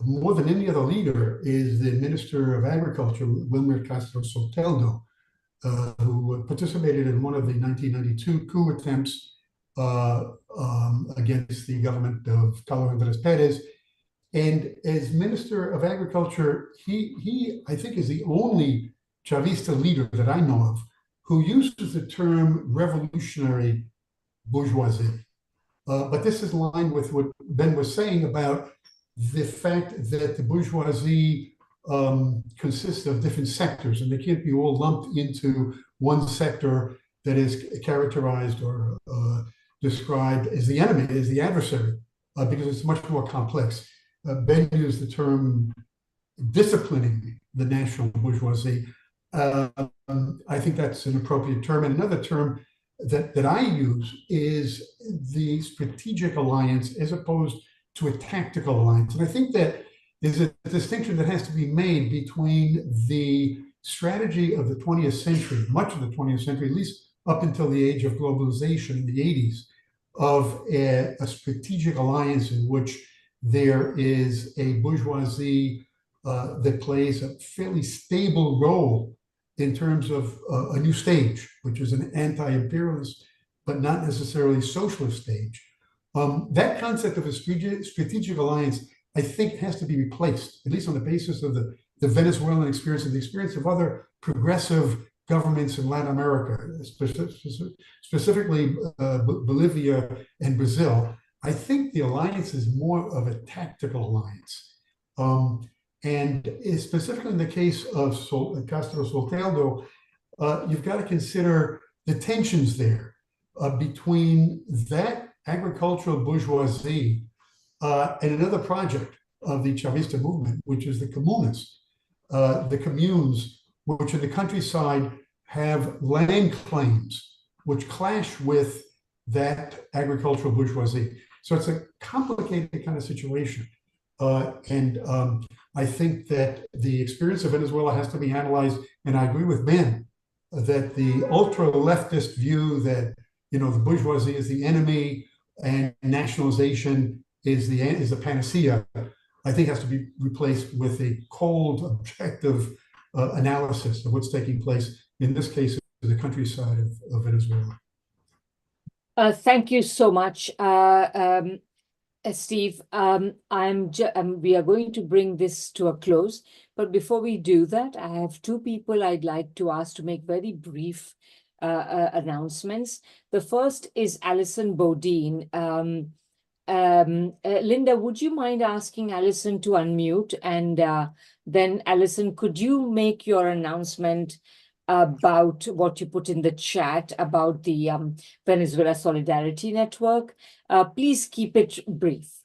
S6: more than any other leader, is the Minister of Agriculture, Wilmer Castro Soteldo, who participated in one of the 1992 coup attempts against the government of Carlos Andrés Perez. And as Minister of Agriculture, he I think is the only Chavista leader that I know of who uses the term revolutionary bourgeoisie. But this is in line with what Ben was saying about the fact that the bourgeoisie consists of different sectors, and they can't be all lumped into one sector that is characterized or described as the enemy, as the adversary, because it's much more complex. Ben used the term disciplining the national bourgeoisie. I think that's an appropriate term. And another term that I use is the strategic alliance as opposed to a tactical alliance. And I think that there's a distinction that has to be made between the strategy of the 20th century, much of the 20th century, at least up until the age of globalization in the 80s, of a strategic alliance in which there is a bourgeoisie that plays a fairly stable role in terms of a new stage, which is an anti-imperialist, but not necessarily socialist stage. That concept of a strategic alliance, I think, has to be replaced, at least on the basis of the Venezuelan experience and the experience of other progressive governments in Latin America, specifically Bolivia and Brazil. I think the alliance is more of a tactical alliance. And specifically in the case of Castro Soteldo, you've got to consider the tensions there between that agricultural bourgeoisie and another project of the Chavista movement, which is the comunes, the communes, which in the countryside have land claims which clash with that agricultural bourgeoisie. So it's a complicated kind of situation. I think that the experience of Venezuela has to be analyzed, and I agree with Ben that the ultra-leftist view that the bourgeoisie is the enemy and nationalization is the panacea, I think has to be replaced with a cold, objective analysis of what's taking place, in this case, in the countryside of Venezuela.
S3: Thank you so much, Steve. We are going to bring this to a close, but before we do that, I have two people I'd like to ask to make very brief announcements. The first is Alison Bodine. Linda, would you mind asking Alison to unmute? And then, Alison, could you make your announcement about what you put in the chat about the Venezuela Solidarity Network? Please keep it brief.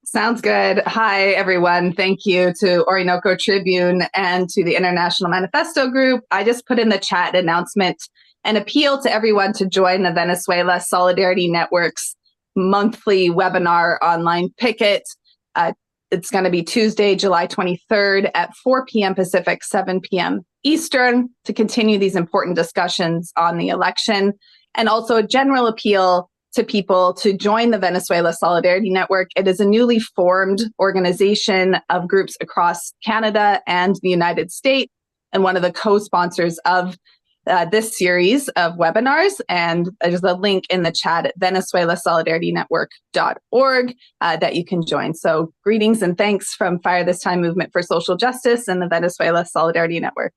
S9: Sounds good. Hi, everyone. Thank you to Orinoco Tribune and to the International Manifesto Group. I just put in the chat announcement an appeal to everyone to join the Venezuela Solidarity Network's monthly webinar online picket. It's going to be Tuesday, July 23rd at 4 p.m. Pacific, 7 p.m. Eastern, to continue these important discussions on the election, and also a general appeal to people to join the Venezuela Solidarity Network. It is a newly formed organization of groups across Canada and the United States, and one of the co-sponsors of this series of webinars. And there's a link in the chat at venezuelasolidaritynetwork.org that you can join. So greetings and thanks from Fire This Time Movement for Social Justice and the Venezuela Solidarity Network.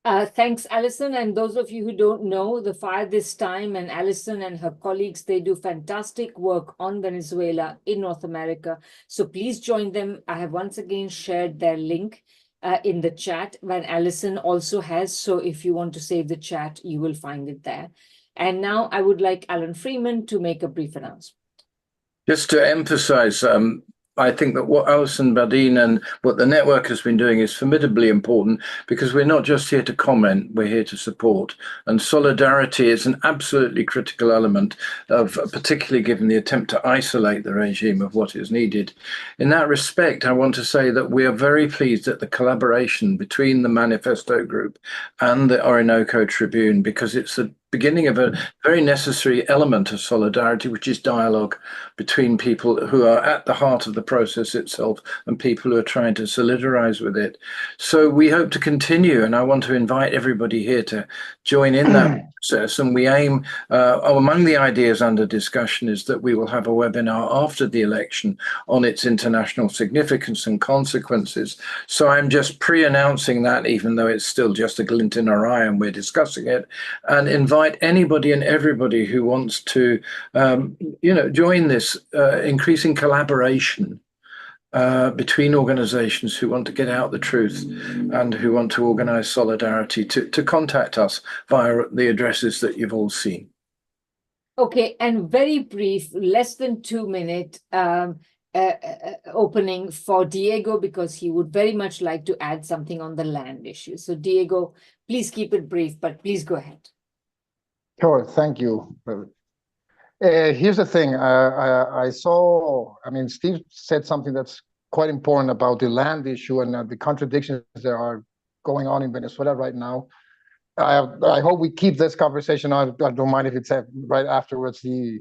S3: Thanks, Alison. And those of you who don't know, the Fire This Time and Alison and her colleagues, they do fantastic work on Venezuela in North America. So please join them. I have once again shared their link in the chat, when Alison also has. So if you want to save the chat, you will find it there. And now I would like Alan Freeman to make a brief announcement.
S2: Just to emphasize, I think that what Alison Badin and what the network has been doing is formidably important, because we're not just here to comment, we're here to support. And solidarity is an absolutely critical element of, particularly given the attempt to isolate the regime, of what is needed. In that respect, I want to say that we are very pleased at the collaboration between the Manifesto Group and the Orinoco Tribune, because it's the beginning of a very necessary element of solidarity, which is dialogue between people who are at the heart of the process itself and people who are trying to solidarize with it. So we hope to continue, and I want to invite everybody here to join in that process. And we aim, among the ideas under discussion, is that we will have a webinar after the election on its international significance and consequences. So I'm just pre-announcing that, even though it's still just a glint in our eye and we're discussing it, and invite anybody and everybody who wants to, join this increasing collaboration between organizations who want to get out the truth and who want to organize solidarity to contact us via the addresses that you've all seen.
S3: Okay, and very brief, less than 2 minute opening for Diego, because he would very much like to add something on the land issue. So Diego, please keep it brief, but please go ahead.
S1: Sure, thank you. Here's the thing. I saw, Steve said something that's quite important about the land issue and the contradictions that are going on in Venezuela right now. I hope we keep this conversation on. I don't mind if it's right afterwards the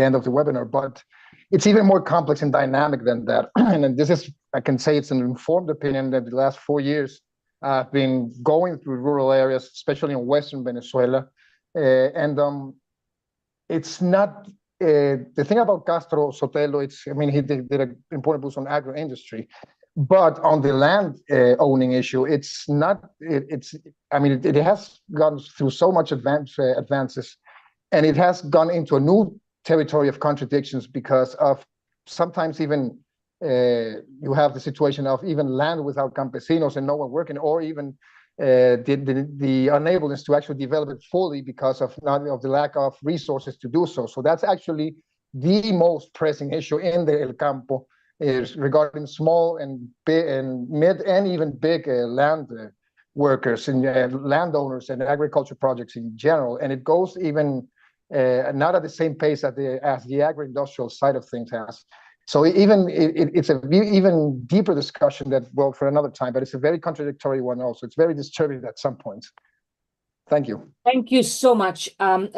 S1: end of the webinar, but it's even more complex and dynamic than that. And this is, I can say it's an informed opinion that the last 4 years I've been going through rural areas, especially in Western Venezuela. It's not the thing about Castro Sotelo. He did an important boost on agro industry, but on the land owning issue, it's not. It has gone through so much advances, and it has gone into a new territory of contradictions, because of sometimes even you have the situation of even land without campesinos and no one working, or even the unableness to actually develop it fully because of the lack of resources to do so. So that's actually the most pressing issue in the El Campo, is regarding small and big and mid and even big land workers and landowners and agriculture projects in general. And it goes even not at the same pace as the agro-industrial side of things has. So it's a even deeper discussion that, well, for another time, but it's a very contradictory one also. It's very disturbing at some points. Thank you.
S3: Thank you so much,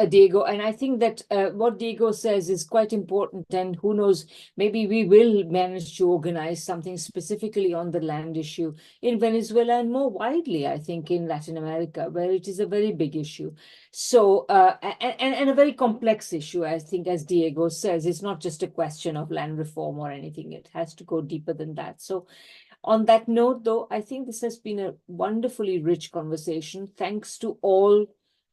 S3: Diego. And I think that what Diego says is quite important. And who knows, maybe we will manage to organize something specifically on the land issue in Venezuela and more widely, I think, in Latin America, where it is a very big issue. So, and a very complex issue, I think, as Diego says. It's not just a question of land reform or anything. It has to go deeper than that. So, on that note, though, I think this has been a wonderfully rich conversation. Thanks to all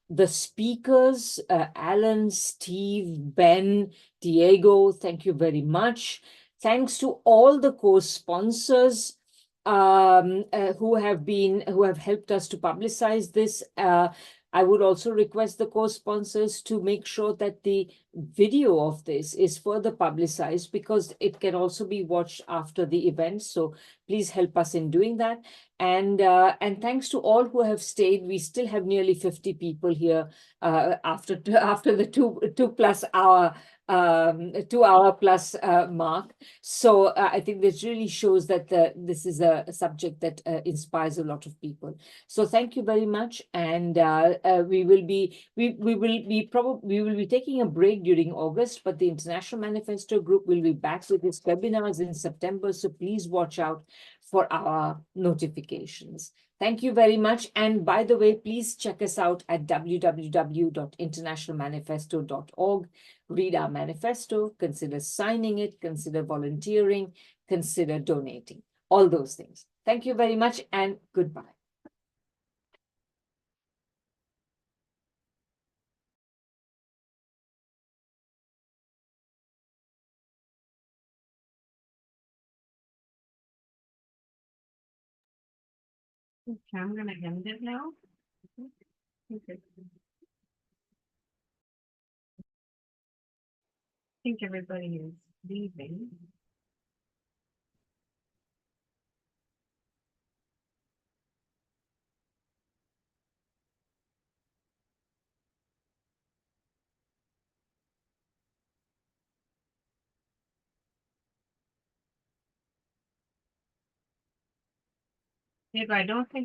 S3: the speakers, Alan, Steve, Ben, Diego, thank you very much. Thanks to all the co-sponsors who have helped us to publicize this. I would also request the co-sponsors to make sure that the video of this is further publicized, because it can also be watched after the event. So please help us in doing that. And thanks to all who have stayed. We still have nearly 50 people here after the 2+ hour 2 hour plus mark. So I think this really shows that this is a subject that inspires a lot of people. So thank you very much, and we will be taking a break during August, but the International Manifesto Group will be back with its webinars in September. So please watch out for our notifications. Thank you very much. And by the way, please check us out at www.internationalmanifesto.org. Read our manifesto, consider signing it, consider volunteering, consider donating, all those things. Thank you very much, and goodbye.
S5: Okay, I'm going to end it now. Okay. think everybody is leaving. If I don't think